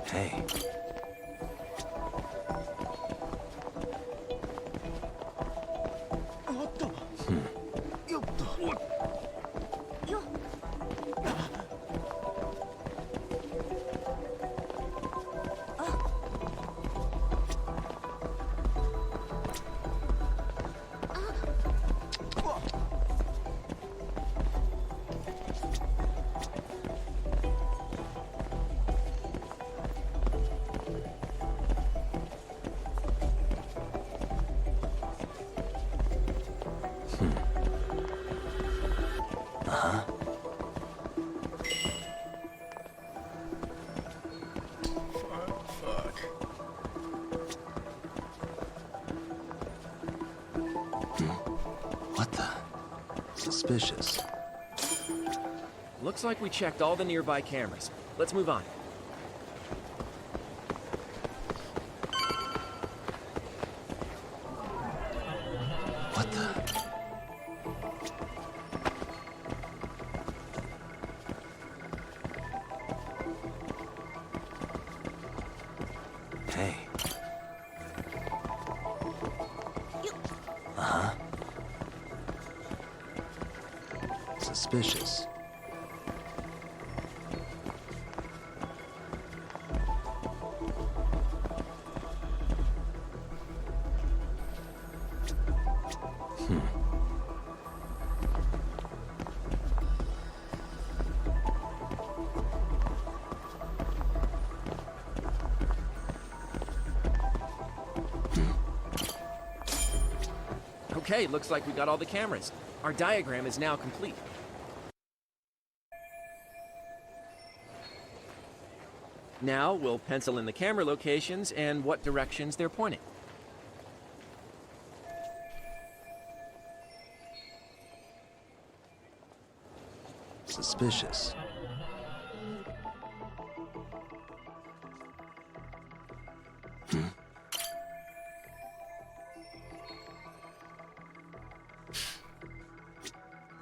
Hey. Uh-huh. Fuck. What the? Suspicious. Looks like we checked all the nearby cameras. Let's move on. What the? Hey. Uh-huh. Suspicious. Okay, looks like we got all the cameras. Our diagram is now complete. Now we'll pencil in the camera locations and what directions they're pointing. Suspicious.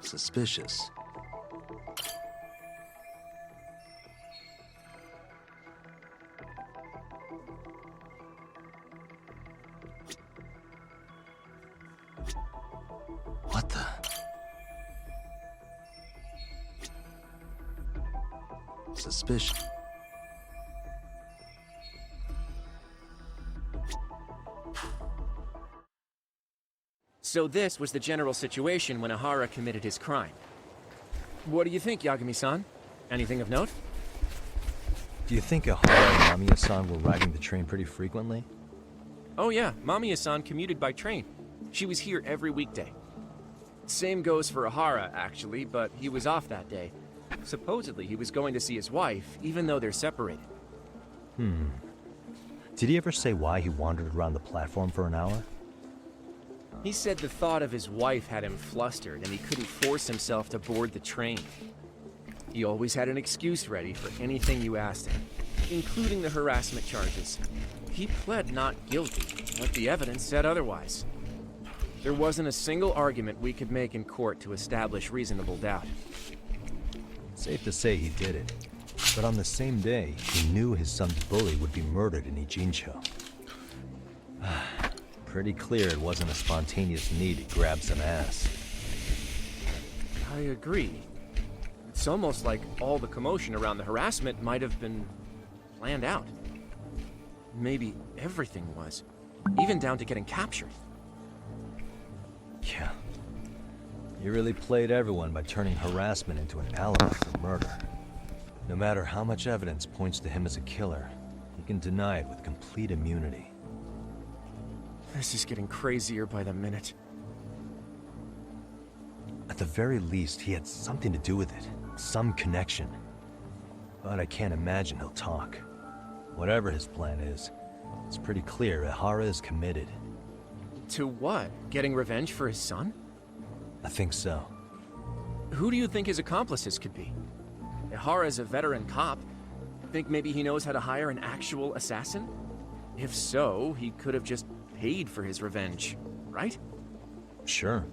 Suspicious. What the? Suspicious. So this was the general situation when Ahara committed his crime. What do you think, Yagami-san? Anything of note? Do you think Ahara and Mamiya-san were riding the train pretty frequently? Oh yeah, Mamiya-san commuted by train. She was here every weekday. Same goes for Ahara, actually, but he was off that day. Supposedly he was going to see his wife, even though they're separated. Did he ever say why he wandered around the platform for an hour? He said the thought of his wife had him flustered and he couldn't force himself to board the train. He always had an excuse ready for anything you asked him, including the harassment charges. He pled not guilty, but the evidence said otherwise. There wasn't a single argument we could make in court to establish reasonable doubt. Safe to say he did it. But on the same day, he knew his son's bully would be murdered in Ijincho. Pretty clear it wasn't a spontaneous need to grab some ass. I agree. It's almost like all the commotion around the harassment might have been planned out. Maybe everything was, even down to getting captured. Yeah. You really played everyone by turning harassment into an alibi for murder. No matter how much evidence points to him as a killer, he can deny it with complete immunity. This is getting crazier by the minute. At the very least, he had something to do with it. Some connection. But I can't imagine he'll talk. Whatever his plan is, it's pretty clear Ihara is committed. To what? Getting revenge for his son? I think so. Who do you think his accomplices could be? Ihara's a veteran cop. Think maybe he knows how to hire an actual assassin? If so, he could have just paid for his revenge, right? Sure.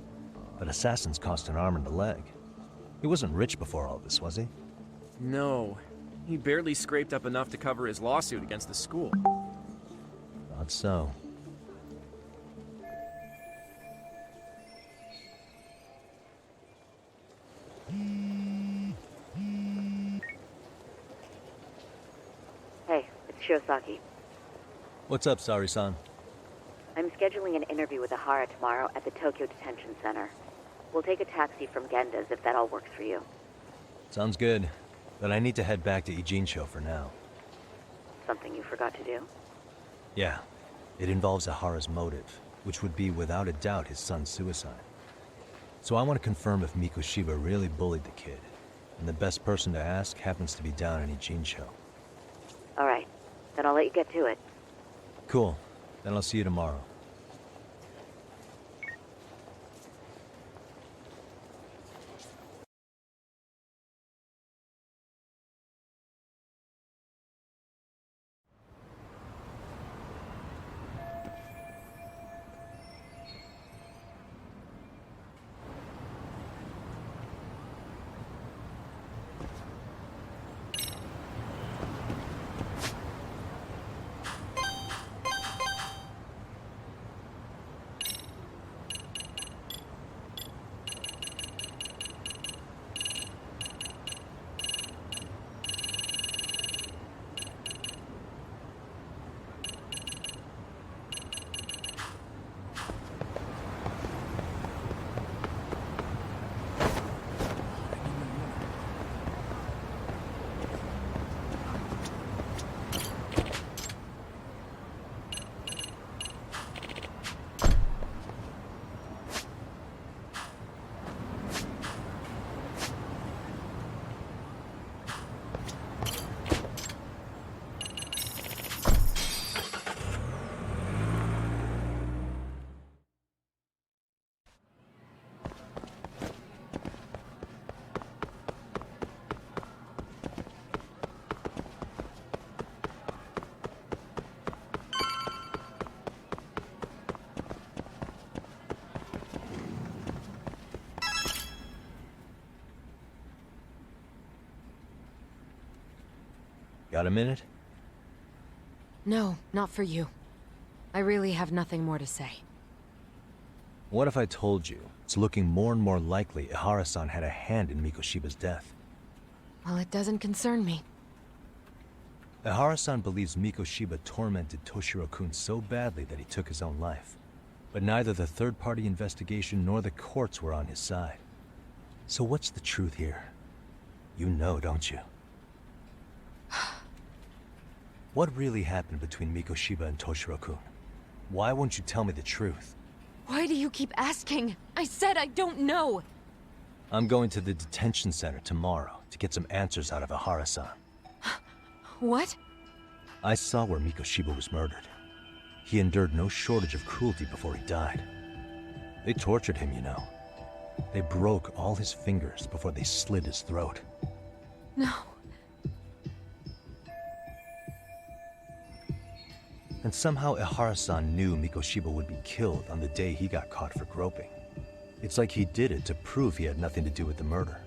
But assassins cost an arm and a leg. He wasn't rich before all this, was he? No. He barely scraped up enough to cover his lawsuit against the school. Thought so. Hey, it's Shirosaki. What's up, Sari-san? I'm scheduling an interview with Ihara tomorrow at the Tokyo Detention Center. We'll take a taxi from Genda's if that all works for you. Sounds good. But I need to head back to Ijincho for now. Something you forgot to do? Yeah. It involves Ihara's motive, which would be without a doubt his son's suicide. So I want to confirm if Mikoshiba really bullied the kid. And the best person to ask happens to be down in Ijincho. All right. Then I'll let you get to it. Cool. Then I'll see you tomorrow. Got a minute? No, not for you. I really have nothing more to say. What if I told you it's looking more and more likely Ihara-san had a hand in Mikoshiba's death? Well, it doesn't concern me. Ihara-san believes Mikoshiba tormented Toshiro-kun so badly that he took his own life. But neither the third-party investigation nor the courts were on his side. So what's the truth here? You know, don't you? What really happened between Mikoshiba and Toshiro-kun? Why won't you tell me the truth? Why do you keep asking? I said I don't know! I'm going to the detention center tomorrow to get some answers out of Ihara-san. What? I saw where Mikoshiba was murdered. He endured no shortage of cruelty before he died. They tortured him, you know. They broke all his fingers before they slit his throat. No. And somehow Ihara-san knew Mikoshiba would be killed on the day he got caught for groping. It's like he did it to prove he had nothing to do with the murder.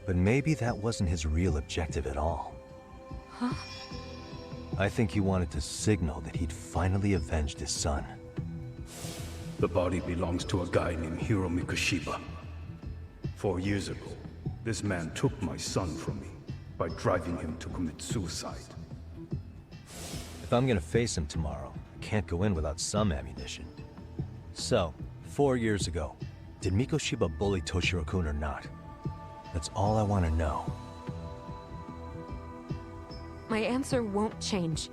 But maybe that wasn't his real objective at all. Huh? I think he wanted to signal that he'd finally avenged his son. The body belongs to a guy named Hiro Mikoshiba. 4 years ago, this man took my son from me by driving him to commit suicide. If I'm gonna face him tomorrow, I can't go in without some ammunition. So, 4 years ago, did Mikoshiba bully Toshiro-kun or not? That's all I want to know. My answer won't change.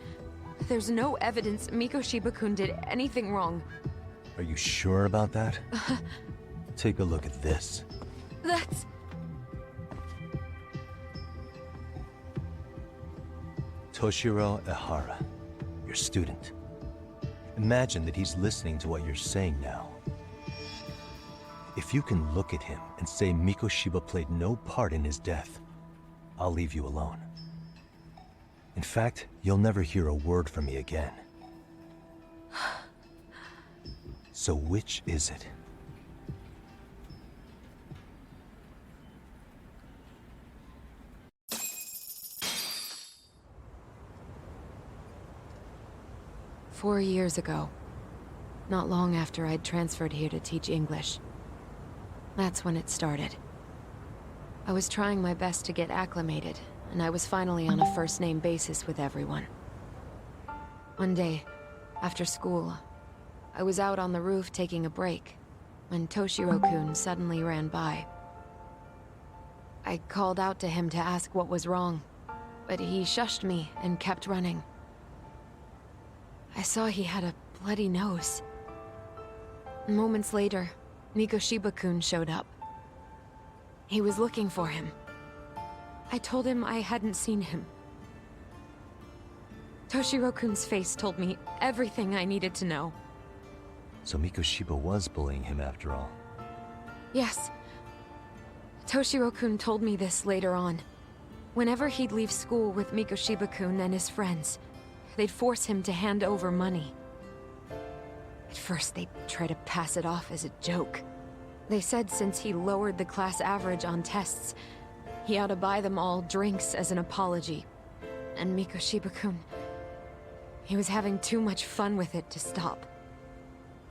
There's no evidence Mikoshiba-kun did anything wrong. Are you sure about that? Take a look at this. That's... Toshiro Ehara, your student. Imagine that he's listening to what you're saying now. If you can look at him and say Mikoshiba played no part in his death, I'll leave you alone. In fact, you'll never hear a word from me again. So which is it? "4 years ago, not long after I'd transferred here to teach English. That's when it started. I was trying my best to get acclimated, and I was finally on a first-name basis with everyone. One day, after school, I was out on the roof taking a break, when Toshiro-kun suddenly ran by. I called out to him to ask what was wrong, but he shushed me and kept running. I saw he had a bloody nose. Moments later, Mikoshiba-kun showed up. He was looking for him. I told him I hadn't seen him. Toshiro-kun's face told me everything I needed to know. So Mikoshiba was bullying him after all. Yes. Toshiro-kun told me this later on. Whenever he'd leave school with Mikoshiba-kun and his friends, they'd force him to hand over money. At first, they'd try to pass it off as a joke. They said since he lowered the class average on tests, he ought to buy them all drinks as an apology. And Mikoshiba-kun, he was having too much fun with it to stop.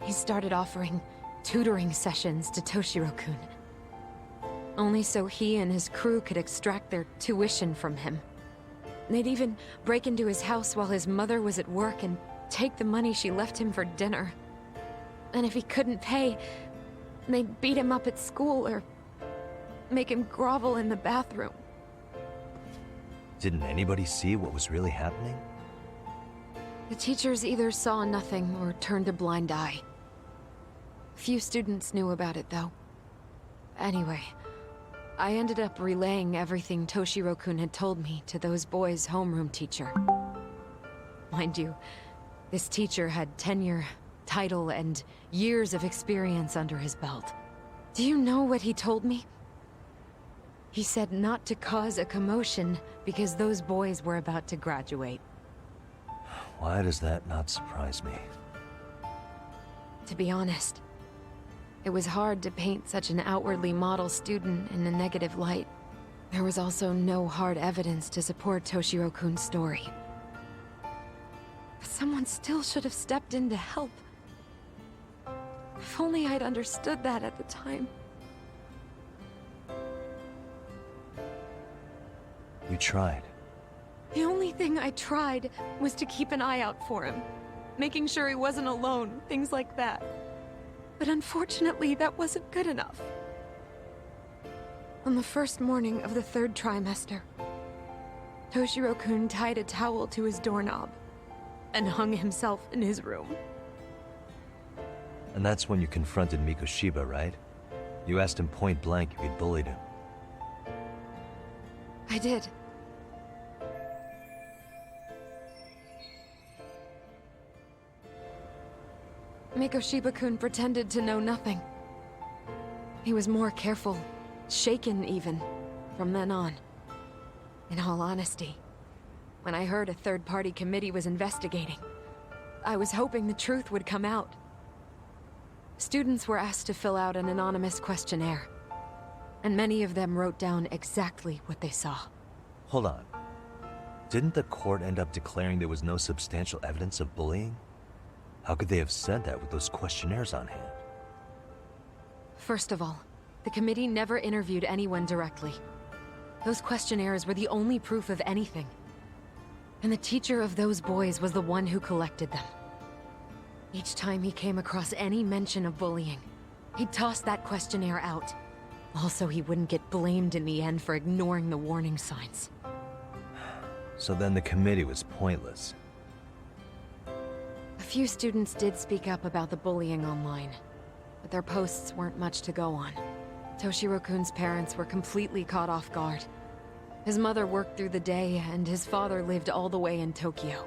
He started offering tutoring sessions to Toshiro-kun. Only so he and his crew could extract their tuition from him. They'd even break into his house while his mother was at work and take the money she left him for dinner. And if he couldn't pay, they'd beat him up at school or make him grovel in the bathroom. Didn't anybody see what was really happening? The teachers either saw nothing or turned a blind eye. Few students knew about it, though. Anyway, I ended up relaying everything Toshiro-kun had told me to those boys' homeroom teacher. Mind you, this teacher had tenure, title, and years of experience under his belt. Do you know what he told me? He said not to cause a commotion because those boys were about to graduate. Why does that not surprise me? To be honest, it was hard to paint such an outwardly model student in a negative light. There was also no hard evidence to support Toshiro-kun's story. But someone still should have stepped in to help. If only I'd understood that at the time. You tried. The only thing I tried was to keep an eye out for him, making sure he wasn't alone, things like that. But unfortunately, that wasn't good enough. On the first morning of the 3rd trimester, Toshiro-kun tied a towel to his doorknob and hung himself in his room. And that's when you confronted Mikoshiba, right? You asked him point blank if he'd bullied him. I did. Mikoshiba-kun pretended to know nothing. He was more careful, shaken even, from then on. In all honesty, when I heard a third-party committee was investigating, I was hoping the truth would come out. Students were asked to fill out an anonymous questionnaire, and many of them wrote down exactly what they saw. Hold on. Didn't the court end up declaring there was no substantial evidence of bullying? How could they have said that with those questionnaires on hand? First of all, the committee never interviewed anyone directly. Those questionnaires were the only proof of anything. And the teacher of those boys was the one who collected them. Each time he came across any mention of bullying, he'd toss that questionnaire out. Also, he wouldn't get blamed in the end for ignoring the warning signs. So then the committee was pointless. A few students did speak up about the bullying online, but their posts weren't much to go on. Toshiro-kun's parents were completely caught off guard. His mother worked through the day, and his father lived all the way in Tokyo.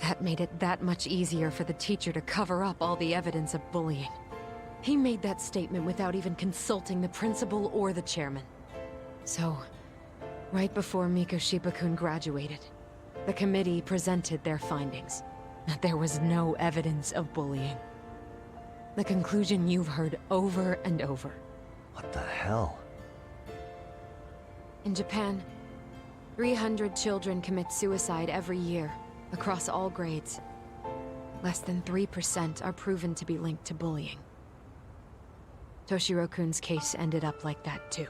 That made it that much easier for the teacher to cover up all the evidence of bullying. He made that statement without even consulting the principal or the chairman. So, right before Mikoshiba-kun graduated, the committee presented their findings, that there was no evidence of bullying. The conclusion you've heard over and over. What the hell? In Japan, 300 children commit suicide every year, across all grades. Less than 3% are proven to be linked to bullying. Toshiro-kun's case ended up like that too.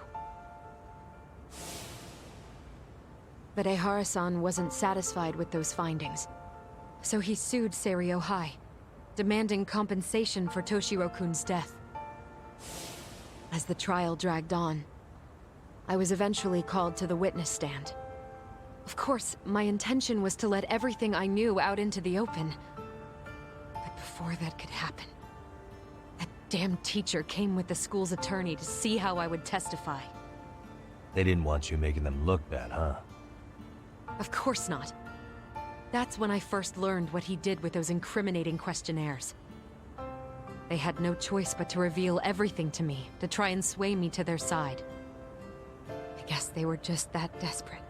But Ehara-san wasn't satisfied with those findings, so he sued Seiryo High, demanding compensation for Toshiro-kun's death. As the trial dragged on, I was eventually called to the witness stand. Of course, my intention was to let everything I knew out into the open. But before that could happen, that damn teacher came with the school's attorney to see how I would testify. They didn't want you making them look bad, huh? Of course not. That's when I first learned what he did with those incriminating questionnaires. They had no choice but to reveal everything to me, to try and sway me to their side. I guess they were just that desperate.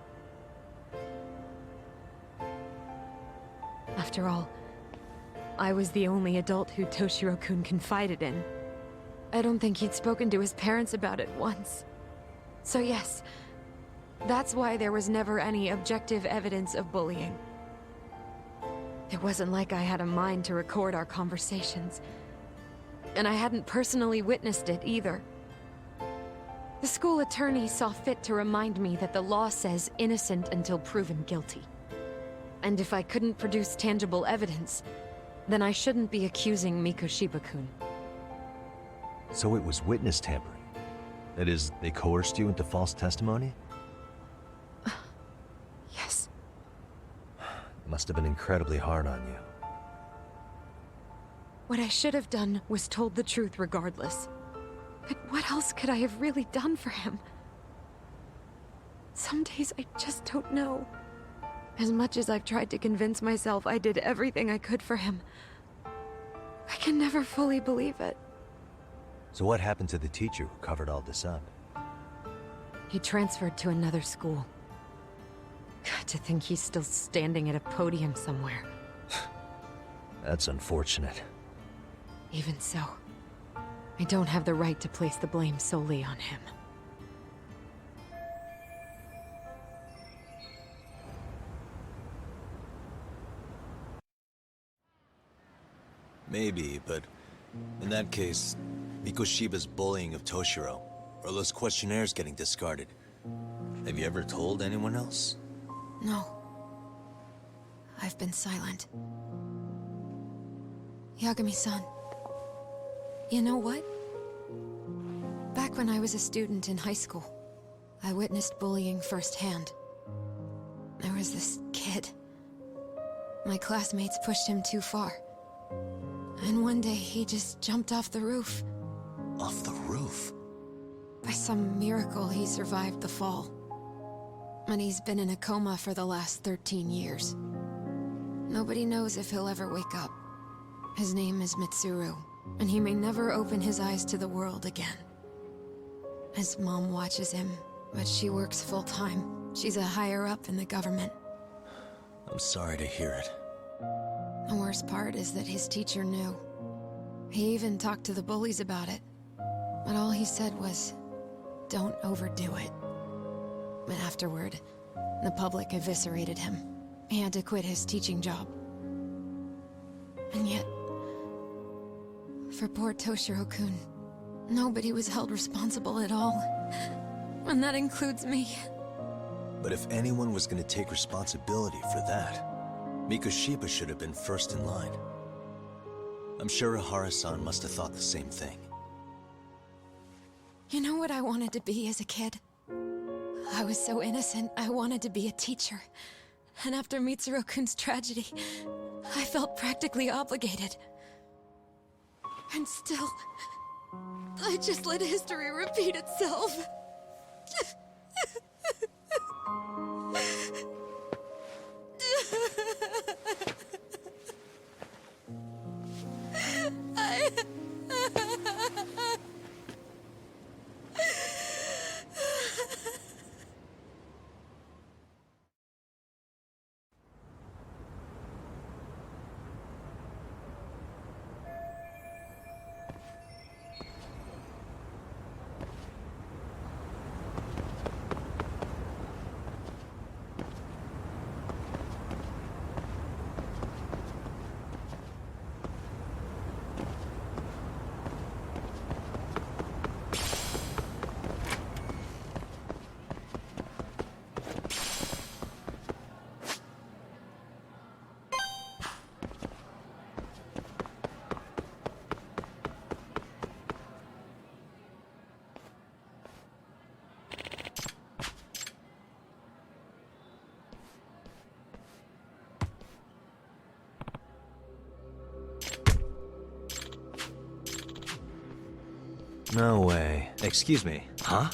After all, I was the only adult who Toshiro-kun confided in. I don't think he'd spoken to his parents about it once. So yes, that's why there was never any objective evidence of bullying. It wasn't like I had a mind to record our conversations. And I hadn't personally witnessed it either. The school attorney saw fit to remind me that the law says innocent until proven guilty. And if I couldn't produce tangible evidence, then I shouldn't be accusing Mikoshiba-kun. So it was witness tampering. That is, they coerced you into false testimony? Yes. It must have been incredibly hard on you. What I should have done was told the truth regardless. But what else could I have really done for him? Some days I just don't know. As much as I've tried to convince myself I did everything I could for him, I can never fully believe it. So what happened to the teacher who covered all this up? He transferred to another school. To think he's still standing at a podium somewhere. That's unfortunate. Even so, I don't have the right to place the blame solely on him. Maybe, but in that case, Mikoshiba's bullying of Toshiro, or those questionnaires getting discarded. Have you ever told anyone else? No. I've been silent. Yagami-san, you know what? Back when I was a student in high school, I witnessed bullying firsthand. There was this kid. My classmates pushed him too far. And one day he just jumped off the roof. Off the roof? By some miracle, he survived the fall. And he's been in a coma for the last 13 years. Nobody knows if he'll ever wake up. His name is Mitsuru, and he may never open his eyes to the world again. His mom watches him, but she works full-time. She's a higher-up in the government. I'm sorry to hear it. The worst part is that his teacher knew. He even talked to the bullies about it. But all he said was, don't overdo it. But afterward, the public eviscerated him. He had to quit his teaching job. And yet, for poor Toshiro-kun, nobody was held responsible at all. And that includes me. But if anyone was gonna take responsibility for that, Mikoshiba should have been first in line. I'm sure Ihara-san must have thought the same thing. You know what I wanted to be as a kid? I was so innocent, I wanted to be a teacher. And after Mitsuru-kun's tragedy, I felt practically obligated. And still, I just let history repeat itself. No way. Excuse me. Huh?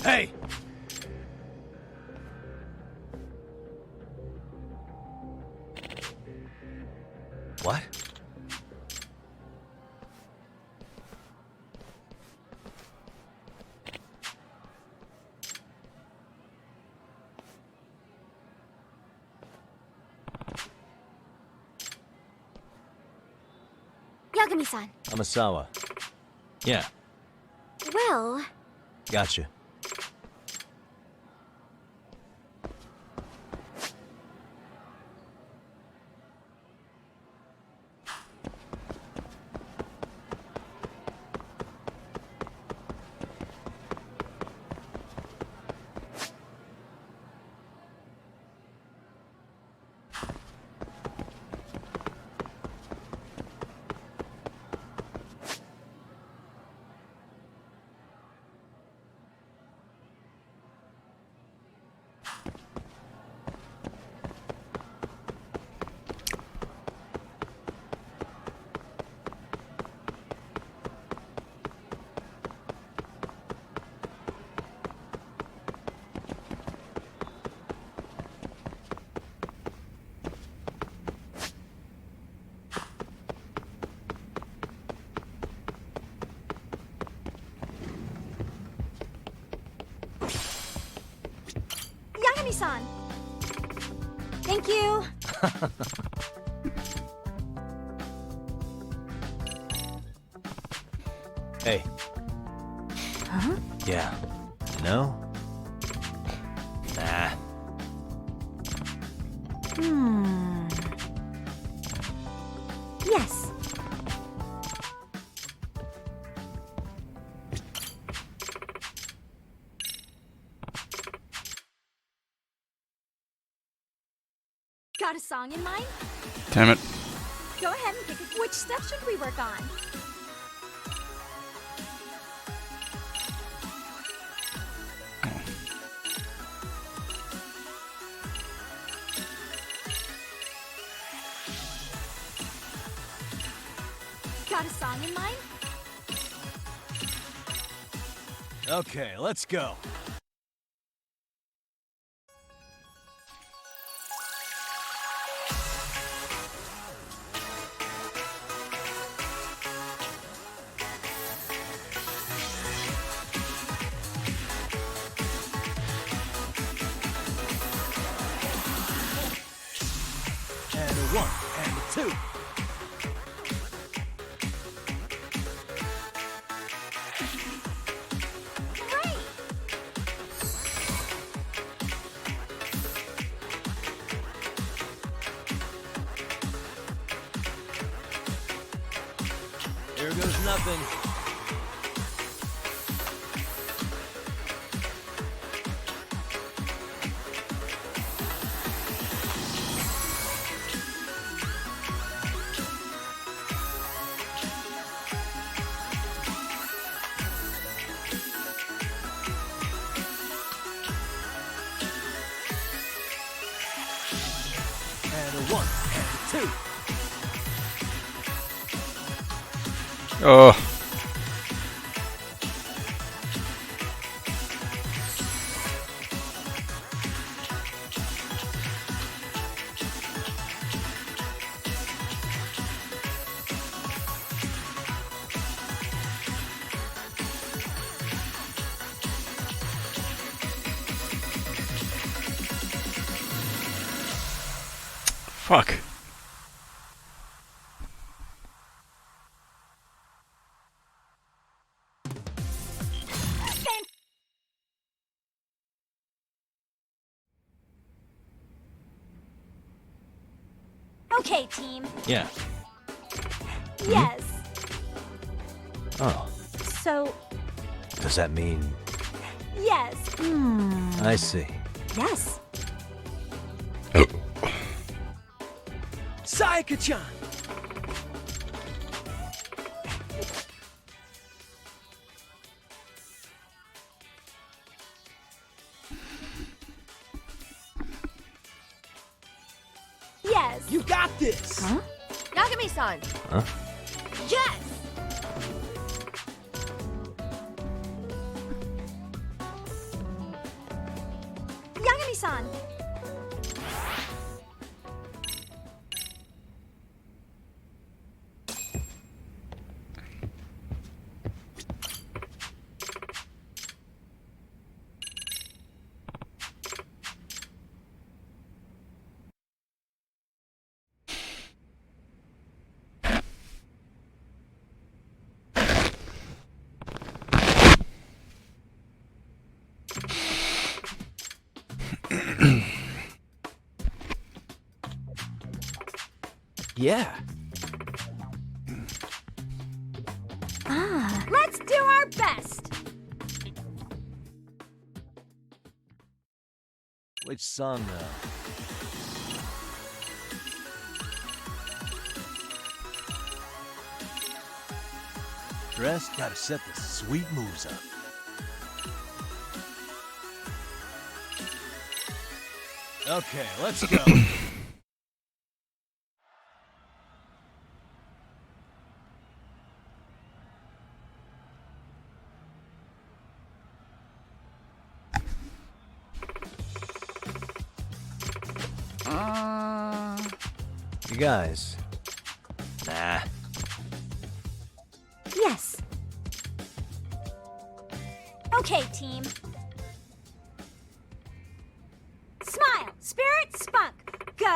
Hey! What? Yagami-san. Amasawa. Yeah, Well, gotcha. Yagami-san. Thank you. Hey. Huh? Yeah. No? Nah. Yes. Got a song in mind? Damn it. Go ahead and pick it. Which step should we work on? Got a song in mind? Okay, let's go. one, and two. Here goes nothing. And a one, and a two. Oh. Fuck. Okay, team. Yeah. Yes. Oh, So, does that mean... yes. I see. Yes. Sayaka-chan! Yes. You got this! Huh? Yagami-san. Huh? Yes. Yagami-san. Yeah. Let's do our best. Which song, though? Dress, gotta set the sweet moves up. Okay, let's go. You guys. Nah. Yes. Okay, team. Smile, spirit, spunk. Go!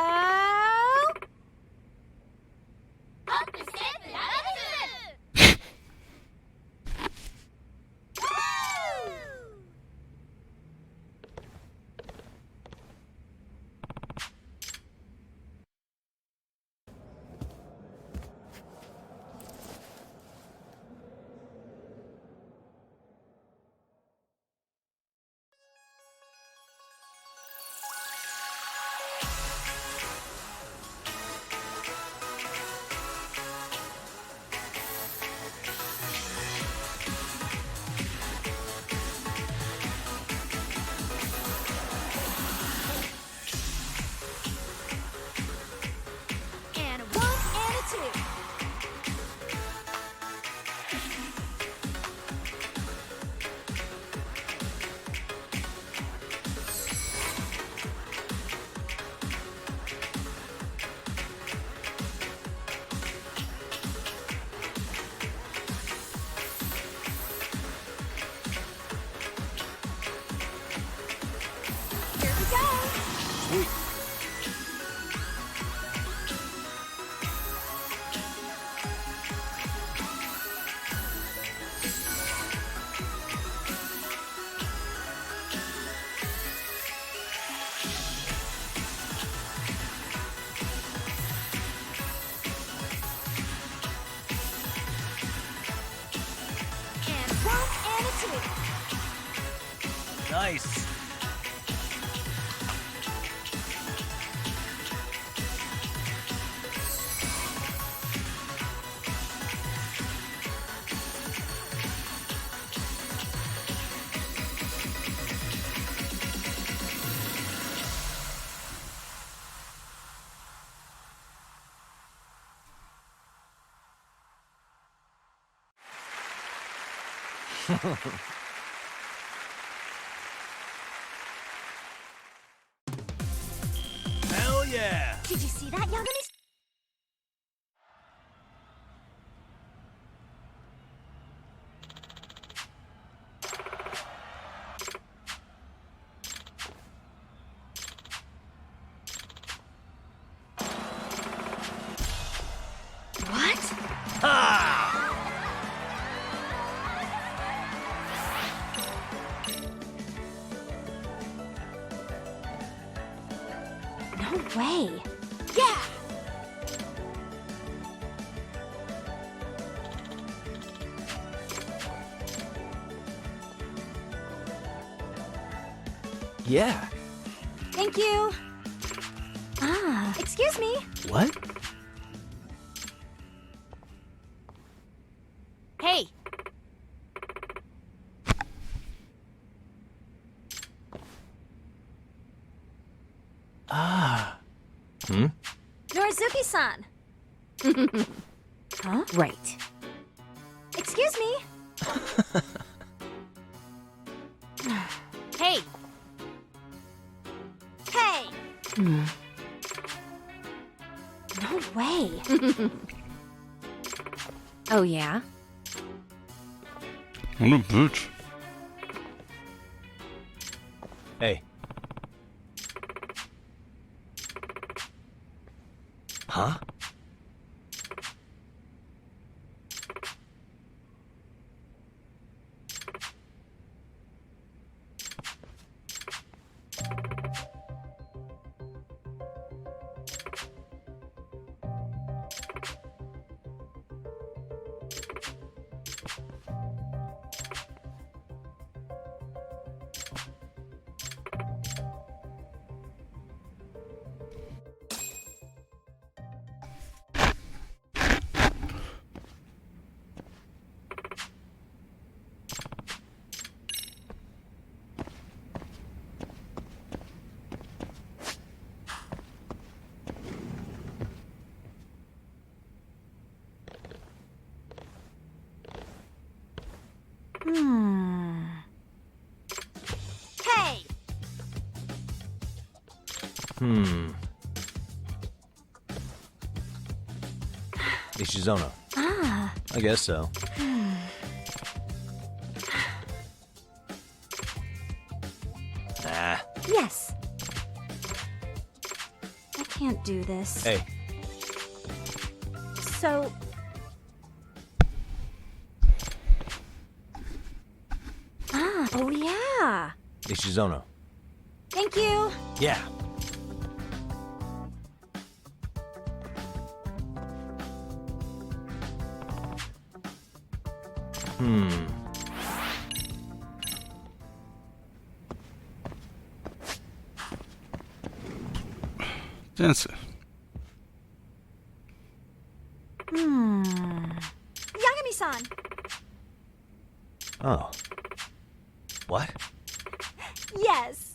Nice. Hell yeah! Did you see that, Yagami? What? No way. Yeah! Yeah. Thank you. Ah, excuse me. What? Hey. Ah. Norizuki-san. Huh? Right. Excuse me. Hey. Hey. No way. Oh, yeah? What a bitch. Hey. Huh? Hey. Ishizono. Ah. I guess so. Nah. Yes. I can't do this. Hey. So. Ah. Oh yeah. Ishizono. Thank you. Yeah. Sensei. Yagami-san. Oh. What? Yes.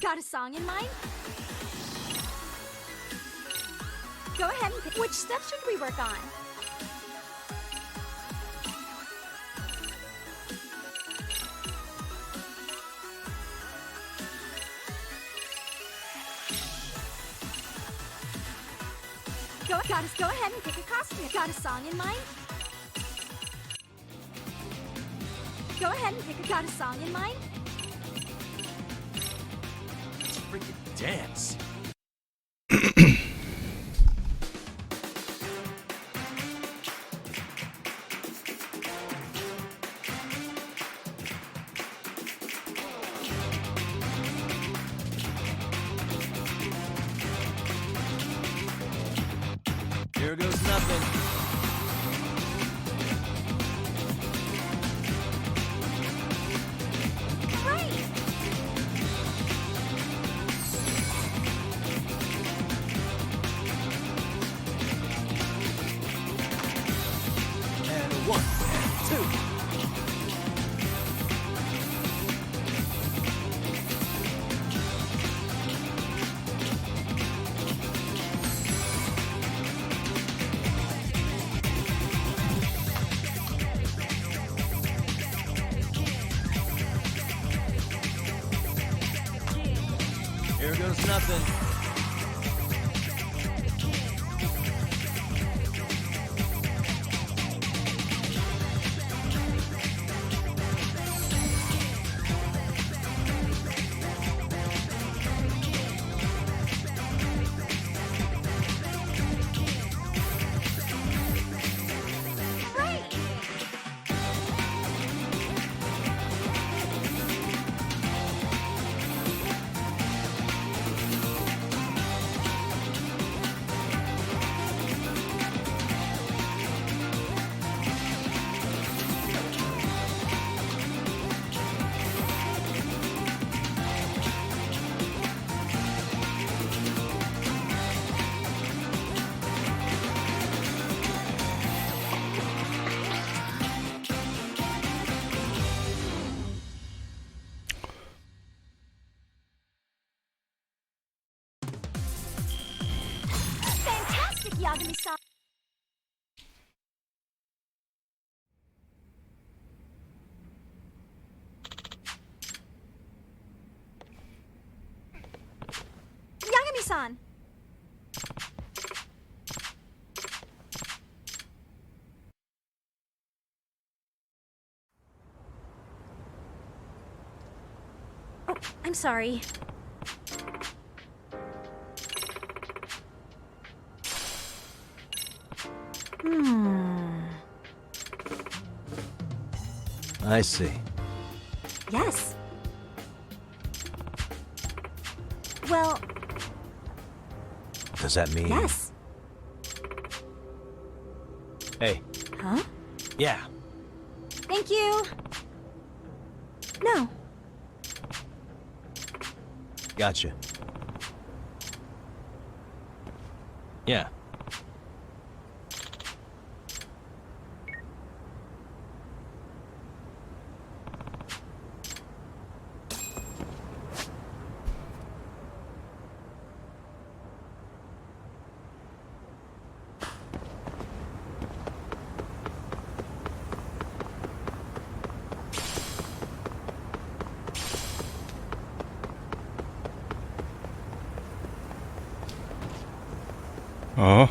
Got a song in mind? Go ahead and pick. Which step should we work on? Go ahead and pick a costume. Got a song in mind? Go ahead and pick a. Got a song in mind? Let's freaking dance. nothing. And a 1, and 2. Here goes nothing. Fantastic, Yagami-san. Yagami-san. Oh, I'm sorry. I see. Yes. Well, Does that mean... yes. Hey. Huh? Yeah. Thank you. No. Gotcha. Yeah. Oh.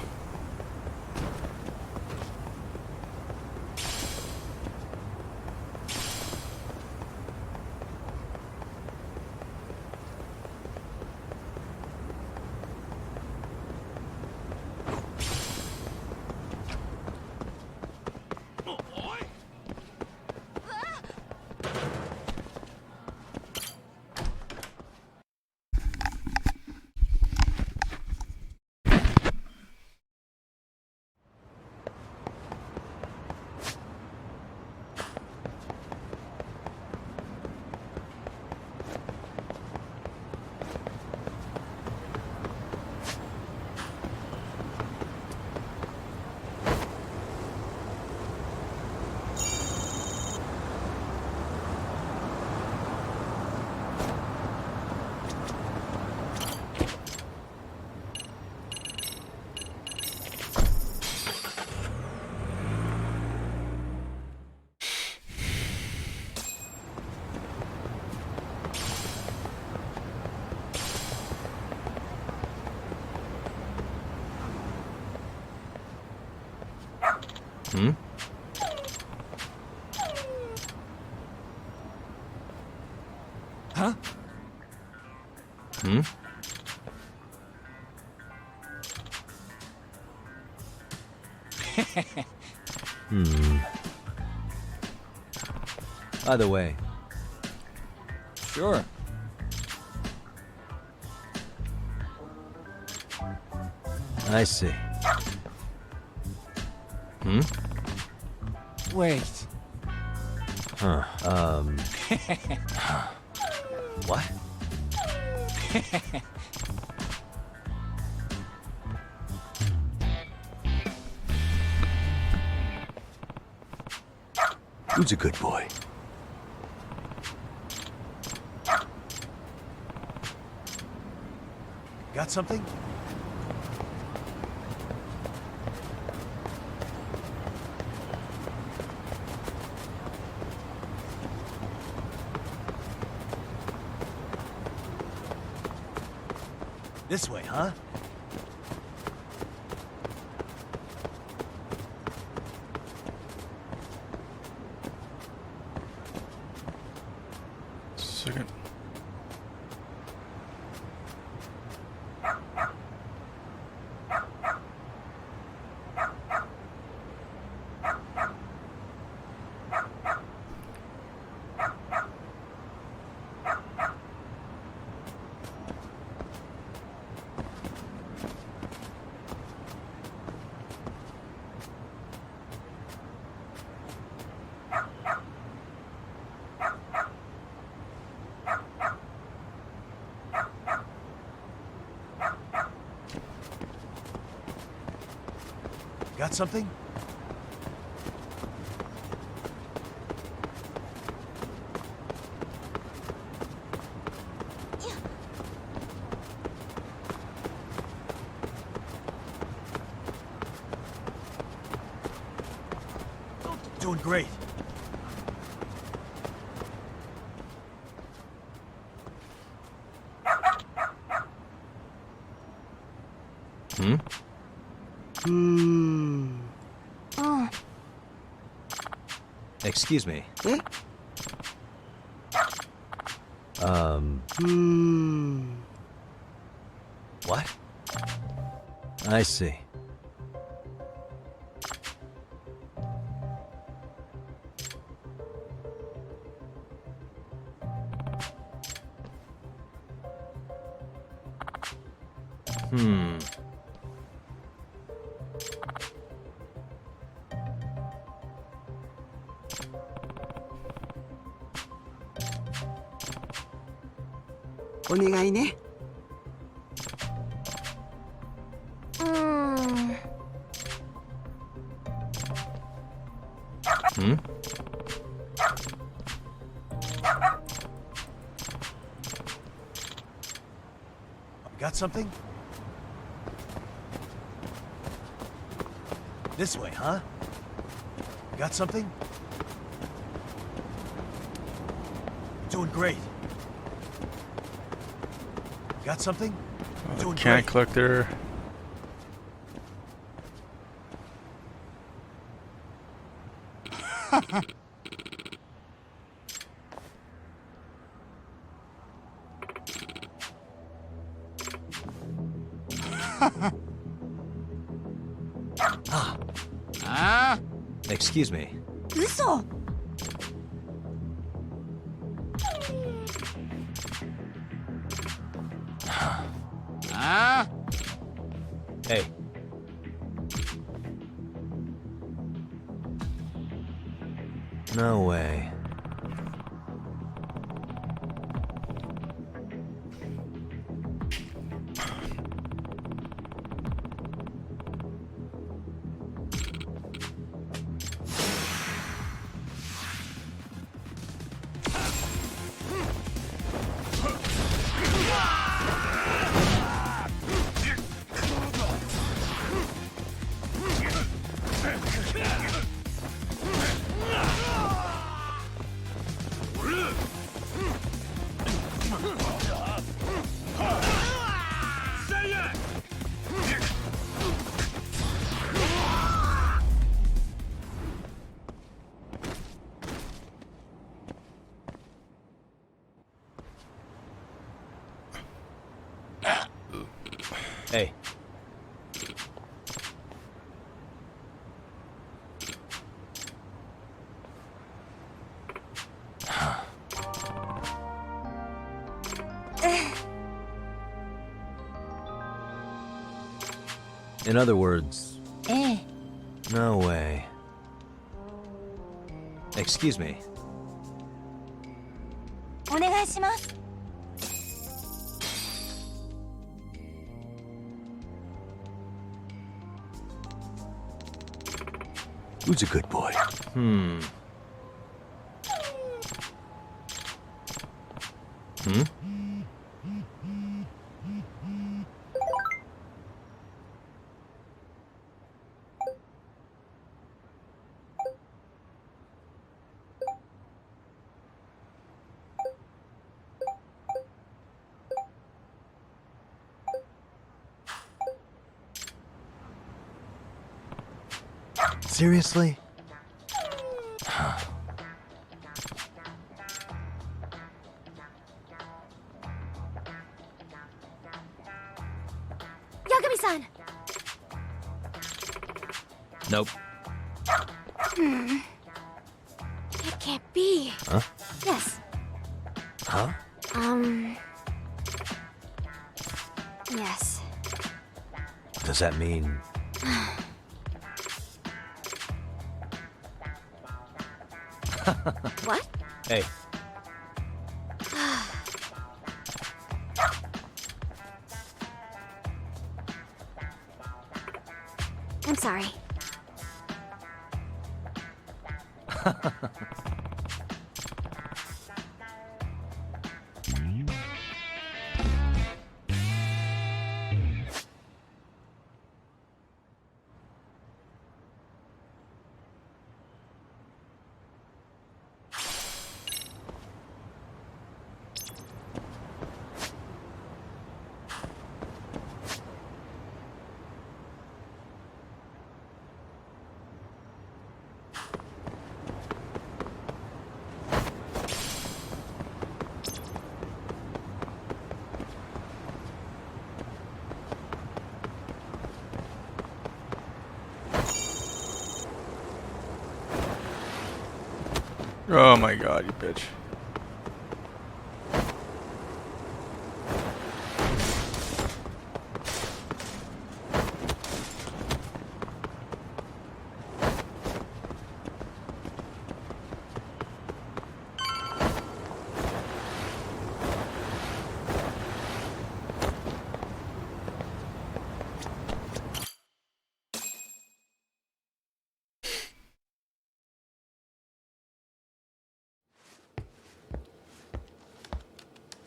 Hmm? Huh? Hmm? By the way. Sure. I see. Hmm? Wait. Huh, What? Who's a good boy? Got something? This way, huh? Second. Got something? Doing great. Hmm? Oh. Excuse me. What? I see. Hmm. Hmm? Got something? This way, huh? Got something? Doing great. Got something? Doing Can great. collector. Excuse me. 嘘 Hey. No way. Hey. In other words, No way. Excuse me. お願いします Who's a good boy? Hmm. Hmm? Seriously? Yagami-san! Nope. Hmm. It can't be. Huh? Yes. Huh? Yes. Does that mean... What? Hey. I'm sorry. Oh my god, you bitch.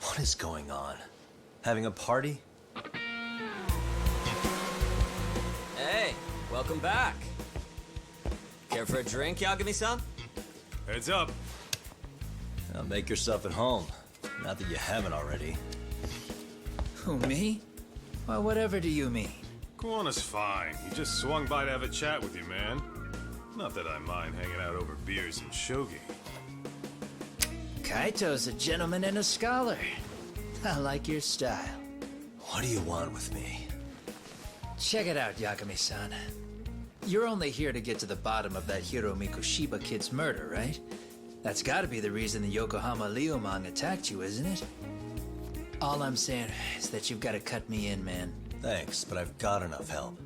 What is going on? Having a party? Hey, welcome back. Care for a drink, Yagami-san? Heads up. Now make yourself at home. Not that you haven't already. Who, me? Well, whatever do you mean? Kuwana's fine. He just swung by to have a chat with you, man. Not that I mind hanging out over beers and shogi. Kaito's a gentleman and a scholar. I like your style. What do you want with me? Check it out, Yagami-san. You're only here to get to the bottom of that Hiro Mikoshiba kid's murder, right? That's gotta be the reason the Yokohama Liumang attacked you, isn't it? All I'm saying is that you've gotta cut me in, man. Thanks, but I've got enough help.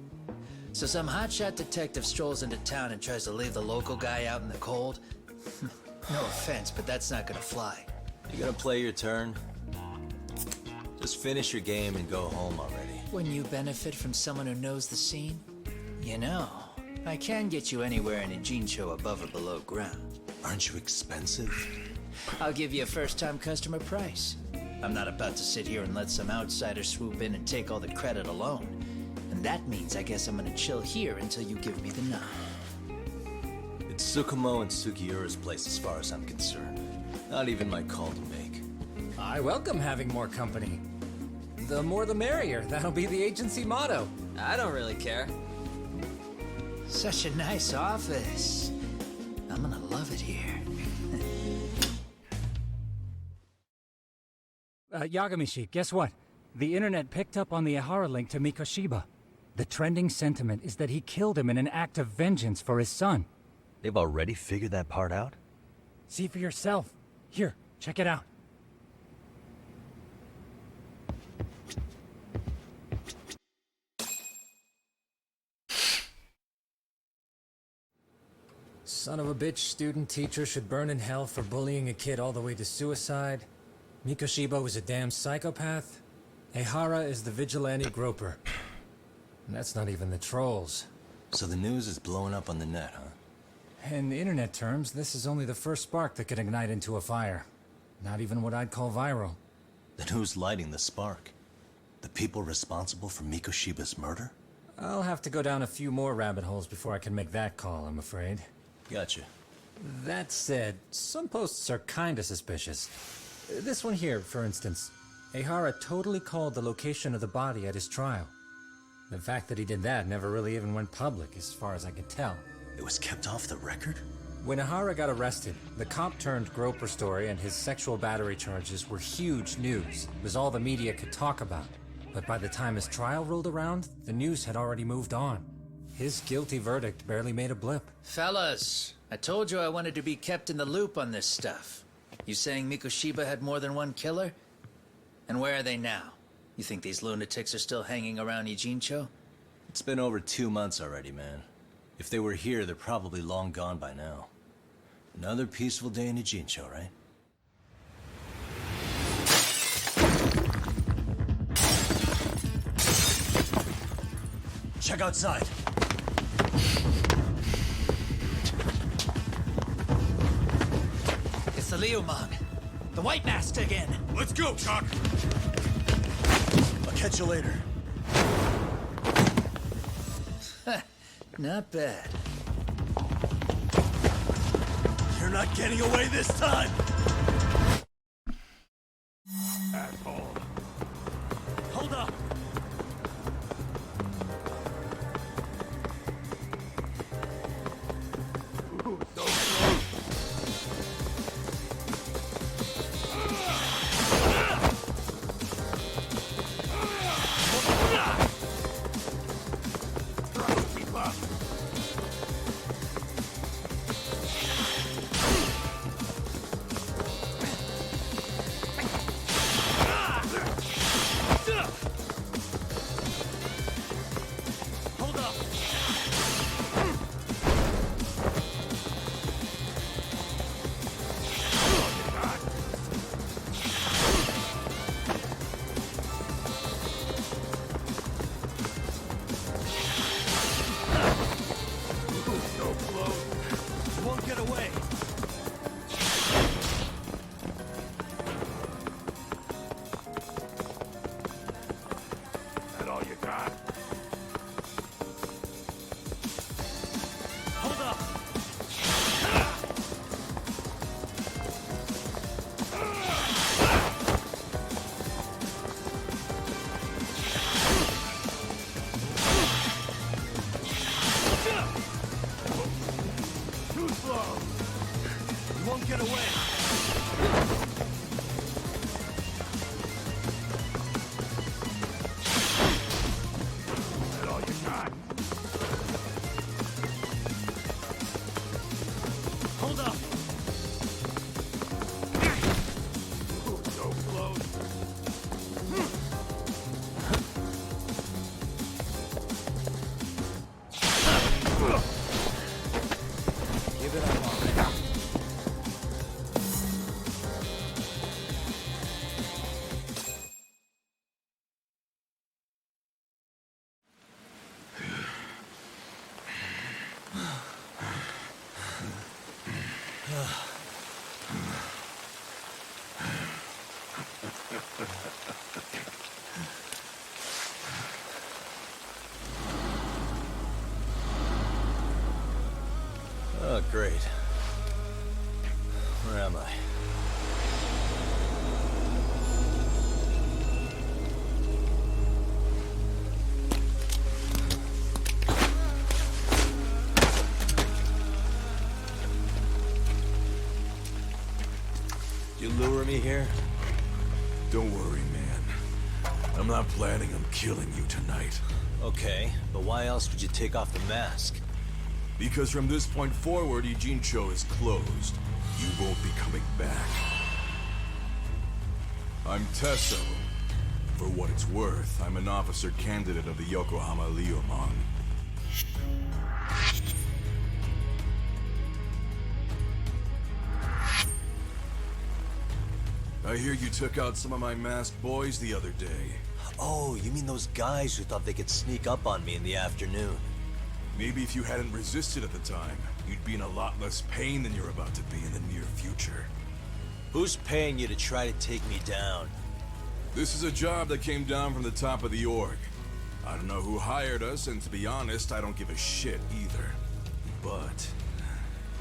So some hotshot detective strolls into town and tries to leave the local guy out in the cold? No offense, but that's not gonna fly. You gonna play your turn? Just finish your game and go home already. When you benefit from someone who knows the scene? You know, I can get you anywhere in a Jincho above or below ground. Aren't you expensive? I'll give you a first-time customer price. I'm not about to sit here and let some outsider swoop in and take all the credit alone. And that means I guess I'm gonna chill here until you give me the nod. It's Tsukumo and Sugiura's place as far as I'm concerned. Not even my call to make. I welcome having more company. The more the merrier. That'll be the agency motto. I don't really care. Such a nice office. I'm gonna love it here. Yagamishi, guess what? The internet picked up on the Ihara link to Mikoshiba. The trending sentiment is that he killed him in an act of vengeance for his son. They've already figured that part out? See for yourself. Here, check it out. Son of a bitch student teacher should burn in hell for bullying a kid all the way to suicide. Mikoshiba was a damn psychopath. Ehara is the vigilante groper. And that's not even the trolls. So the news is blowing up on the net, huh? In internet terms, this is only the first spark that could ignite into a fire. Not even what I'd call viral. Then who's lighting the spark? The people responsible for Mikoshiba's murder? I'll have to go down a few more rabbit holes before I can make that call, I'm afraid. Gotcha. That said, some posts are kinda suspicious. This one here, for instance. Ehara totally called the location of the body at his trial. The fact that he did that never really even went public, as far as I can tell. It was kept off the record? When Ehara got arrested, the cop-turned-groper story and his sexual battery charges were huge news. It was all the media could talk about. But by the time his trial rolled around, the news had already moved on. His guilty verdict barely made a blip. Fellas, I told you I wanted to be kept in the loop on this stuff. You saying Mikoshiba had more than one killer? And where are they now? You think these lunatics are still hanging around Ijincho? It's been over 2 months already, man. If they were here, they're probably long gone by now. Another peaceful day in Ijincho, right? Check outside. It's the Liumang. The White Mask again. Let's go, Chuck! I'll catch you later. Not bad. You're not getting away this time! Asshole. Hold up! Ooh, so close. Try to keep up. Hold up! So close. You won't get away. That all you got? Hold up! Too slow. You won't get away. That all you got? Hold up! Ooh, so close. Give it up already. Oh, great. Where am I? You lure me here? Don't worry, man. I'm not planning on killing you tonight. Okay, but why else would you take off the mask? Because from this point forward, Ijincho is closed. You won't be coming back. I'm Tesso. For what it's worth, I'm an officer candidate of the Yokohama Liumang. I hear you took out some of my masked boys the other day. Oh, you mean those guys who thought they could sneak up on me in the afternoon? Maybe if you hadn't resisted at the time, you'd be in a lot less pain than you're about to be in the near future. Who's paying you to try to take me down? This is a job that came down from the top of the org. I don't know who hired us, and to be honest, I don't give a shit either. But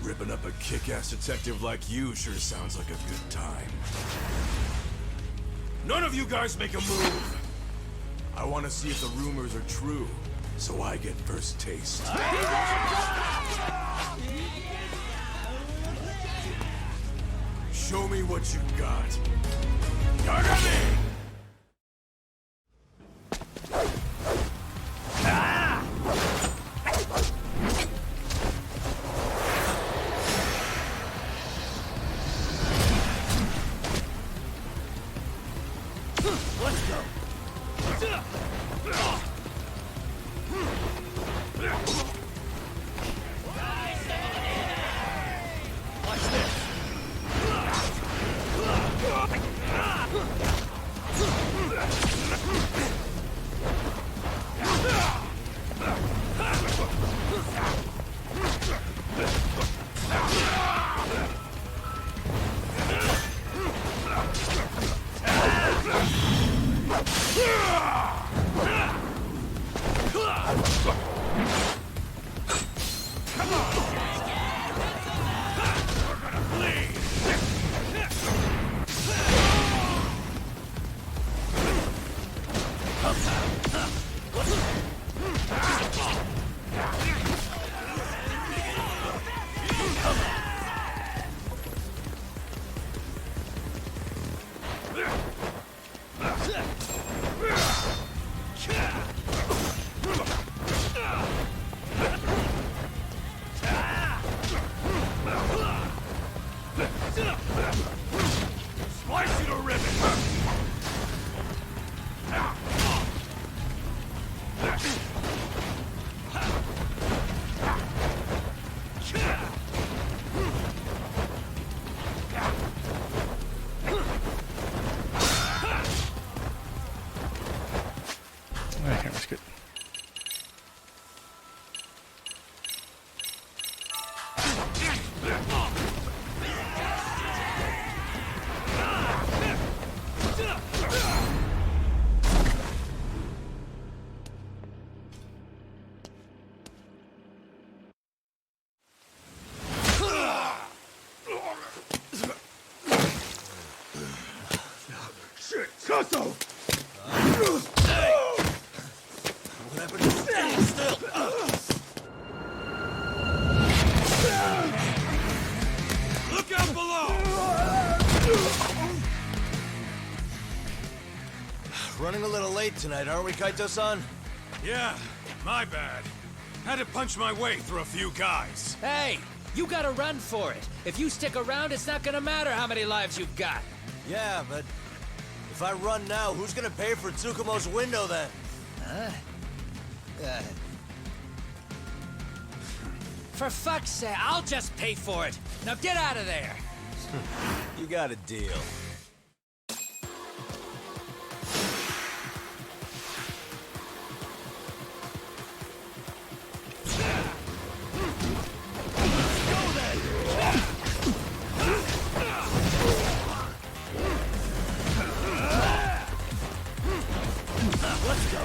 ripping up a kick-ass detective like you sure sounds like a good time. None of you guys make a move! I want to see if the rumors are true, so I get first taste. Show me what you got. Yagami! Let's go. Slice you to ribbons! That camera's good. Shit, Kato! Look out below! Running a little late tonight, aren't we, Kaito-san? Yeah, my bad. Had to punch my way through a few guys. Hey, you gotta run for it. If you stick around, it's not gonna matter how many lives you've got. Yeah, but if I run now, who's gonna pay for Tsukumo's window then? Huh? For fuck's sake, I'll just pay for it. Now get out of there. You got a deal. Let's go.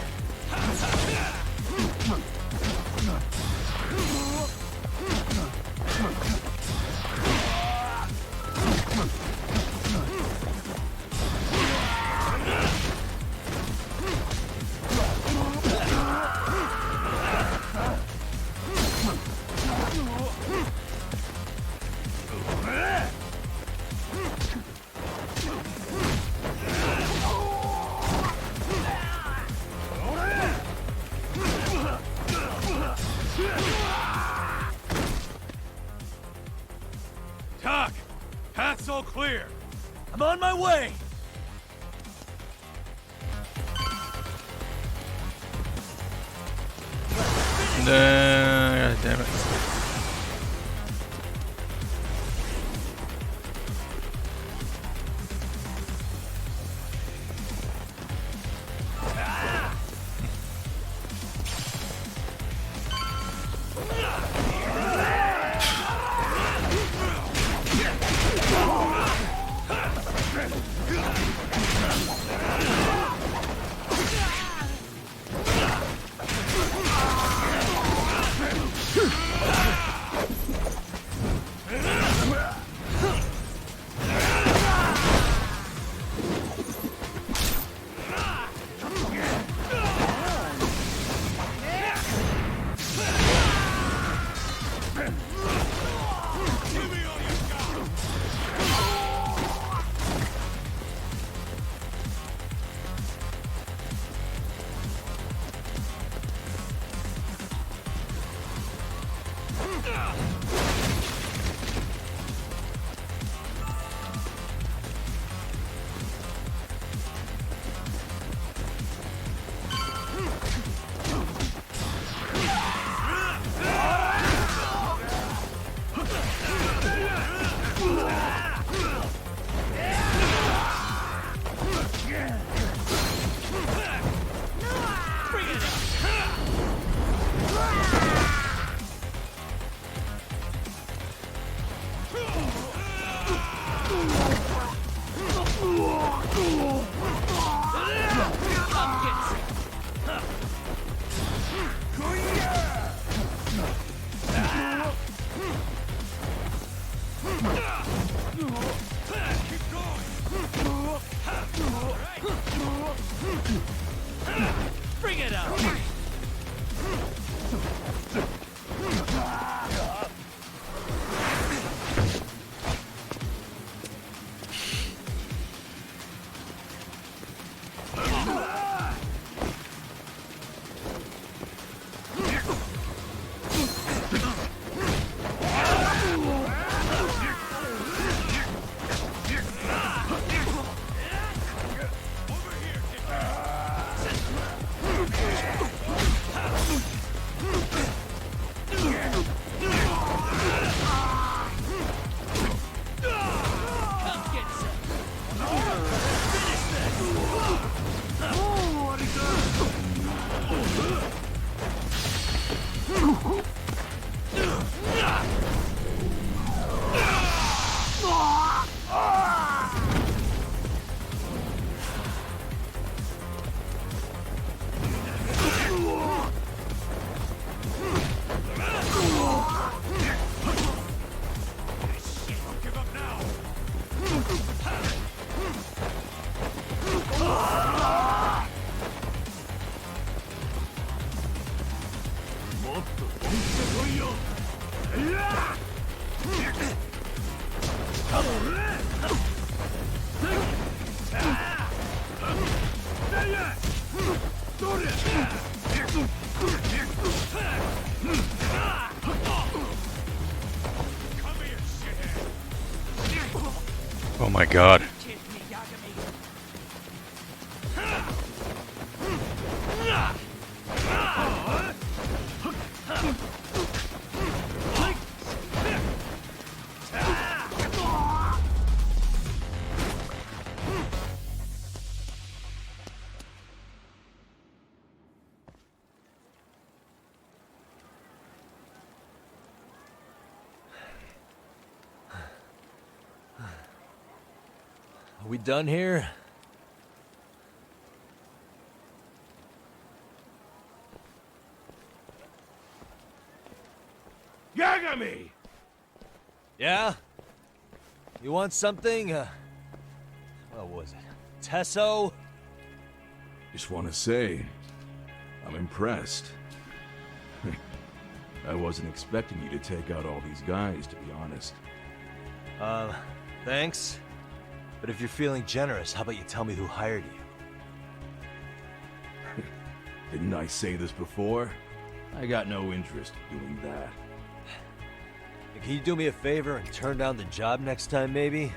Doc, path's all clear. I'm on my way. God damn it. Oh my god. Are we done here? Yagami! Yeah? You want something? What was it? Tesso? Just want to say, I'm impressed. I wasn't expecting you to take out all these guys, to be honest. Thanks. But if you're feeling generous, how about you tell me who hired you? Didn't I say this before? I got no interest in doing that. Can you do me a favor and turn down the job next time, maybe?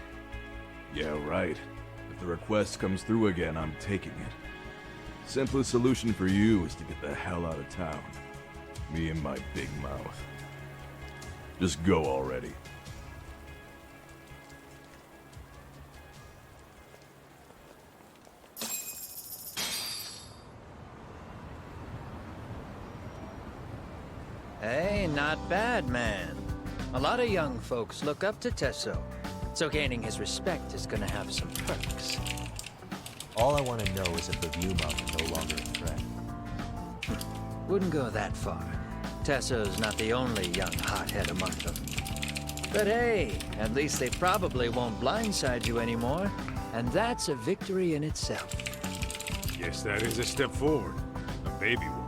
Yeah, right. If the request comes through again, I'm taking it. Simplest solution for you is to get the hell out of town. Me and my big mouth. Just go already. Hey, not bad, man. A lot of young folks look up to Tesso, so gaining his respect is gonna have some perks. All I want to know is if the View Mob is no longer a threat. Wouldn't go that far. Tesso's not the only young hothead among them. But hey, at least they probably won't blindside you anymore, and that's a victory in itself. Guess that is a step forward. A baby one.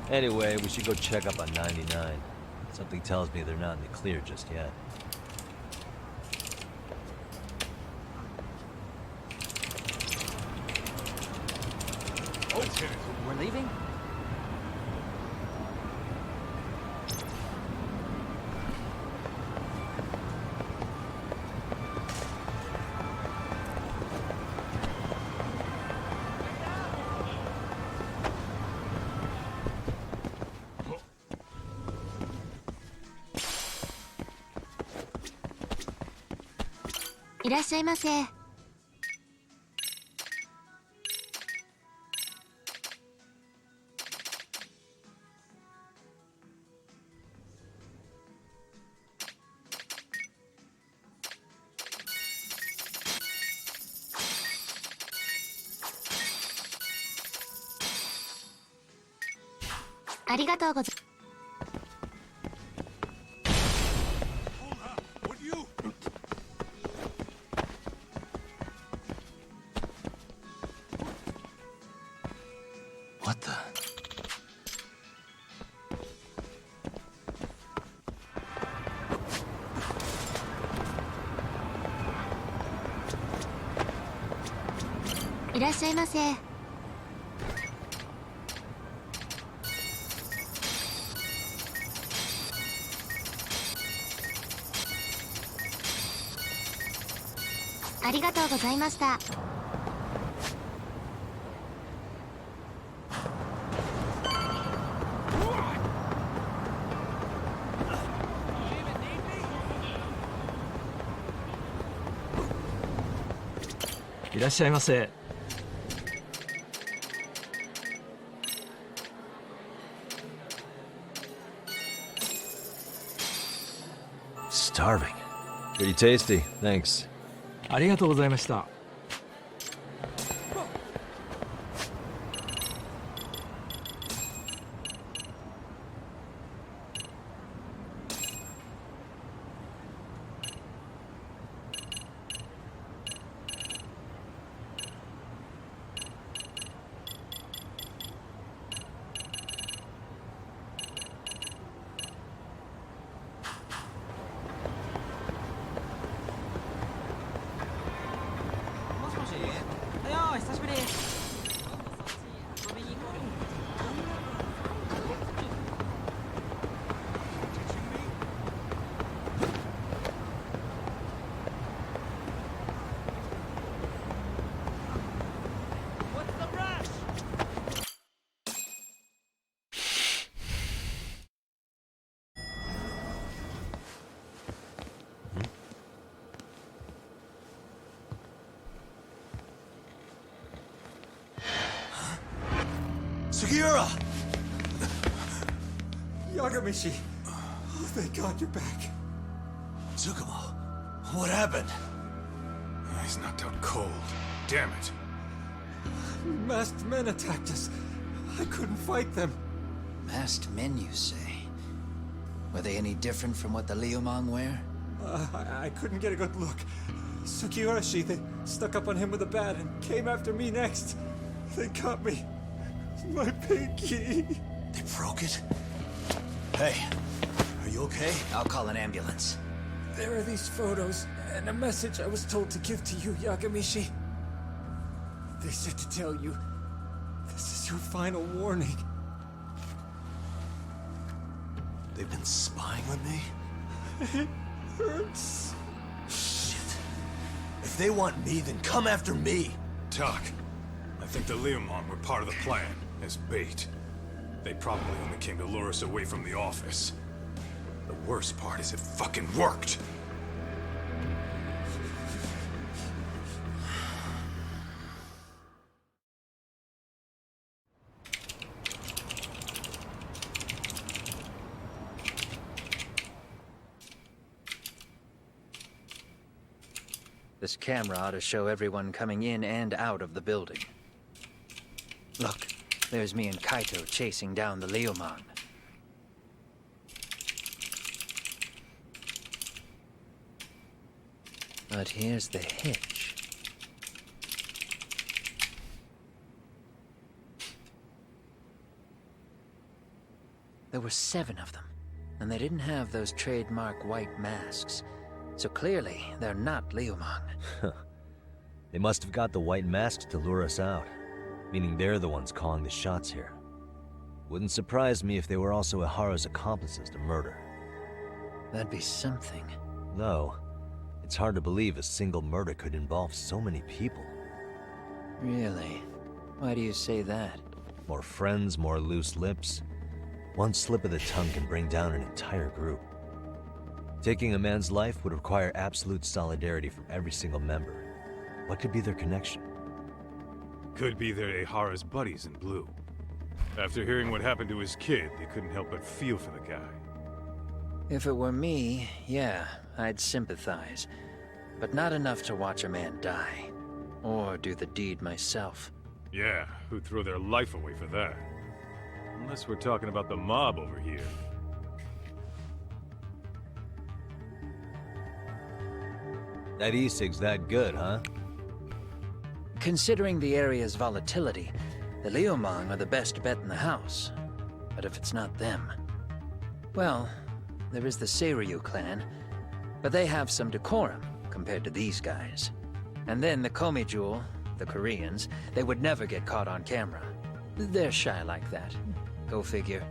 Anyway, we should go check up on 99. Something tells me they're not in the clear just yet. Okay, we're leaving? いらっしゃいませ。ありがとうございました。いらっしゃいませ。Starving. Pretty tasty, thanks. ありがとうございました。Sugiura! Yagamishi! Oh, thank God you're back. Tsukumo, what happened? He's knocked out cold. Damn it. Masked men attacked us. I couldn't fight them. Masked men, you say? Were they any different from what the Liumang wear? I couldn't get a good look. Sugiura, they stuck up on him with a bat and came after me next. They got me. My pinky. They broke it? Hey, are you okay? I'll call an ambulance. There are these photos and a message I was told to give to you, Yagamishi. They said to tell you, this is your final warning. They've been spying on me? It hurts. Shit. If they want me, then come after me. Doc, I think the Liumang were part of the plan, as bait. They probably only came to lure us away from the office. The worst part is it fucking worked! This camera ought to show everyone coming in and out of the building. Look, there's me and Kaito chasing down the Liumang. But here's the hitch. There were 7 of them, and they didn't have those trademark white masks. So clearly, they're not Liumang. They must have got the white masks to lure us out, meaning they're the ones calling the shots here. Wouldn't surprise me if they were also Ihara's accomplices to murder. That'd be something. Though, it's hard to believe a single murder could involve so many people. Really? Why do you say that? More friends, more loose lips. One slip of the tongue can bring down an entire group. Taking a man's life would require absolute solidarity from every single member. What could be their connection? Could be they're Ihara's buddies in blue. After hearing what happened to his kid, they couldn't help but feel for the guy. If it were me, yeah, I'd sympathize. But not enough to watch a man die. Or do the deed myself. Yeah, who'd throw their life away for that? Unless we're talking about the mob over here. That e-cig's that good, huh? Considering the area's volatility, the Liumang are the best bet in the house. But if it's not them... Well, there is the Seiryu clan, but they have some decorum compared to these guys. And then the Komi Jewel, the Koreans, they would never get caught on camera. They're shy like that. Go figure.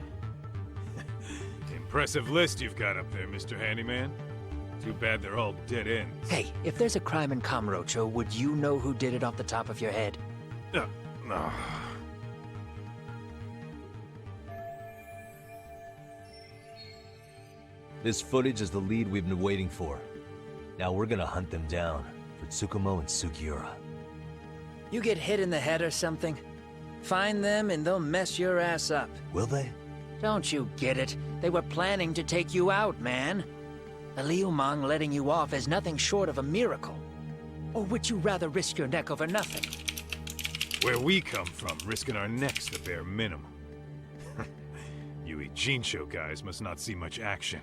Impressive list you've got up there, Mr. Handyman. Too bad they're all dead ends. Hey, if there's a crime in Kamurocho, would you know who did it off the top of your head? No. This footage is the lead we've been waiting for. Now we're gonna hunt them down for Tsukumo and Sugiura. You get hit in the head or something? Find them and they'll mess your ass up. Will they? Don't you get it? They were planning to take you out, man. The Liumang letting you off is nothing short of a miracle. Or would you rather risk your neck over nothing? Where we come from, risking our necks the bare minimum. You Ijincho guys must not see much action.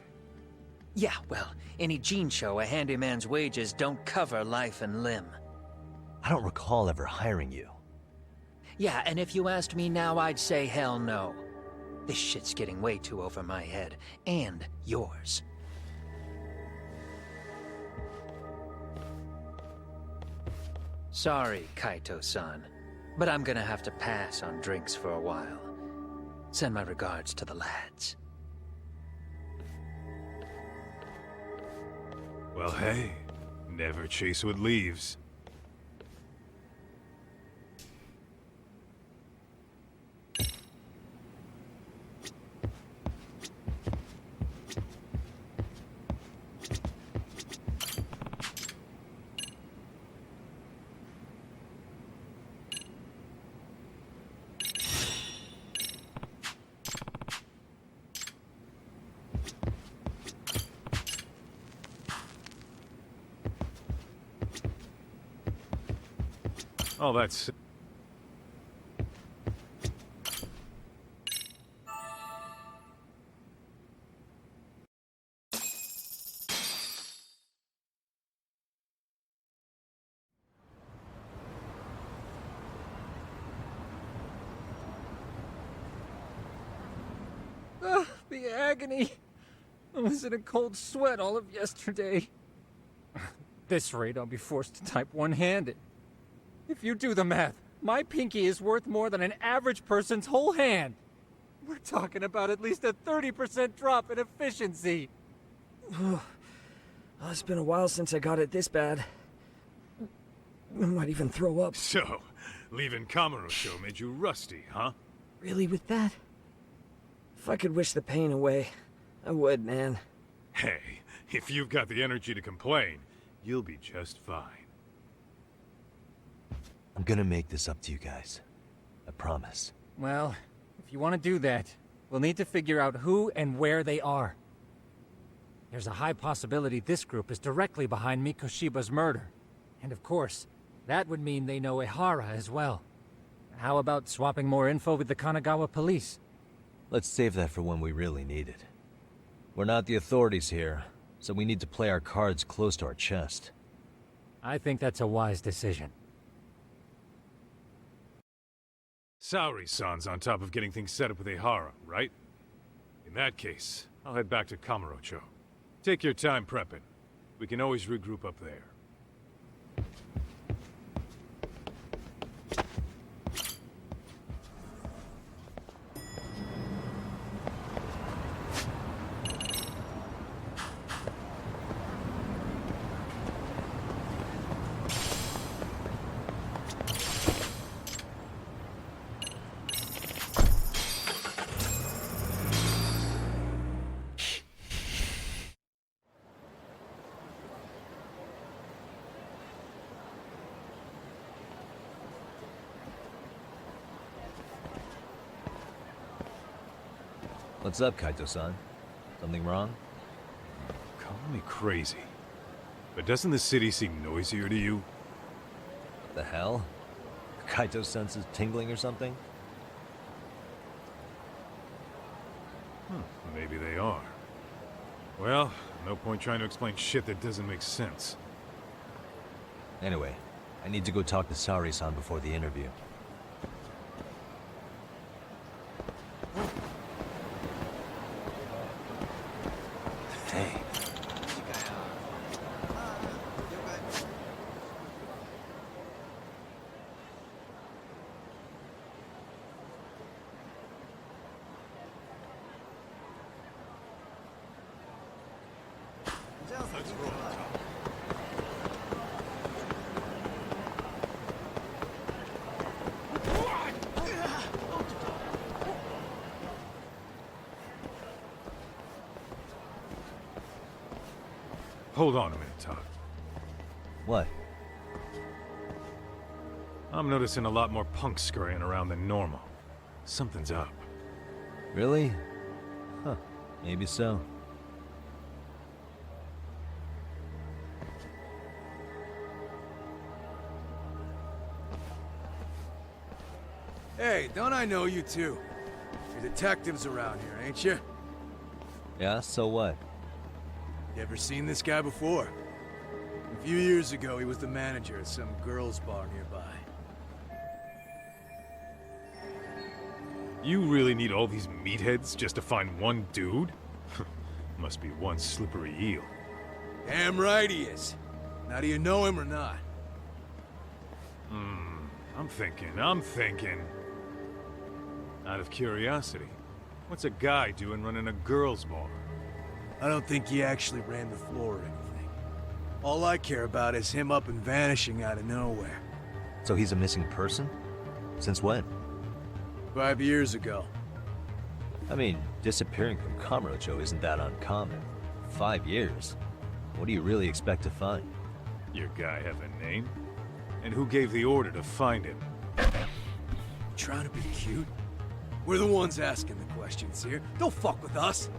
Yeah, well, in Ijincho, a handyman's wages don't cover life and limb. I don't recall ever hiring you. Yeah, and if you asked me now, I'd say hell no. This shit's getting way too over my head. And yours. Sorry, Kaito-san, but I'm gonna have to pass on drinks for a while. Send my regards to the lads. Well, hey, never chase what leaves. Oh, that's... The agony! I was in a cold sweat all of yesterday. At this rate, I'll be forced to type one-handed. If you do the math, my pinky is worth more than an average person's whole hand. We're talking about at least a 30% drop in efficiency. It's been a while since I got it this bad. I might even throw up. So, leaving Kamurocho made you rusty, huh? Really with that? If I could wish the pain away, I would, man. Hey, if you've got the energy to complain, you'll be just fine. I'm gonna make this up to you guys. I promise. Well, if you want to do that, we'll need to figure out who and where they are. There's a high possibility this group is directly behind Mikoshiba's murder. And of course, that would mean they know Ehara as well. How about swapping more info with the Kanagawa police? Let's save that for when we really need it. We're not the authorities here, so we need to play our cards close to our chest. I think that's a wise decision. Saori-san's on top of getting things set up with Ehara, right? In that case, I'll head back to Kamurocho. Take your time prepping. We can always regroup up there. What's up, Kaito-san? Something wrong? Call me crazy, but doesn't the city seem noisier to you? The hell? Kaito's senses tingling or something? Maybe they are. Well, no point trying to explain shit that doesn't make sense. Anyway, I need to go talk to Saori-san before the interview. Hey. Hold on a minute, Todd. What? I'm noticing a lot more punks scurrying around than normal. Something's up. Really? Huh. Maybe so. Hey, don't I know you two? You're detectives around here, ain't you? Yeah, so what? You ever seen this guy before? A few years ago, he was the manager at some girls' bar nearby. You really need all these meatheads just to find one dude? Must be one slippery eel. Damn right he is. Now do you know him or not? I'm thinking. Out of curiosity, what's a guy doing running a girls' bar? I don't think he actually ran the floor or anything. All I care about is him up and vanishing out of nowhere. So he's a missing person? Since when? 5 years ago. I mean, disappearing from Kamurocho isn't that uncommon. 5 years? What do you really expect to find? Your guy have a name? And who gave the order to find him? Trying to be cute? We're the ones asking the questions here. Don't fuck with us.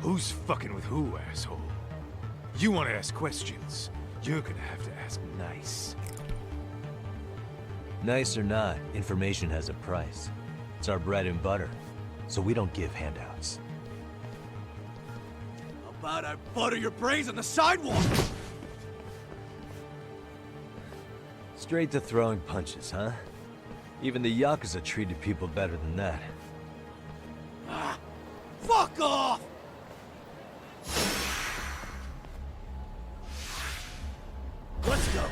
Who's fucking with who, asshole? You want to ask questions? You're gonna have to ask nice. Nice or not, information has a price. It's our bread and butter, so we don't give handouts. How about I butter your brains on the sidewalk? Straight to throwing punches, huh? Even the Yakuza treated people better than that. Fuck off! Let's go.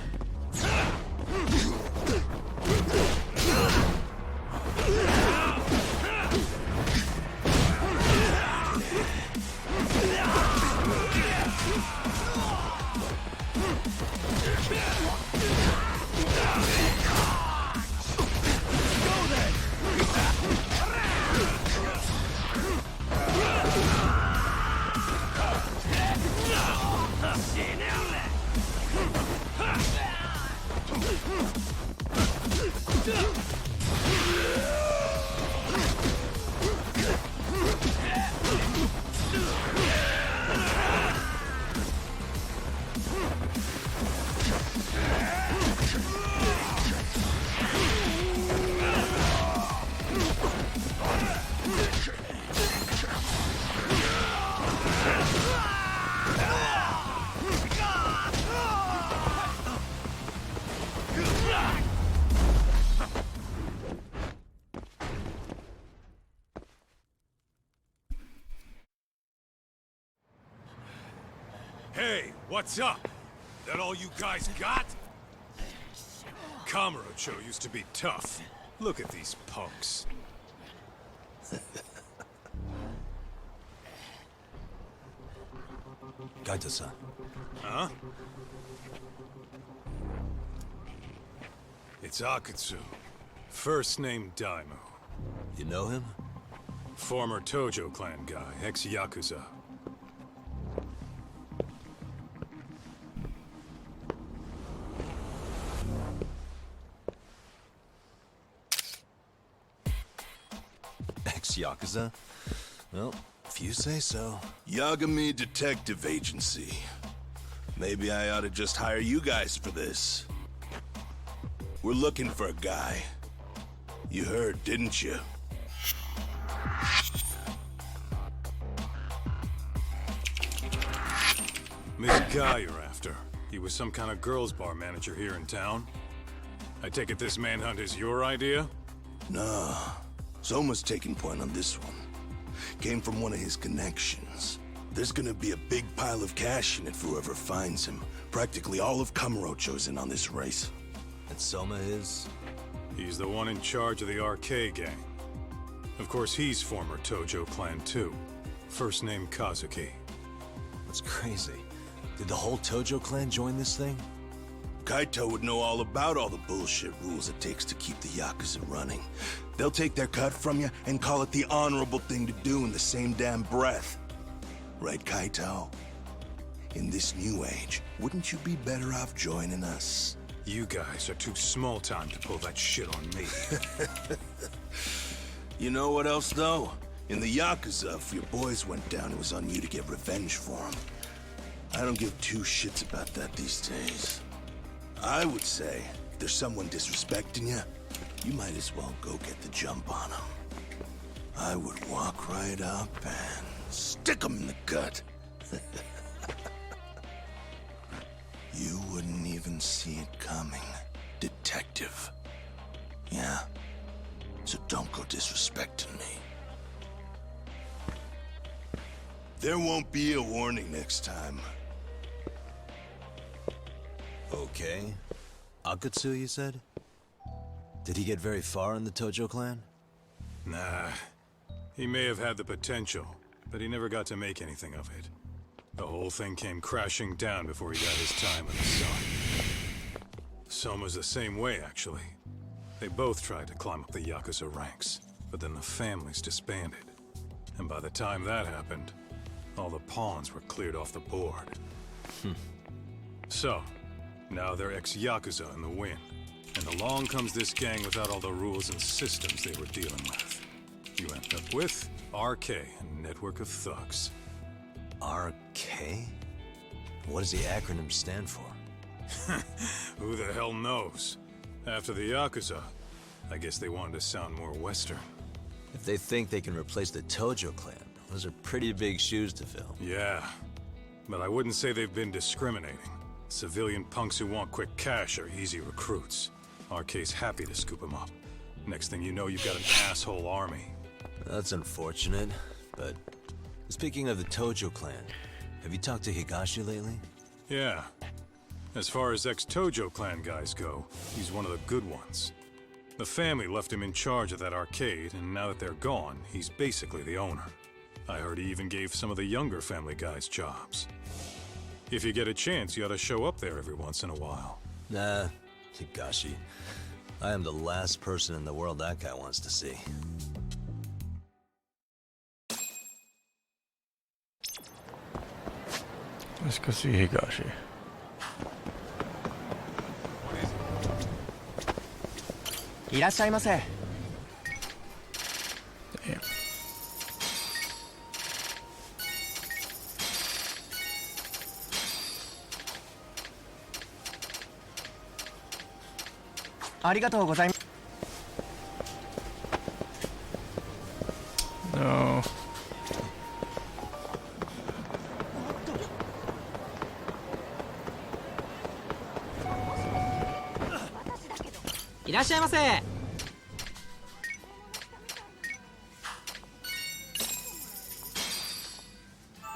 Hey, what's up? That all you guys got? Kamurocho used to be tough. Look at these punks. Kaito-san. Huh? It's Akutsu. First name Daimyo. You know him? Former Tojo clan guy, ex-Yakuza. Ex-Yakuza? Well, if you say so. Yagami Detective Agency. Maybe I ought to just hire you guys for this. We're looking for a guy. You heard, didn't you? This guy you're after, he was some kind of girls' bar manager here in town? I take it this manhunt is your idea? Nah. Soma's taking point on this one. Came from one of his connections. There's gonna be a big pile of cash in it for whoever finds him. Practically all of Kamurocho's in on this race. And Soma is? He's the one in charge of the RK gang. Of course, he's former Tojo clan too. First name Kazuki. That's crazy. Did the whole Tojo clan join this thing? Kaito would know all about all the bullshit rules it takes to keep the Yakuza running. They'll take their cut from you and call it the honorable thing to do in the same damn breath. Right, Kaito? In this new age, wouldn't you be better off joining us? You guys are too small time to pull that shit on me. You know what else, though? In the Yakuza, if your boys went down, it was on you to get revenge for them. I don't give two shits about that these days. I would say, if there's someone disrespecting you, you might as well go get the jump on them. I would walk right up and stick them in the gut. You wouldn't even see it coming, detective. Yeah? So don't go disrespecting me. There won't be a warning next time. Okay. Akatsu, you said? Did he get very far in the Tojo clan? Nah. He may have had the potential, but he never got to make anything of it. The whole thing came crashing down before he got his time in the sun. Soma's the same way, actually. They both tried to climb up the Yakuza ranks, but then the families disbanded. And by the time that happened, all the pawns were cleared off the board. So, now they're ex-Yakuza in the wind. And along comes this gang without all the rules and systems they were dealing with. You end up with RK, a network of thugs. RK? What does the acronym stand for? Who the hell knows? After the Yakuza, I guess they wanted to sound more Western. If they think they can replace the Tojo clan, those are pretty big shoes to fill. Yeah, but I wouldn't say they've been discriminating. Civilian punks who want quick cash are easy recruits. RK's happy to scoop them up. Next thing you know, you've got an asshole army. That's unfortunate, but speaking of the Tojo clan, have you talked to Higashi lately? Yeah. As far as ex-Tojo clan guys go, he's one of the good ones. The family left him in charge of that arcade, and now that they're gone, he's basically the owner. I heard he even gave some of the younger family guys jobs. If you get a chance, you ought to show up there every once in a while. Nah, Higashi. I am the last person in the world that guy wants to see. Let's go see Higashi. Irashaimase. Damn. Arigatou gozaimasu. No. Irashaimase.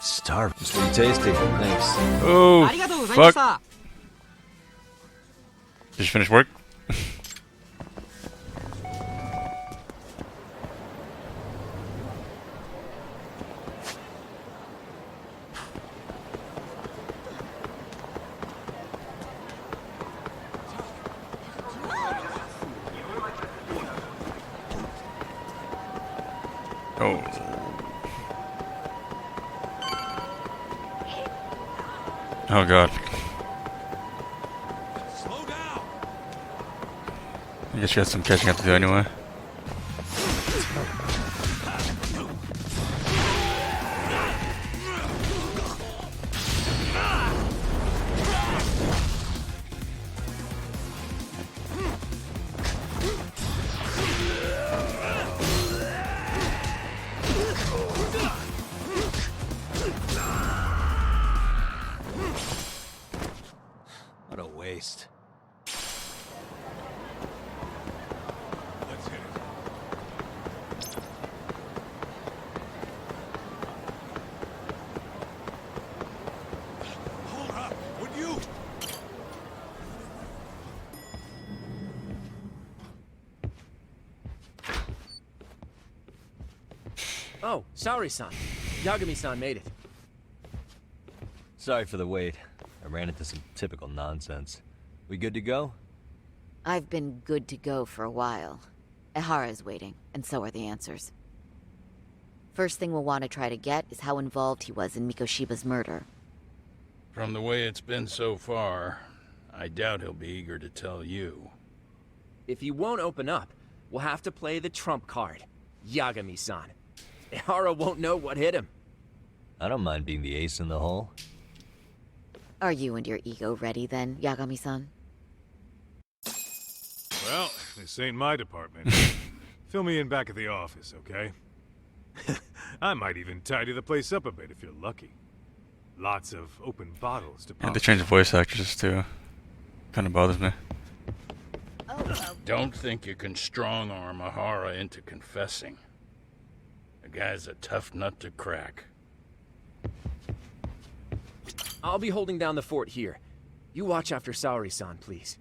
Starving. It's pretty tasty. Thanks. Oh, fuck. Did you finish work? Oh. Oh god. Slow down. I guess you got some catching up to do anyway. What a waste. Let's hit it. Hold up, would you? Oh, sorry-san. Yagami-san made it. Sorry for the wait. I ran into some typical nonsense. We good to go? I've been good to go for a while. Ehara's waiting, and so are the answers. First thing we'll want to try to get is how involved he was in Mikoshiba's murder. From the way it's been so far, I doubt he'll be eager to tell you. If he won't open up, we'll have to play the trump card. Yagami-san. Ehara won't know what hit him. I don't mind being the ace in the hole. Are you and your ego ready then, Yagami-san? Well, this ain't my department. Fill me in back at the office, okay? I might even tidy the place up a bit if you're lucky. Lots of open bottles to Yeah, pop. they changed the voice actors too. Kind of bothers me. Don't think you can strong-arm Ahara into confessing. The guy's a tough nut to crack. I'll be holding down the fort here. You watch after Saori-san, please.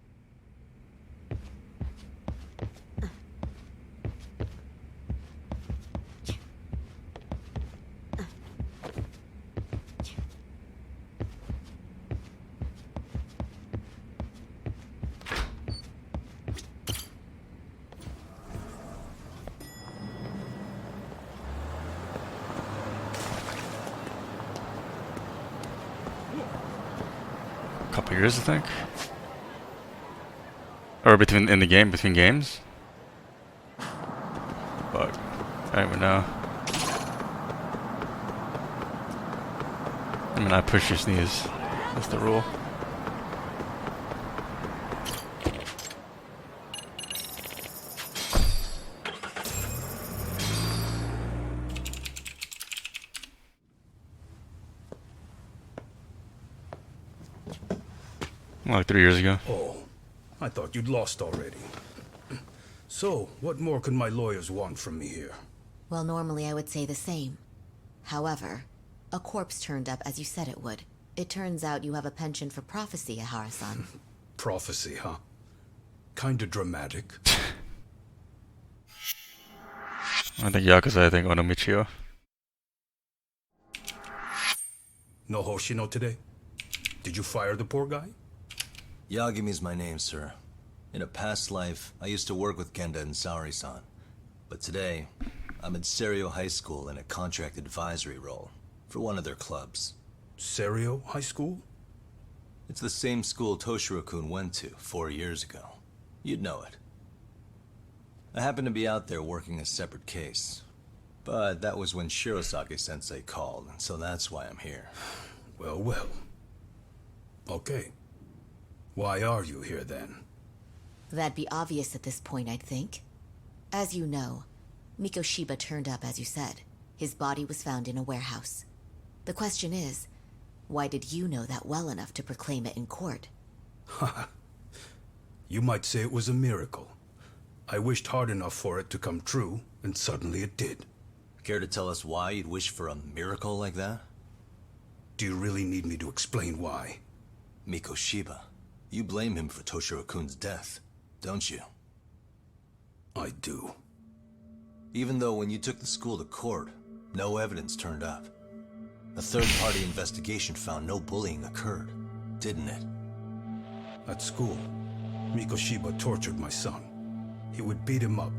Couple years, I think. Or between games. But I don't even know. I mean, I push your sneeze. That's the rule. Like 3 years ago. Oh, I thought you'd lost already. So, what more could my lawyers want from me here? Well, normally I would say the same. However, a corpse turned up as you said it would. It turns out you have a penchant for prophecy, Ehara-san. Prophecy, huh? Kinda dramatic. I think Yakuza, I think Onomichio. No Hoshino today? Did you fire the poor guy? Yagami's my name, sir. In a past life, I used to work with Genda and Saori-san. But today, I'm at Serio High School in a contract advisory role for one of their clubs. Serio High School? It's the same school Toshiro-kun went to 4 years ago. You'd know it. I happened to be out there working a separate case. But that was when Shirosake-sensei called, and so that's why I'm here. Well, well. Okay. Why are you here then? That'd be obvious at this point, I'd think. As you know, Mikoshiba turned up as you said. His body was found in a warehouse. The question is, why did you know that well enough to proclaim it in court? You might say it was a miracle. I wished hard enough for it to come true, and suddenly it did. Care to tell us why you'd wish for a miracle like that? Do you really need me to explain why? Mikoshiba. You blame him for Toshiro-kun's death, don't you? I do. Even though when you took the school to court, no evidence turned up. A third-party investigation found no bullying occurred, didn't it? At school, Mikoshiba tortured my son. He would beat him up,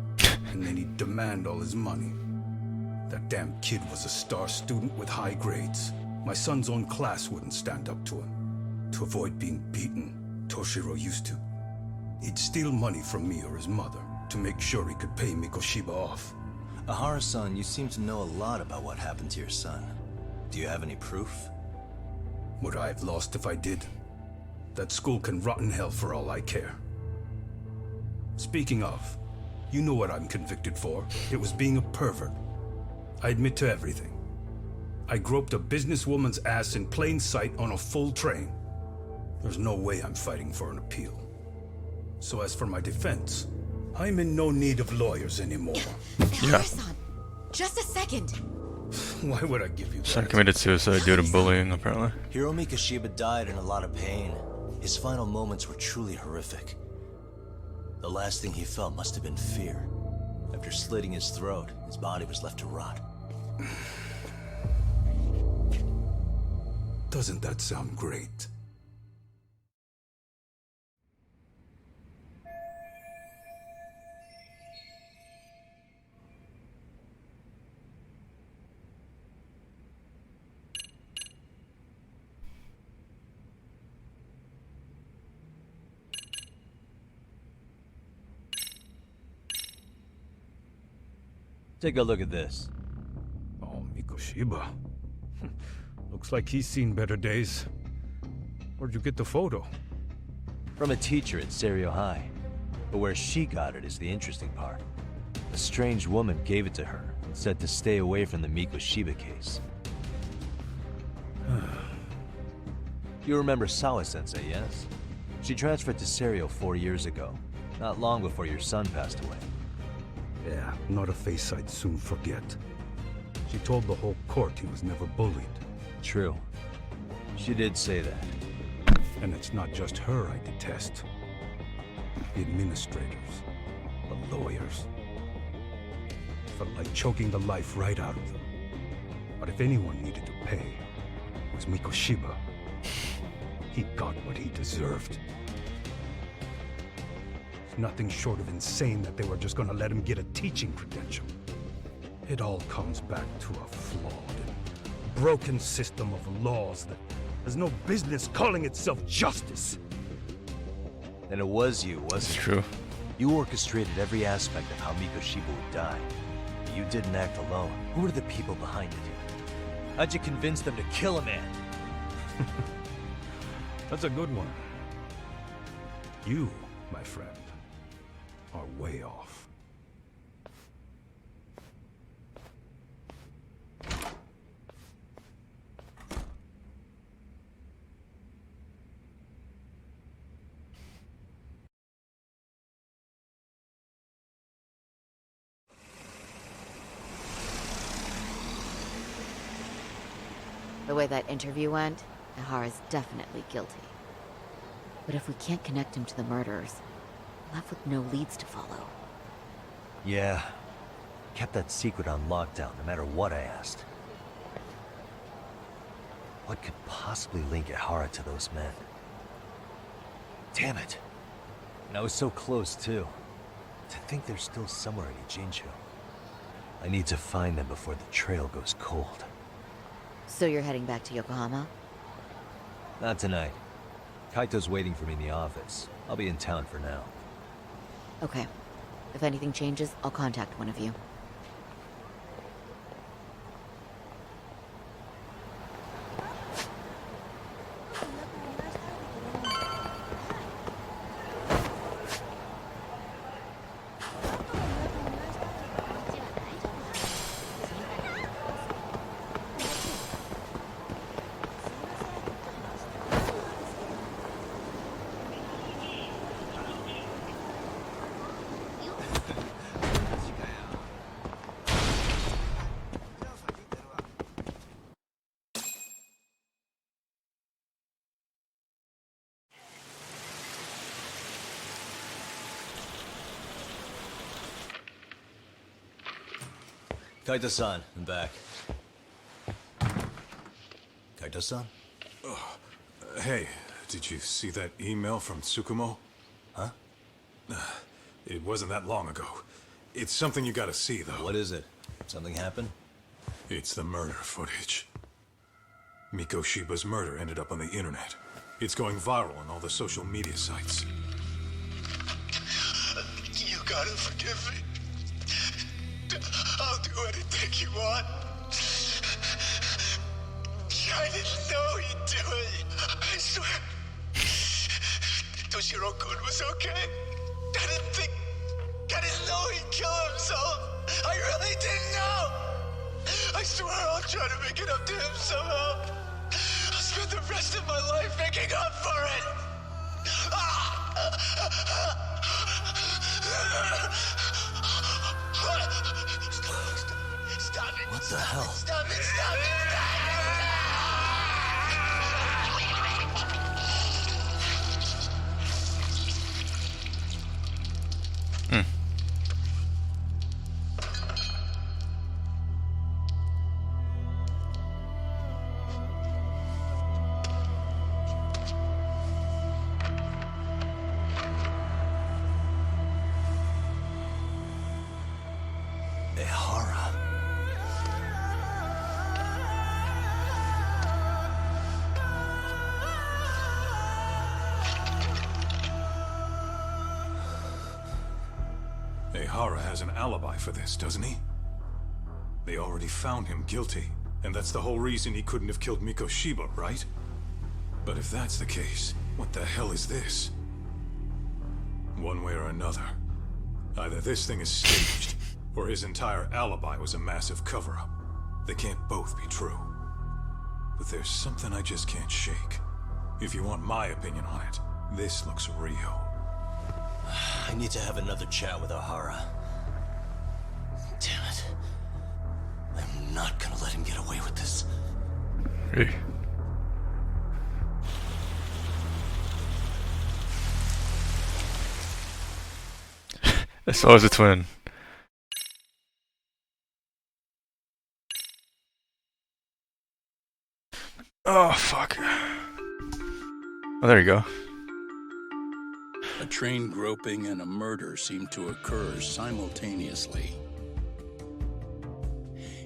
and then he'd demand all his money. That damn kid was a star student with high grades. My son's own class wouldn't stand up to him. To avoid being beaten, Toshiro used to. He'd steal money from me or his mother to make sure he could pay Mikoshiba off. Ahara-san, you seem to know a lot about what happened to your son. Do you have any proof? Would I have lost if I did? That school can rot in hell for all I care. Speaking of, you know what I'm convicted for. It was being a pervert. I admit to everything. I groped a businesswoman's ass in plain sight on a full train. There's no way I'm fighting for an appeal. So as for my defense, I'm in no need of lawyers anymore. Ehara-san, just a second. Why would I give you that? Son committed suicide due to bullying, apparently. Hiro Mikoshiba died in a lot of pain. His final moments were truly horrific. The last thing he felt must have been fear. After slitting his throat, his body was left to rot. Doesn't that sound great? Take a look at this. Oh, Mikoshiba. Looks like he's seen better days. Where'd you get the photo? From a teacher at Serio High. But where she got it is the interesting part. A strange woman gave it to her and said to stay away from the Mikoshiba case. You remember Sawa-sensei, yes? She transferred to Serio 4 years ago, not long before your son passed away. Yeah, not a face I'd soon forget. She told the whole court he was never bullied. True. She did say that. And it's not just her I detest. The administrators, the lawyers. Felt like choking the life right out of them. But if anyone needed to pay, it was Mikoshiba. He got what he deserved. It's nothing short of insane that they were just gonna let him get a teaching credential. It all comes back to a flawed and broken system of laws that has no business calling itself justice. And it was you, wasn't it? It's true. You orchestrated every aspect of how Mikoshiba would die. But you didn't act alone. Who were the people behind it? How'd you convince them to kill a man? That's a good one. You, my friend, are way off. The way that interview went, Ihara's definitely guilty. But if we can't connect him to the murderers, we're left with no leads to follow. Yeah. Kept that secret on lockdown, no matter what I asked. What could possibly link Ihara to those men? Damn it. And I was so close, too. To think they're still somewhere in Ijincho. I need to find them before the trail goes cold. So you're heading back to Yokohama? Not tonight. Kaito's waiting for me in the office. I'll be in town for now. Okay. If anything changes, I'll contact one of you. Kaito-san, I'm back. Kaito-san? Hey, did you see that email from Tsukumo? Huh? It wasn't that long ago. It's something you gotta see, though. What is it? Something happened? It's the murder footage. Mikoshiba's murder ended up on the internet. It's going viral on all the social media sites. You gotta forgive me. I'll do anything you want. I didn't know he'd do it. I swear. Toshiro-kun was okay. I didn't know he'd kill himself. I really didn't know. I swear I'll try to make it up to him somehow. I'll spend the rest of my life making up for it. Stop it. What the hell? Stop it. Stop it. Ihara has an alibi for this, doesn't he? They already found him guilty, and that's the whole reason he couldn't have killed Mikoshiba, right? But if that's the case, what the hell is this? One way or another, either this thing is staged, or his entire alibi was a massive cover-up. They can't both be true. But there's something I just can't shake. If you want my opinion on it, this looks real. I need to have another chat with O'Hara. Damn it. I'm not gonna let him get away with this. Hey. That's always a twin. Oh, fuck. Oh, there you go. A train groping and a murder seem to occur simultaneously.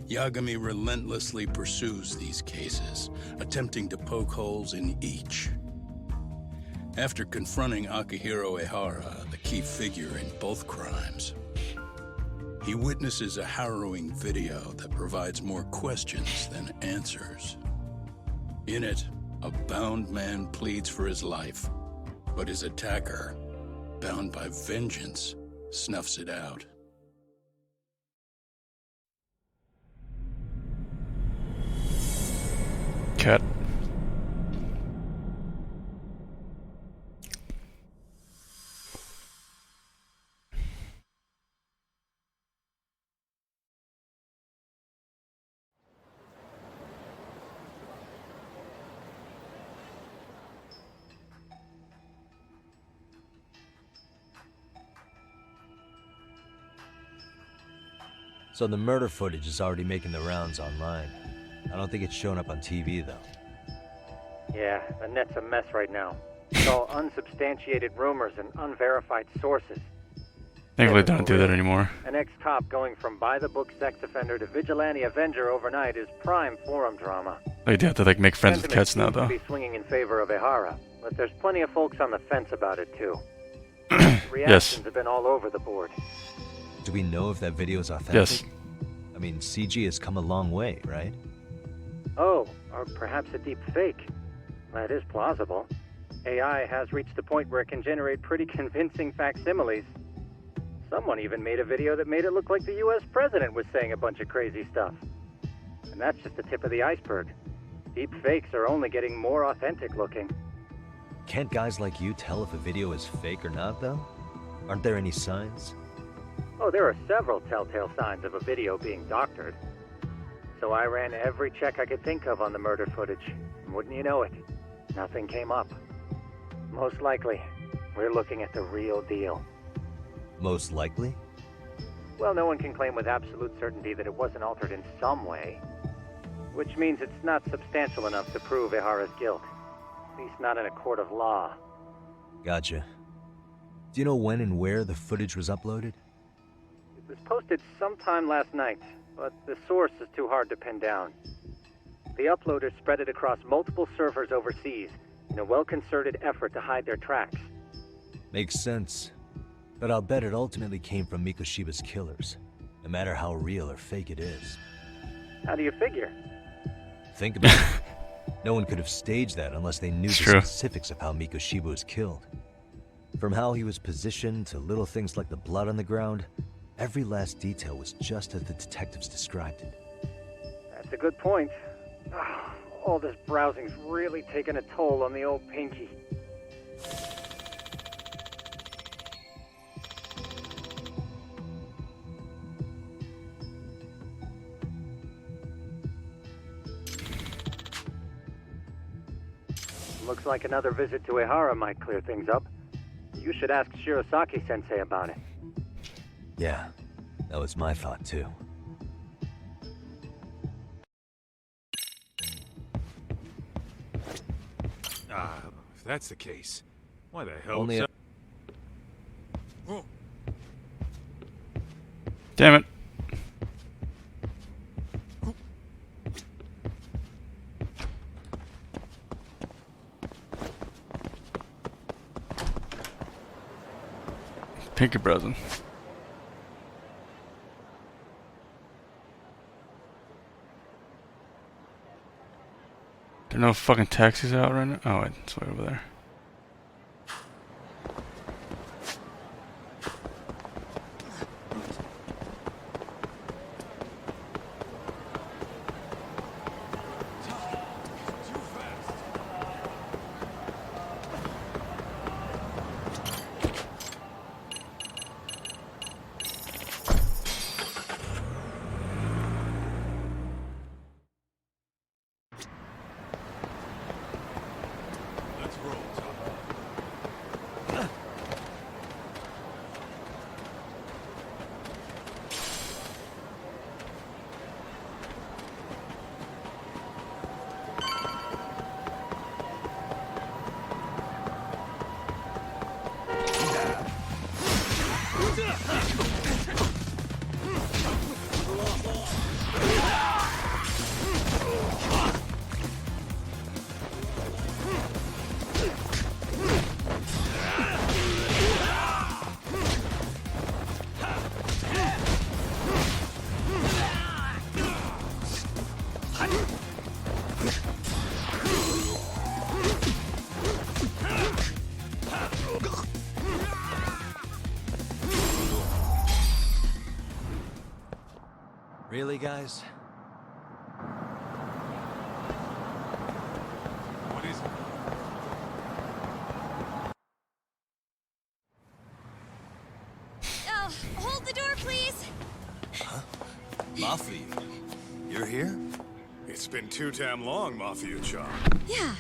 Yagami relentlessly pursues these cases, attempting to poke holes in each. After confronting Akihiro Ehara, the key figure in both crimes, he witnesses a harrowing video that provides more questions than answers. In it, a bound man pleads for his life, but his attacker, bound by vengeance, snuffs it out. Cat. So the murder footage is already making the rounds online. I don't think it's showing up on TV, though. Yeah, the net's a mess right now. It's all unsubstantiated rumors and unverified sources. Thankfully, don't do that anymore. An ex-cop going from by-the-book sex offender to vigilante avenger overnight is prime forum drama. They do have to, like, make friends with cats now, though. Be swinging in favor of Ehara, but there's plenty of folks on the fence about it, too. Reactions have been all over the board. Do we know if that video is authentic? Yes. I mean, CG has come a long way, right? Oh, or perhaps a deep fake. That is plausible. AI has reached the point where it can generate pretty convincing facsimiles. Someone even made a video that made it look like the US president was saying a bunch of crazy stuff. And that's just the tip of the iceberg. Deep fakes are only getting more authentic looking. Can't guys like you tell if a video is fake or not, though? Aren't there any signs? Oh, there are several telltale signs of a video being doctored. So I ran every check I could think of on the murder footage. And wouldn't you know it, nothing came up. Most likely, we're looking at the real deal. Most likely? Well, no one can claim with absolute certainty that it wasn't altered in some way. Which means it's not substantial enough to prove Ehara's guilt. At least not in a court of law. Gotcha. Do you know when and where the footage was uploaded? It was posted sometime last night, but the source is too hard to pin down. The uploaders spread it across multiple servers overseas in a well-concerted effort to hide their tracks. Makes sense. But I'll bet it ultimately came from Mikoshiba's killers, no matter how real or fake it is. How do you figure? Think about it. No one could have staged that unless they knew the specifics of how Mikoshiba was killed. From how he was positioned to little things like the blood on the ground, every last detail was just as the detectives described it. That's a good point. All this browsing's really taken a toll on the old pinky. Looks like another visit to Ehara might clear things up. You should ask Shirosaki-sensei about it. Yeah, that was my thought too. If that's the case, why the hell... Only Damn it. Pinky browsing. There are no fucking taxis out right now? Oh, wait, it's way over there. Really, guys? What is it? Hold the door, please. Huh? Mafia, you're here? It's been too damn long, Mafia-chan. Yeah.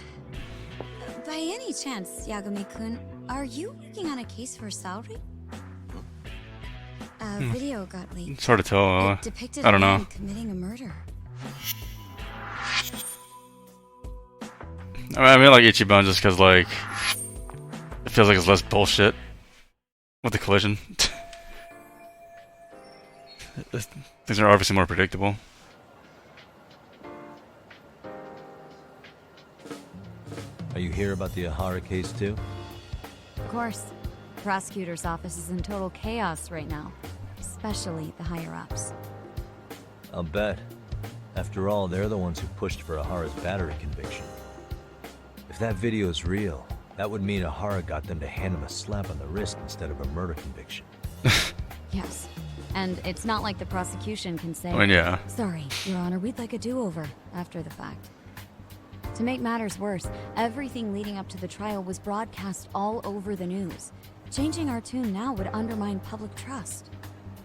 By any chance, Yagami-kun, are you working on a case for Saori? A video got leaked. It's hard to tell. It depicted I don't a know. man committing a murder. I mean, like Ichiban just because, like, it feels like it's less bullshit with the collision. Things are obviously more predictable. Are you here about the Ahara case too? Of course. The prosecutor's office is in total chaos right now, especially the higher-ups. I'll bet. After all, they're the ones who pushed for Ahara's battery conviction. If that video is real, that would mean Ahara got them to hand him a slap on the wrist instead of a murder conviction. Yes. And it's not like the prosecution can say, I mean, yeah. Sorry, Your Honor, we'd like a do-over after the fact. To make matters worse, everything leading up to the trial was broadcast all over the news. Changing our tune now would undermine public trust.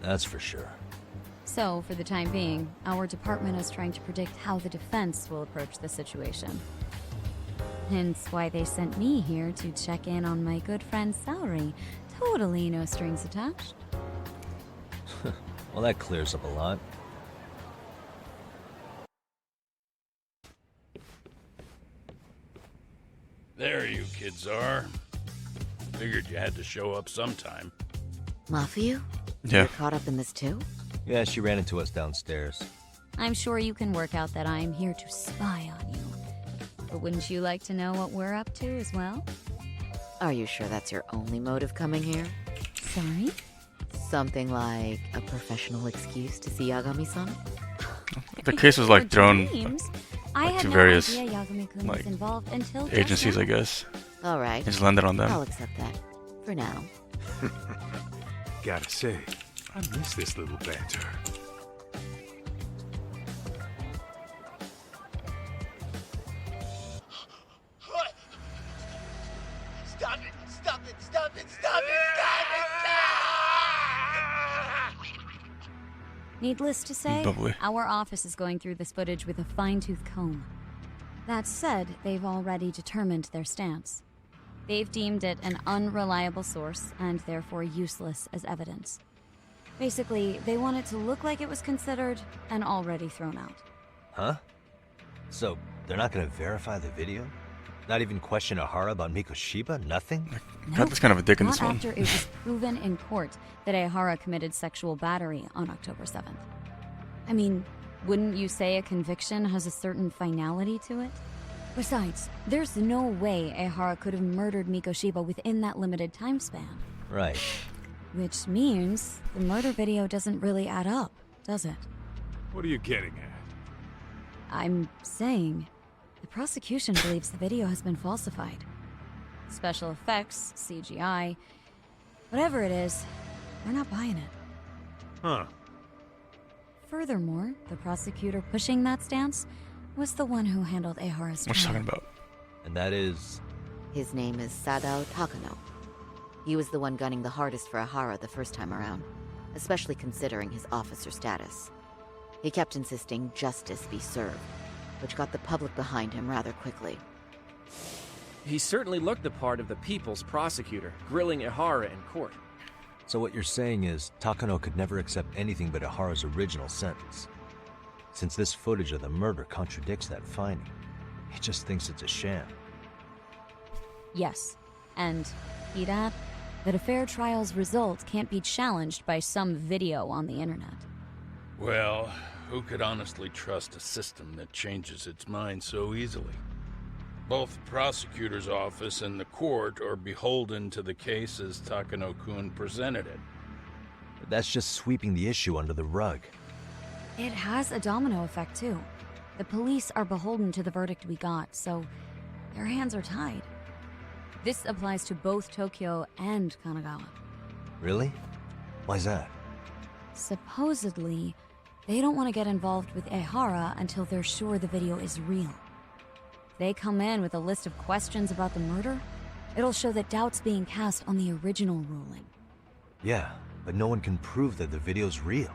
That's for sure. So, for the time being, our department is trying to predict how the defense will approach the situation. Hence why they sent me here to check in on my good friend Saori. Totally no strings attached. Well, that clears up a lot. There you kids are. Figured you had to show up sometime. Mafia? Yeah. You're caught up in this too? Yeah, she ran into us downstairs. I'm sure you can work out that I'm here to spy on you. But wouldn't you like to know what we're up to as well? Are you sure that's your only motive coming here? Sorry? Something like a professional excuse to see Yagami-san? The case was like thrown I like, had to no various idea Yagami-kun was like involved until agencies, just I now. guess. All right. It just landed on them. I'll accept that. For now. Gotta say, I miss this little banter. Stop it! Stop it! Stop it! Stop it! Needless to say, Bubbly. our office is going through this footage with a fine-tooth comb. That said, they've already determined their stance. They've deemed it an unreliable source and therefore useless as evidence. Basically, they want it to look like it was considered and already thrown out. Huh? So, they're not gonna verify the video? Not even question Ahara about Mikoshiba? Nothing? God, that's kind of a dick in this Not one. after it was proven in court that Ehara committed sexual battery on October 7th. I mean, wouldn't you say a conviction has a certain finality to it? Besides, there's no way Ehara could have murdered Mikoshiba within that limited time span. Right. Which means the murder video doesn't really add up, does it? What are you getting at? I'm saying, the The prosecution believes the video has been falsified. Special effects, CGI, whatever it is, they're not buying it. Huh. Furthermore, the prosecutor pushing that stance was the one who handled Ehara's trial. What you talking about? And that is... His name is Sadao Takano. He was the one gunning the hardest for Ehara the first time around, especially considering his officer status. He kept insisting justice be served, which got the public behind him rather quickly. He certainly looked the part of the people's prosecutor, grilling Ehara in court. So what you're saying is, Takano could never accept anything but Ehara's original sentence. Since this footage of the murder contradicts that finding, he just thinks it's a sham. Yes, and he'd add that a fair trial's result can't be challenged by some video on the internet. Well, who could honestly trust a system that changes its mind so easily? Both the prosecutor's office and the court are beholden to the case as Takano-kun presented it. But that's just sweeping the issue under the rug. It has a domino effect, too. The police are beholden to the verdict we got, so their hands are tied. This applies to both Tokyo and Kanagawa. Really? Why's that? Supposedly, they don't want to get involved with Ehara until they're sure the video is real. If they come in with a list of questions about the murder, it'll show that doubt's being cast on the original ruling. Yeah, but no one can prove that the video's real.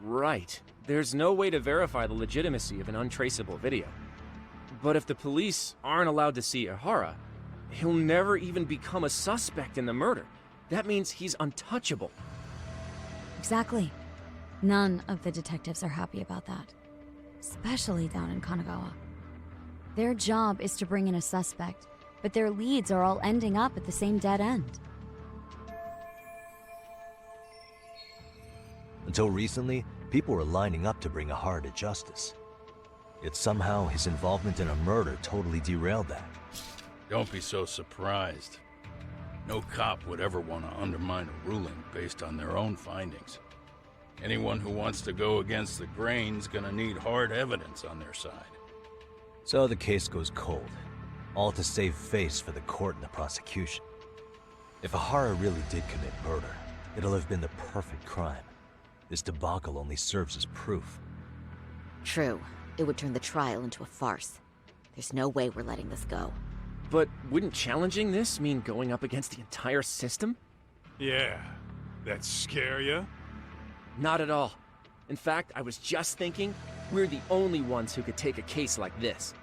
Right. There's no way to verify the legitimacy of an untraceable video. But if the police aren't allowed to see Ehara, he'll never even become a suspect in the murder. That means he's untouchable. Exactly. None of the detectives are happy about that. Especially down in Kanagawa. Their job is to bring in a suspect, but their leads are all ending up at the same dead end. Until recently, people were lining up to bring Ehara to justice. Yet somehow his involvement in a murder totally derailed that. Don't be so surprised. No cop would ever want to undermine a ruling based on their own findings. Anyone who wants to go against the grain's gonna need hard evidence on their side. So the case goes cold, all to save face for the court and the prosecution. If Ehara really did commit murder, it'll have been the perfect crime. This debacle only serves as proof. True. It would turn the trial into a farce. There's no way we're letting this go. But wouldn't challenging this mean going up against the entire system? Yeah. That scare ya? Not at all. In fact, I was just thinking, we're the only ones who could take a case like this.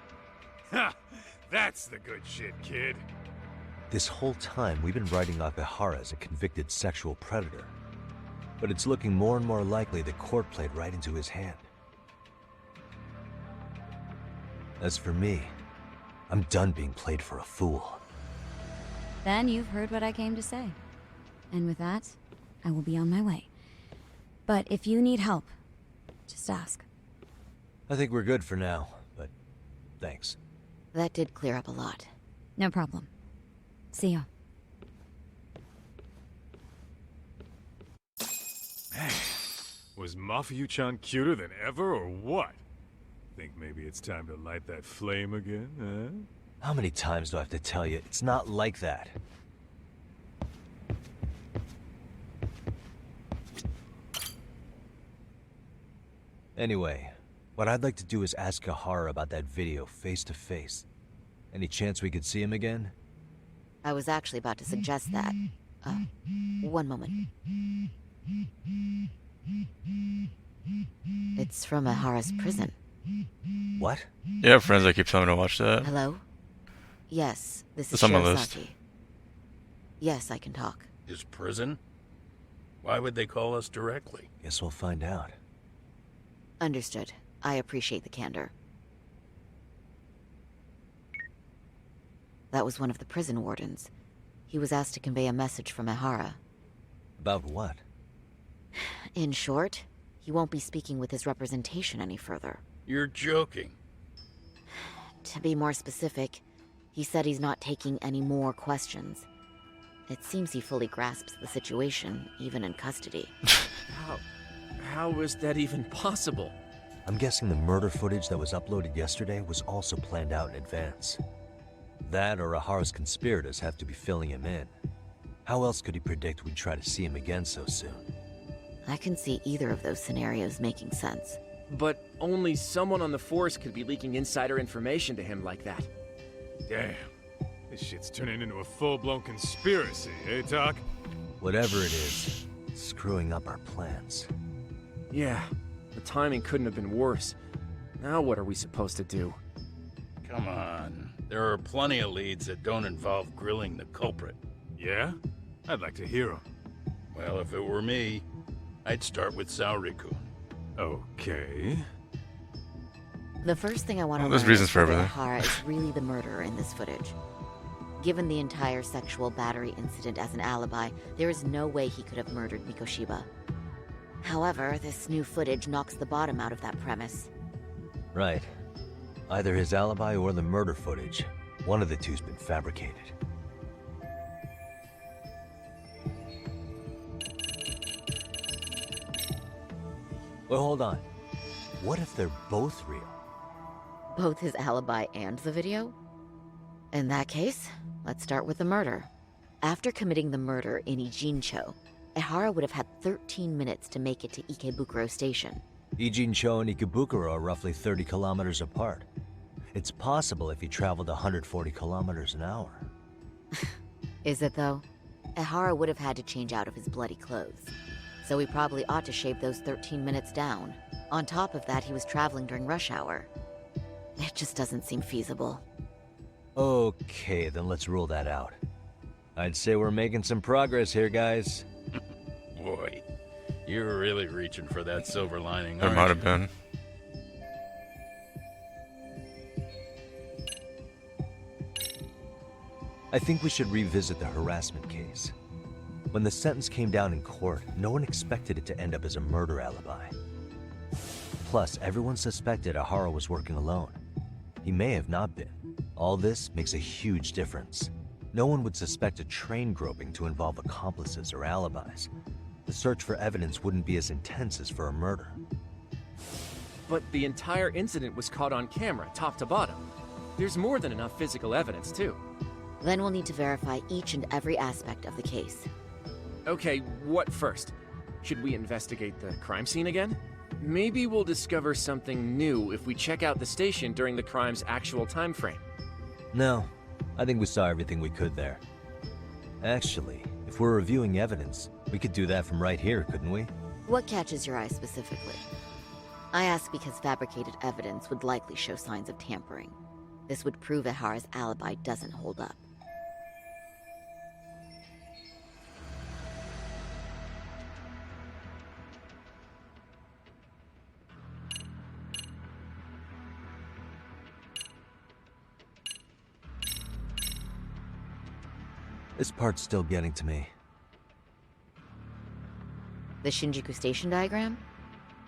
Ha! That's the good shit, kid. This whole time, we've been writing off Ehara as a convicted sexual predator. But it's looking more and more likely the court played right into his hand. As for me, I'm done being played for a fool. Then you've heard what I came to say. And with that, I will be on my way. But if you need help, just ask. I think we're good for now, but thanks. That did clear up a lot. No problem. See ya. Man, was Mafuyu-chan cuter than ever, or what? Think maybe it's time to light that flame again, huh? How many times do I have to tell you, it's not like that? Anyway, what I'd like to do is ask Ehara about that video face to face. Any chance we could see him again? I was actually about to suggest that. One moment. It's from Ehara's prison. What? Yeah, friends, I keep telling me to watch that. Hello? Yes, this is It's on my list. Shirosaki. Yes, I can talk. His prison? Why would they call us directly? Guess we'll find out. Understood. I appreciate the candor. That was one of the prison wardens. He was asked to convey a message from Ehara. About what? In short, he won't be speaking with his representation any further. You're joking. To be more specific, he said he's not taking any more questions. It seems he fully grasps the situation, even in custody. How is that even possible? I'm guessing the murder footage that was uploaded yesterday was also planned out in advance. That or Ahara's conspirators have to be filling him in. How else could he predict we'd try to see him again so soon? I can see either of those scenarios making sense. But only someone on the force could be leaking insider information to him like that. Damn. This shit's turning into a full-blown conspiracy, eh, Doc? Whatever it is, it's screwing up our plans. Yeah, the timing couldn't have been worse. Now what are we supposed to do? Come on. There are plenty of leads that don't involve grilling the culprit. Yeah? I'd like to hear them. Well, if it were me, I'd start with Saori-kun. Okay. The first thing I want to there's learn reasons is for whether everything. Ahara is really the murderer in this footage. Given the entire sexual battery incident as an alibi, there is no way he could have murdered Mikoshiba. However, this new footage knocks the bottom out of that premise. Right. Either his alibi or the murder footage. One of the two's been fabricated. Well, hold on. What if they're both real? Both his alibi and the video? In that case, let's start with the murder. After committing the murder in Ijincho, Ehara would have had 13 minutes to make it to Ikebukuro Station. Ijincho and Ikebukuro are roughly 30 kilometers apart. It's possible if he traveled 140 kilometers an hour. Is it though? Ehara would have had to change out of his bloody clothes. So he probably ought to shave those 13 minutes down. On top of that, he was traveling during rush hour. It just doesn't seem feasible. Okay, then let's rule that out. I'd say we're making some progress here, guys. Boy, you're really reaching for that silver lining, There aren't might you? have been. I think we should revisit the harassment case. When the sentence came down in court, no one expected it to end up as a murder alibi. Plus, everyone suspected Ahara was working alone. He may have not been. All this makes a huge difference. No one would suspect a train groping to involve accomplices or alibis. The search for evidence wouldn't be as intense as for a murder. But the entire incident was caught on camera, top to bottom. There's more than enough physical evidence, too. Then we'll need to verify each and every aspect of the case. Okay, what first? Should we investigate the crime scene again? Maybe we'll discover something new if we check out the station during the crime's actual time frame. No, I think we saw everything we could there. Actually, if we're reviewing evidence, we could do that from right here, couldn't we? What catches your eye specifically? I ask because fabricated evidence would likely show signs of tampering. This would prove Ehara's alibi doesn't hold up. This part's still getting to me. The Shinjuku Station diagram?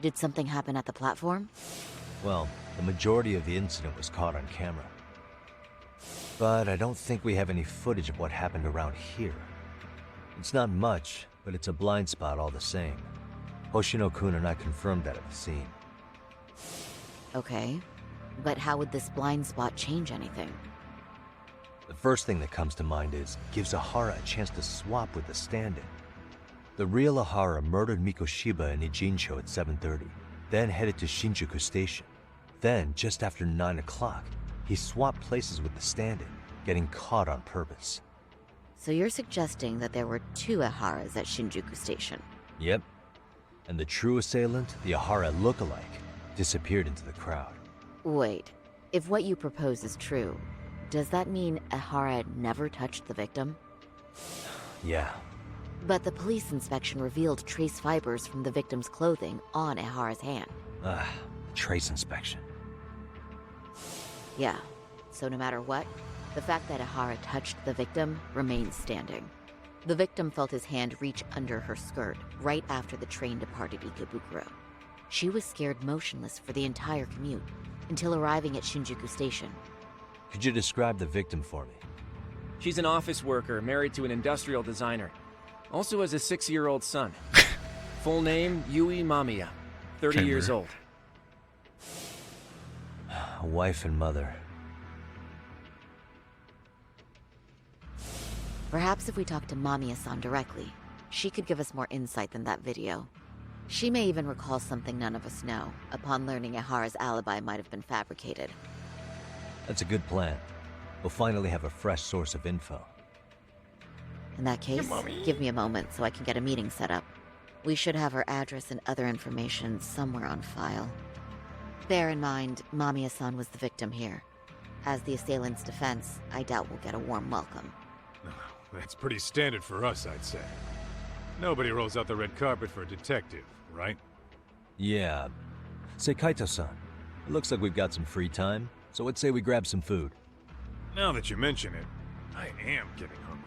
Did something happen at the platform? Well, the majority of the incident was caught on camera. But I don't think we have any footage of what happened around here. It's not much, but it's a blind spot all the same. Hoshino-kun and I confirmed that at the scene. Okay, but how would this blind spot change anything? The first thing that comes to mind is, gives Ahara a chance to swap with the stand-in. The real Ahara murdered Mikoshiba in Ijincho at 7:30, then headed to Shinjuku Station. Then, just after 9 o'clock, he swapped places with the stand-in, getting caught on purpose. So you're suggesting that there were two Aharas at Shinjuku Station? Yep. And the true assailant, the Ahara look-alike, disappeared into the crowd. Wait, if what you propose is true, does that mean Ehara never touched the victim? Yeah. But the police inspection revealed trace fibers from the victim's clothing on Ehara's hand. Trace inspection. Yeah, so no matter what, the fact that Ehara touched the victim remains standing. The victim felt his hand reach under her skirt right after the train departed Ikebukuro. She was scared motionless for the entire commute until arriving at Shinjuku Station. Could you describe the victim for me? She's an office worker married to an industrial designer. Also has a 6-year-old son. Full name, Yui Mamiya. 30 years old. a wife and mother. Perhaps if we talk to Mamiya-san directly, she could give us more insight than that video. She may even recall something none of us know, upon learning Ihara's alibi might have been fabricated. That's a good plan. We'll finally have a fresh source of info. In that case, give me a moment so I can get a meeting set up. We should have her address and other information somewhere on file. Bear in mind, Mamiya-san was the victim here. As the assailant's defense, I doubt we'll get a warm welcome. That's pretty standard for us, I'd say. Nobody rolls out the red carpet for a detective, right? Yeah. Say, Kaito-san, it looks like we've got some free time, so let's say we grab some food. Now that you mention it, I am getting hungry.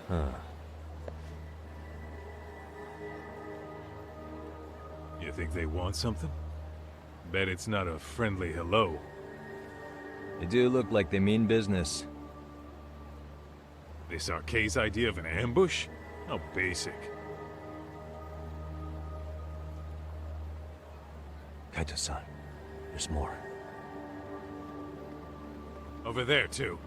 Huh. You think they want something? Bet it's not a friendly hello. They do look like they mean business. This Arcade's idea of an ambush? How basic. Kaito-san, there's more. Over there, too.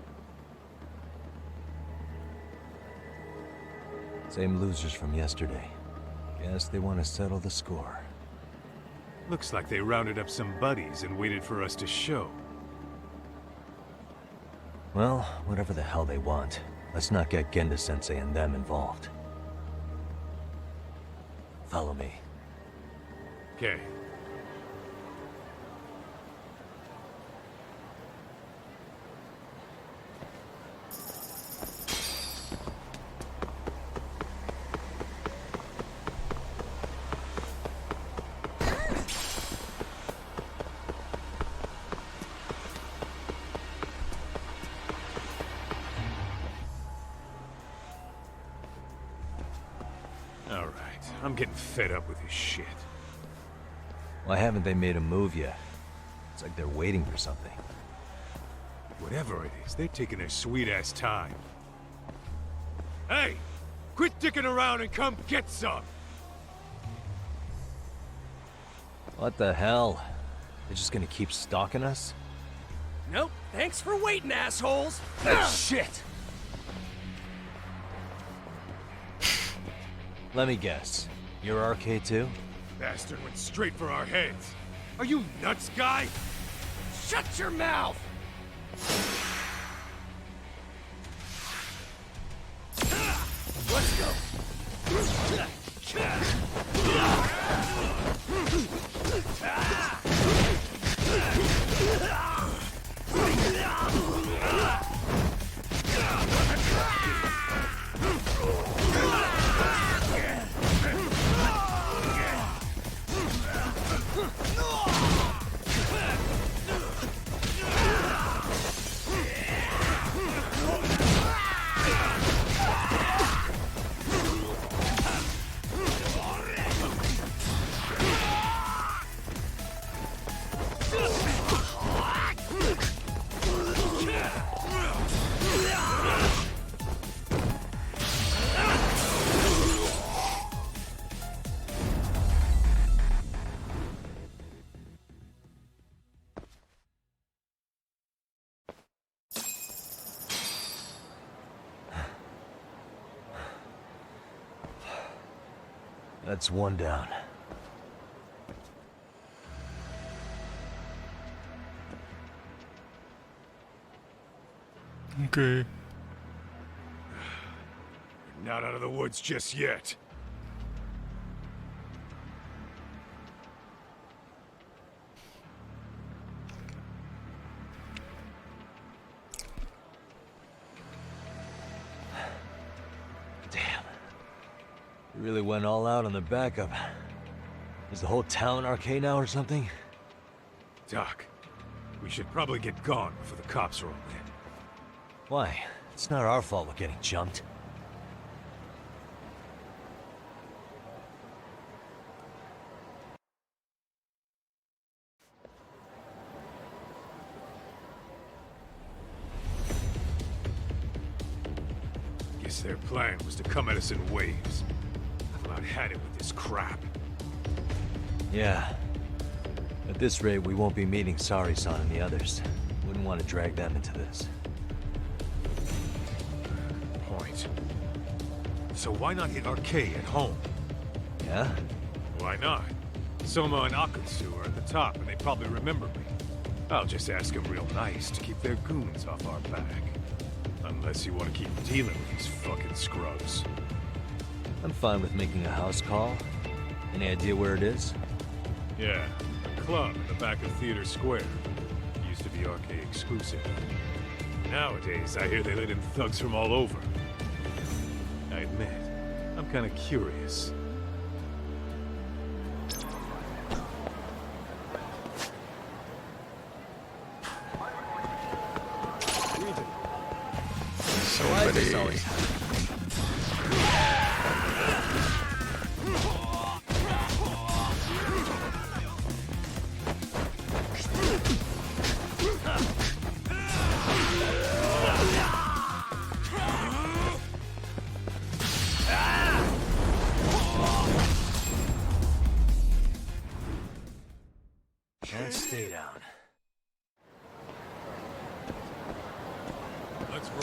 Same losers from yesterday. Guess they want to settle the score. Looks like they rounded up some buddies and waited for us to show. Well, whatever the hell they want, let's not get Genda-sensei and them involved. Follow me. Okay. I'm getting fed up with this shit. Why haven't they made a move yet? It's like they're waiting for something. Whatever it is, they're taking their sweet-ass time. Hey! Quit dicking around and come get some! What the hell? They're just gonna keep stalking us? Nope. Thanks for waiting, assholes! Shit! Let me guess. You're RK too? Bastard went straight for our heads. Are you nuts, guy? Shut your mouth! Let's go. That's one down. Okay. Not out of the woods just yet. You really went all out on the backup. Is the whole town RK now or something? Doc, we should probably get gone before the cops roll in. Why? It's not our fault we're getting jumped. Their plan was to come at us in waves. I've about had it with this crap. Yeah. At this rate, we won't be meeting Sari-san and the others. Wouldn't want to drag them into this. Point. So why not hit Arcade at home? Yeah? Why not? Soma and Akutsu are at the top, and they probably remember me. I'll just ask them real nice to keep their goons off our back. Unless you want to keep dealing with these fucking scrubs. I'm fine with making a house call. Any idea where it is? Yeah, a club in the back of Theater Square. Used to be Arcade exclusive. Nowadays, I hear they let in thugs from all over. I admit, I'm kind of curious. Somebody. And stay down. Let's roll.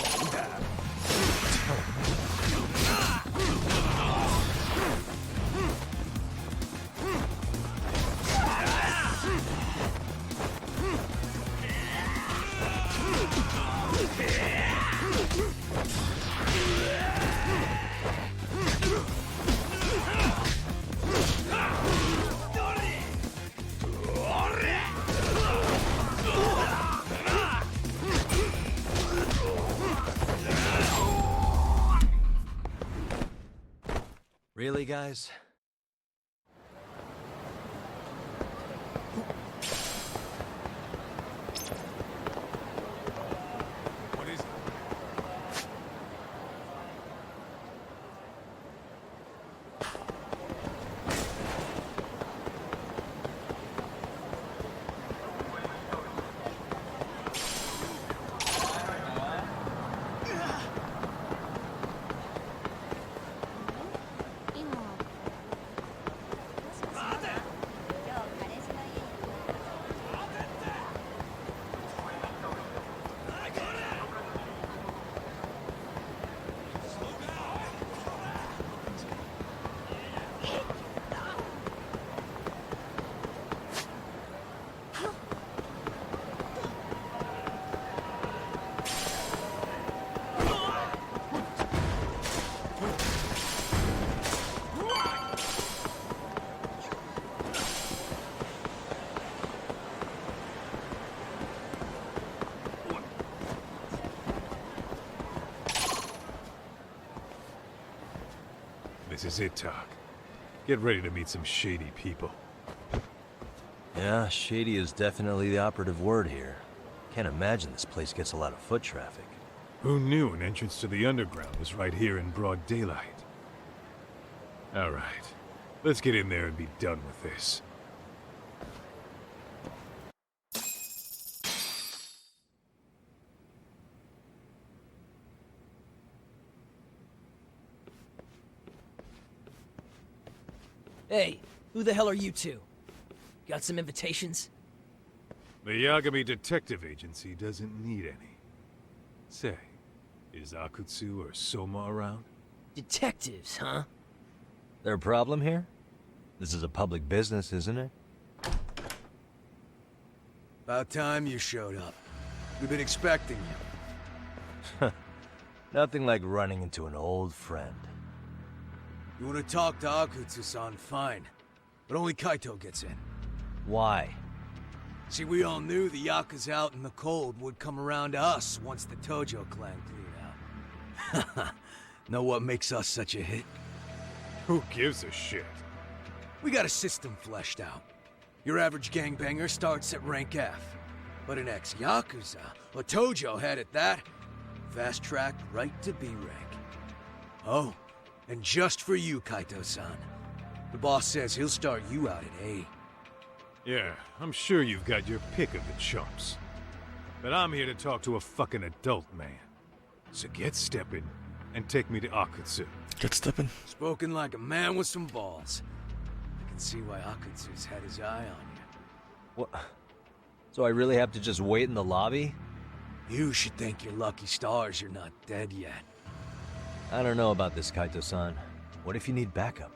Really, guys? What is it? This is it, Talk. Get ready to meet some shady people. Yeah, shady is definitely the operative word here. Can't imagine this place gets a lot of foot traffic. Who knew an entrance to the underground was right here in broad daylight? All right, let's get in there and be done with this. Hey, who the hell are you two? Got some invitations? The Yagami Detective Agency doesn't need any. Say, is Akutsu or Soma around? Detectives, huh? There a problem here? This is a public business, isn't it? About time you showed up. We've been expecting you. Nothing like running into an old friend. You want to talk to Akutsu-san, fine. But only Kaito gets in. Why? See, we all knew the Yakuza out in the cold would come around to us once the Tojo clan cleared out. Know what makes us such a hit? Who gives a shit? We got a system fleshed out. Your average gangbanger starts at rank F. But an ex-Yakuza, a Tojo head at that, fast-tracked right to B rank. Oh, and just for you, Kaito-san. The boss says he'll start you out at A. Yeah, I'm sure you've got your pick of the chumps. But I'm here to talk to a fucking adult man. So get stepping and take me to Akutsu. Good stepping. Spoken like a man with some balls. I can see why Akutsu's had his eye on you. What? So I really have to just wait in the lobby? You should thank your lucky stars you're not dead yet. I don't know about this, Kaito-san. What if you need backup?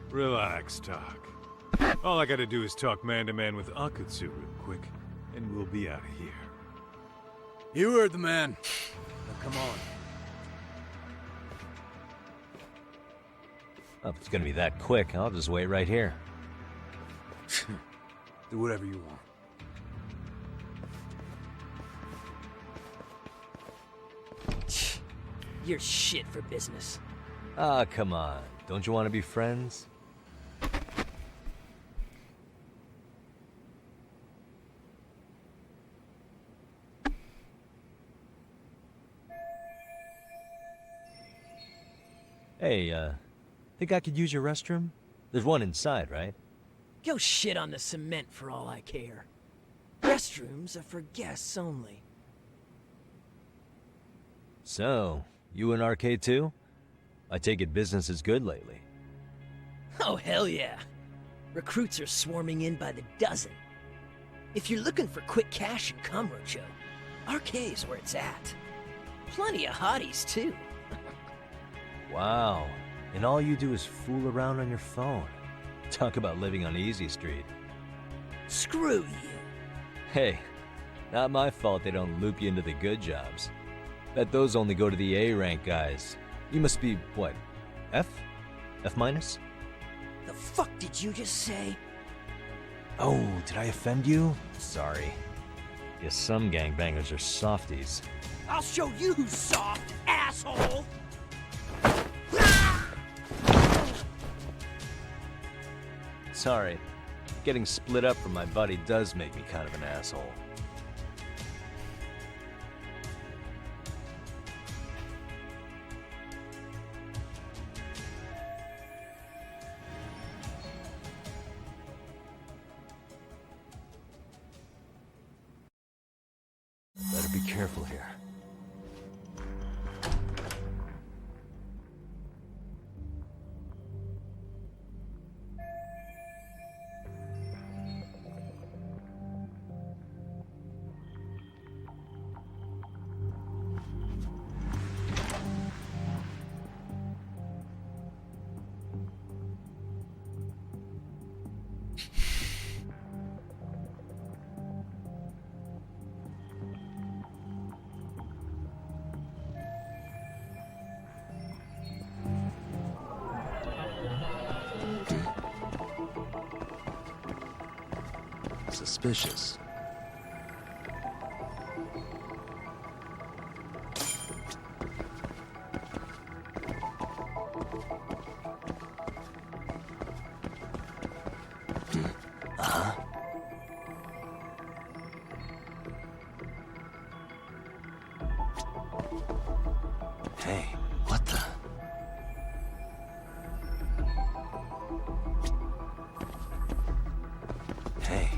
Relax, Tak. All I gotta do is talk man-to-man with Akutsu real quick, and we'll be out of here. You heard the man. Now come on. Oh, if it's gonna be that quick, I'll just wait right here. Do whatever you want. You're shit for business. Ah, come on. Don't you want to be friends? Hey, think I could use your restroom? There's one inside, right? Go shit on the cement for all I care. Restrooms are for guests only. So, you in arcade too? I take it business is good lately. Oh, hell yeah. Recruits are swarming in by the dozen. If you're looking for quick cash in Kamurocho, arcade's where it's at. Plenty of hotties, too. Wow. And all you do is fool around on your phone. Talk about living on Easy Street. Screw you. Hey, not my fault they don't loop you into the good jobs. Bet those only go to the A-rank guys. You must be, what, F? F minus? The fuck did you just say? Oh, did I offend you? Sorry. Guess some gangbangers are softies. I'll show you who's soft, asshole! Sorry. Getting split up from my buddy does make me kind of an asshole. Better be careful here. Suspicious. Hey, what the? Hey.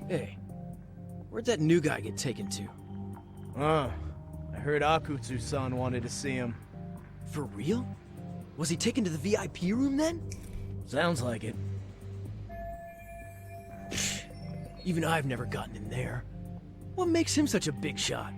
Hey, where'd that new guy get taken to? I heard Akutsu-san wanted to see him. For real? Was he taken to the VIP room then? Sounds like it. Even I've never gotten in there. What makes him such a big shot?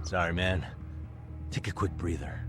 Sorry, man. Take a quick breather.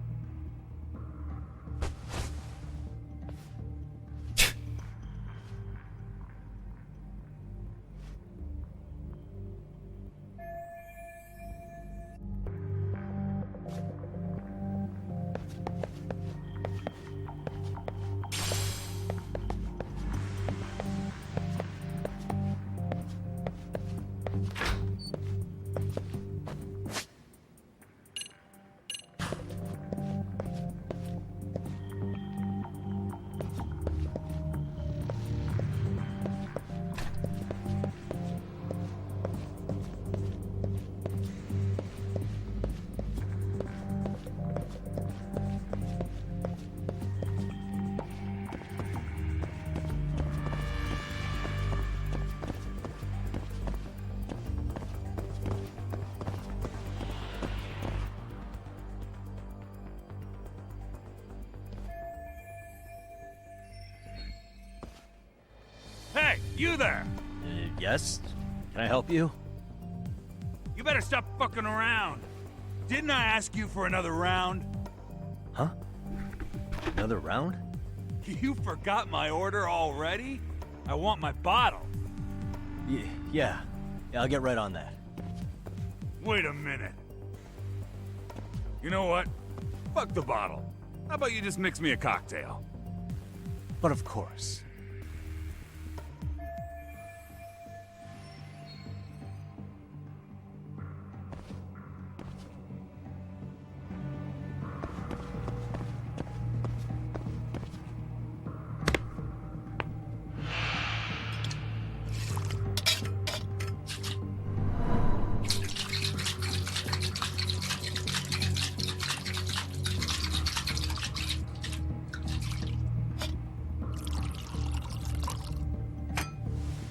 Hey, you there! Yes? Can I help you? You better stop fucking around. Didn't I ask you for another round? Huh? Another round? You forgot my order already? I want my bottle. Yeah, I'll get right on that. Wait a minute. You know what? Fuck the bottle. How about you just mix me a cocktail? But of course.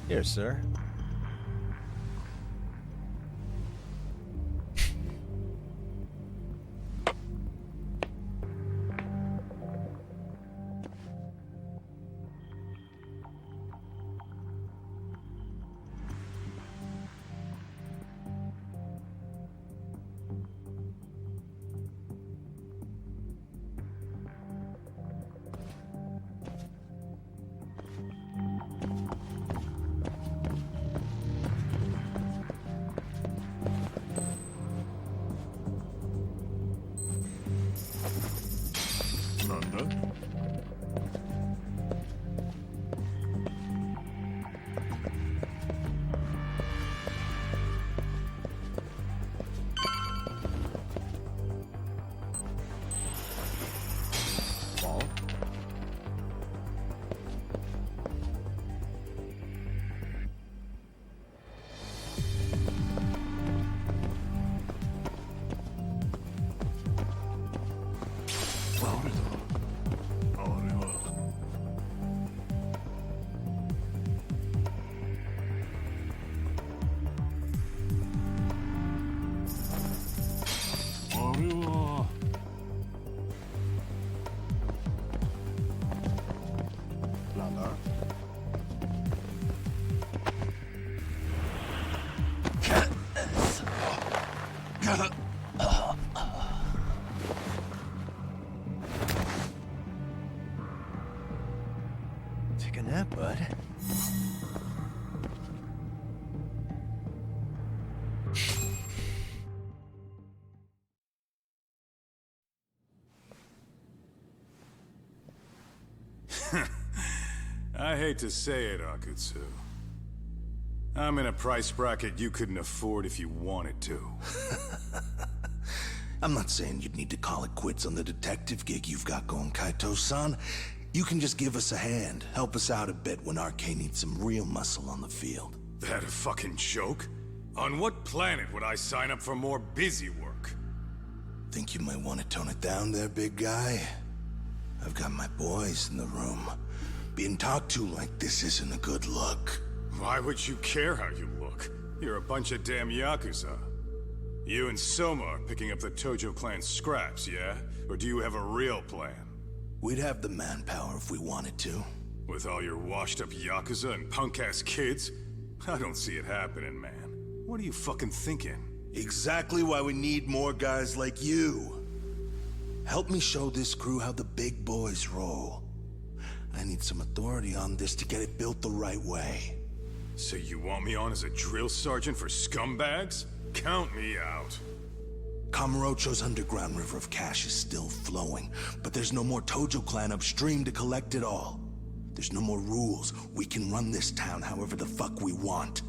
Here, sir. I hate to say it, Akutsu. I'm in a price bracket you couldn't afford if you wanted to. I'm not saying you'd need to call it quits on the detective gig you've got going, Kaito-san. You can just give us a hand, help us out a bit when RK needs some real muscle on the field. That a fucking joke? On what planet would I sign up for more busy work? Think you might want to tone it down there, big guy? I've got my boys in the room. Being talked to like this isn't a good look. Why would you care how you look? You're a bunch of damn Yakuza. You and Soma are picking up the Tojo clan's scraps, yeah? Or do you have a real plan? We'd have the manpower if we wanted to. With all your washed-up Yakuza and punk-ass kids? I don't see it happening, man. What are you fucking thinking? Exactly why we need more guys like you. Help me show this crew how the big boys roll. I need some authority on this to get it built the right way. So you want me on as a drill sergeant for scumbags? Count me out. Kamurocho's underground river of cash is still flowing, but there's no more Tojo clan upstream to collect it all. There's no more rules. We can run this town however the fuck we want.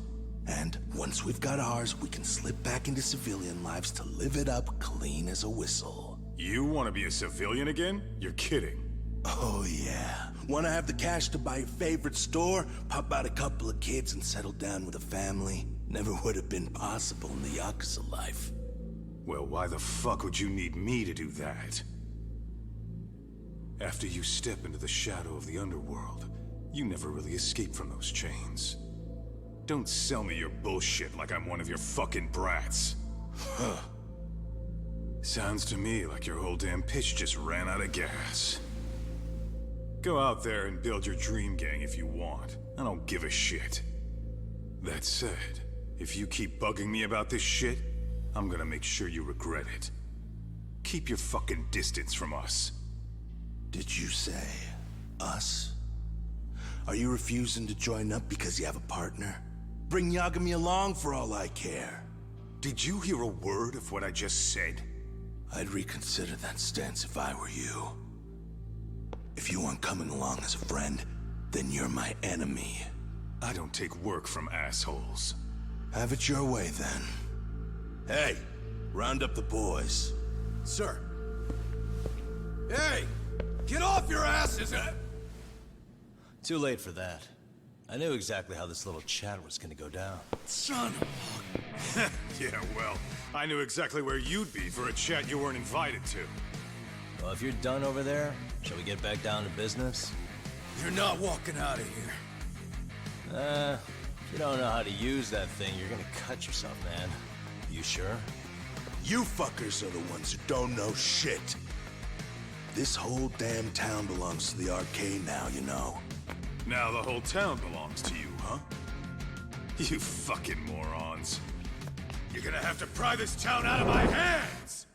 And once we've got ours, we can slip back into civilian lives to live it up clean as a whistle. You want to be a civilian again? You're kidding. Oh yeah. Want to have the cash to buy your favorite store, pop out a couple of kids and settle down with a family? Never would have been possible in the Yakuza life. Well, why the fuck would you need me to do that? After you step into the shadow of the underworld, you never really escape from those chains. Don't sell me your bullshit like I'm one of your fucking brats. Huh. Sounds to me like your whole damn pitch just ran out of gas. Go out there and build your dream gang if you want. I don't give a shit. That said, if you keep bugging me about this shit, I'm gonna make sure you regret it. Keep your fucking distance from us. Did you say us? Are you refusing to join up because you have a partner? Bring Yagami along for all I care. Did you hear a word of what I just said? I'd reconsider that stance if I were you. If you aren't coming along as a friend, then you're my enemy. I don't take work from assholes. Have it your way, then. Hey, round up the boys. Sir. Hey! Get off your asses! Too late for that. I knew exactly how this little chat was gonna go down. Son of Yeah, well, I knew exactly where you'd be for a chat you weren't invited to. Well, if you're done over there, shall we get back down to business? You're not walking out of here. If you don't know how to use that thing, you're gonna cut yourself, man. You sure? You fuckers are the ones who don't know shit. This whole damn town belongs to the arcade now, you know. Now the whole town belongs to you, huh? You fucking morons. You're gonna have to pry this town out of my hands!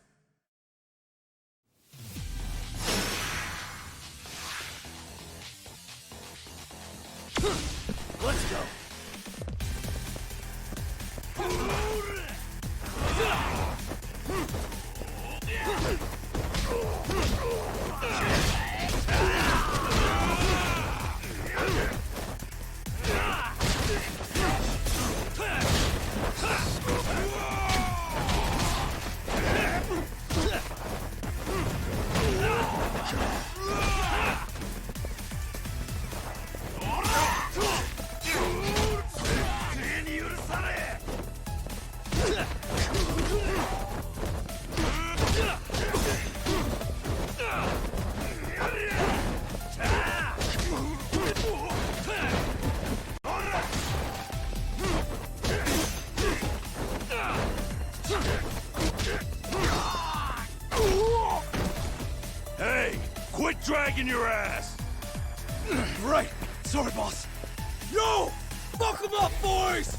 Let's go. Hey, quit dragging your ass! Right. Sorry, boss. Yo! Fuck them up, boys!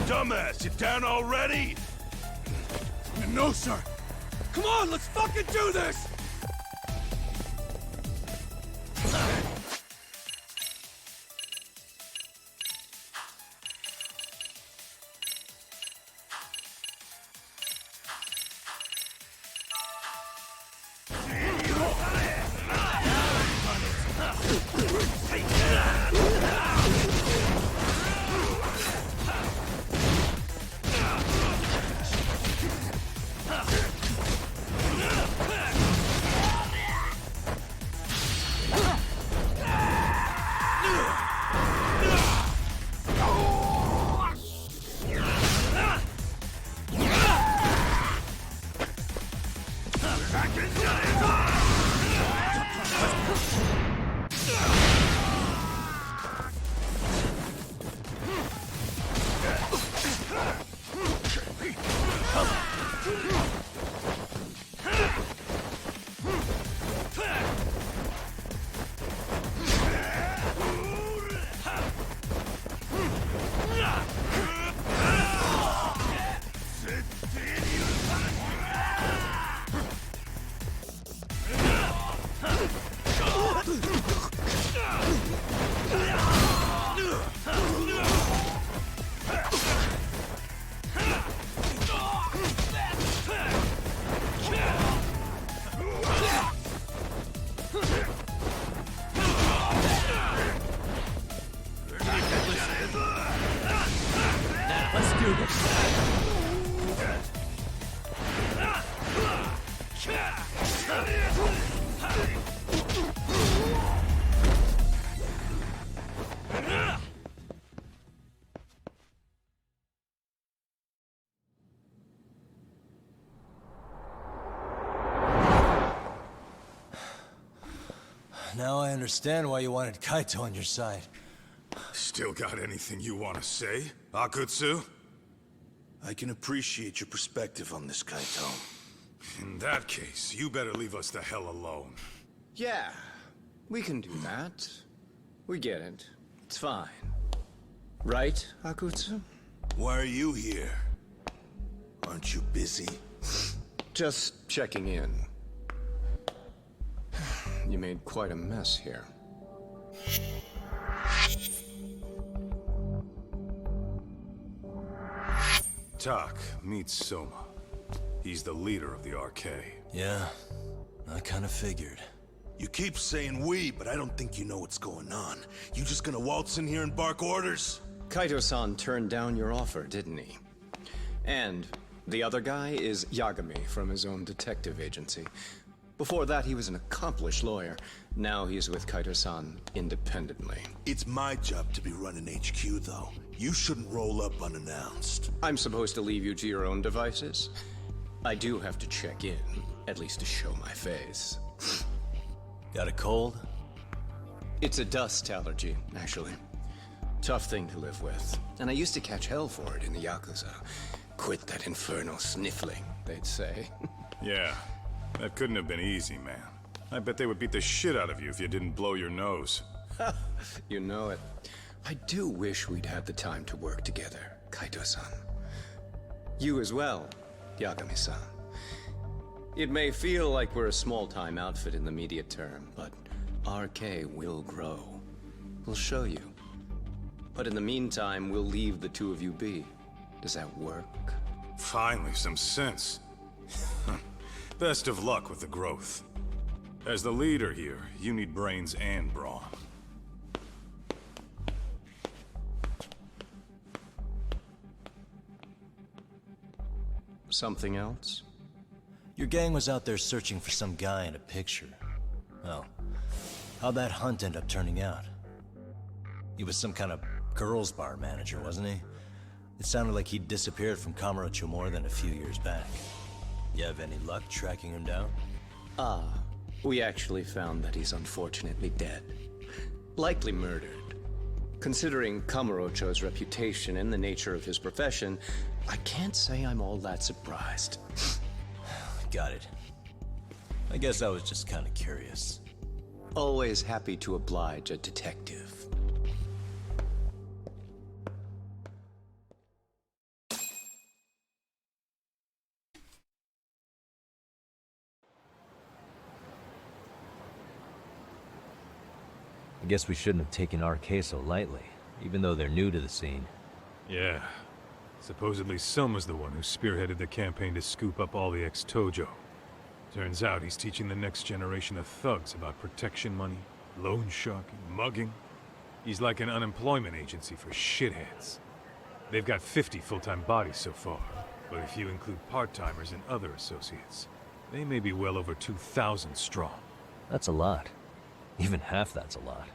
Dumbass, you down already? No, sir. Come on, let's fucking do this! Now I understand why you wanted Kaito on your side. Still got anything you want to say, Akutsu? I can appreciate your perspective on this, Kaito. In that case, you better leave us the hell alone. Yeah, we can do that. We get it. It's fine. Right, Akutsu? Why are you here? Aren't you busy? Just checking in. You made quite a mess here. Tak meets Soma. He's the leader of the RK. Yeah, I kind of figured. You keep saying we, but I don't think you know what's going on. You just gonna waltz in here and bark orders? Kaito-san turned down your offer, didn't he? And the other guy is Yagami from his own detective agency. Before that, he was an accomplished lawyer. Now he's with Kaito-san independently. It's my job to be running HQ, though. You shouldn't roll up unannounced. I'm supposed to leave you to your own devices? I do have to check in, at least to show my face. Got a cold? It's a dust allergy, actually. Tough thing to live with. And I used to catch hell for it in the Yakuza. Quit that infernal sniffling, they'd say. Yeah, that couldn't have been easy, man. I bet they would beat the shit out of you if you didn't blow your nose. You know it. I do wish we'd had the time to work together, Kaito-san. You as well, Yagami-san. It may feel like we're a small-time outfit in the immediate term, but RK will grow. We'll show you. But in the meantime, we'll leave the two of you be. Does that work? Finally, some sense. Best of luck with the growth. As the leader here, you need brains and brawn. Something else? Your gang was out there searching for some guy in a picture. Well, How'd that hunt end up turning out? He was some kind of girls' bar manager, wasn't he? It sounded like he'd disappeared from Kamurocho more than a few years back. You have any luck tracking him down? We actually found that he's unfortunately dead. Likely murdered. Considering Kamurocho's reputation and the nature of his profession, I can't say I'm all that surprised. Got it. I guess I was just kind of curious. Always happy to oblige a detective. I guess we shouldn't have taken RK so lightly, even though they're new to the scene. Yeah. Supposedly Selma's the one who spearheaded the campaign to scoop up all the ex-Tojo. Turns out he's teaching the next generation of thugs about protection money, loan sharking, mugging. He's like an unemployment agency for shitheads. They've got 50 full-time bodies so far, but if you include part-timers and other associates, they may be well over 2,000 strong. That's a lot. Even half that's a lot.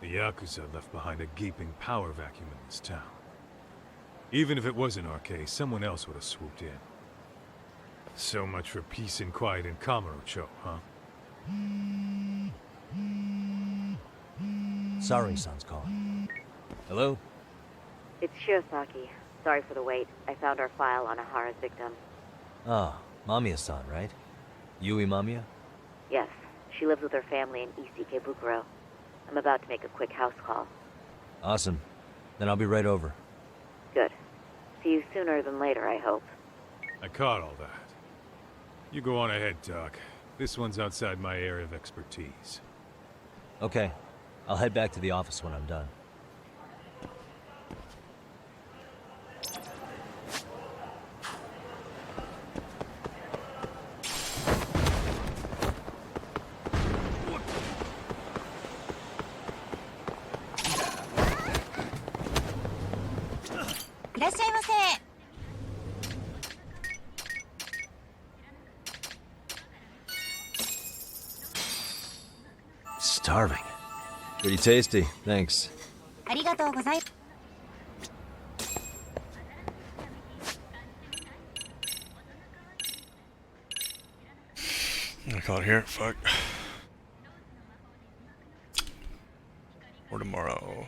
The Yakuza left behind a gaping power vacuum in this town. Even if it wasn't RK, someone else would have swooped in. So much for peace and quiet in Kamurocho, huh? Sari-san's calling. Hello? It's Shirosaki. Sorry for the wait. I found our file on Ahara's victim. Ah, Mamiya-san, right? Yui Mamiya? Yes, she lives with her family in East Ikebukuro. I'm about to make a quick house call. Awesome. Then I'll be right over. Good. See you sooner than later, I hope. I caught all that. You go on ahead, Doc. This one's outside my area of expertise. Okay. I'll head back to the office when I'm done. Starving. Pretty tasty, thanks. I call it here. Fuck. Or tomorrow.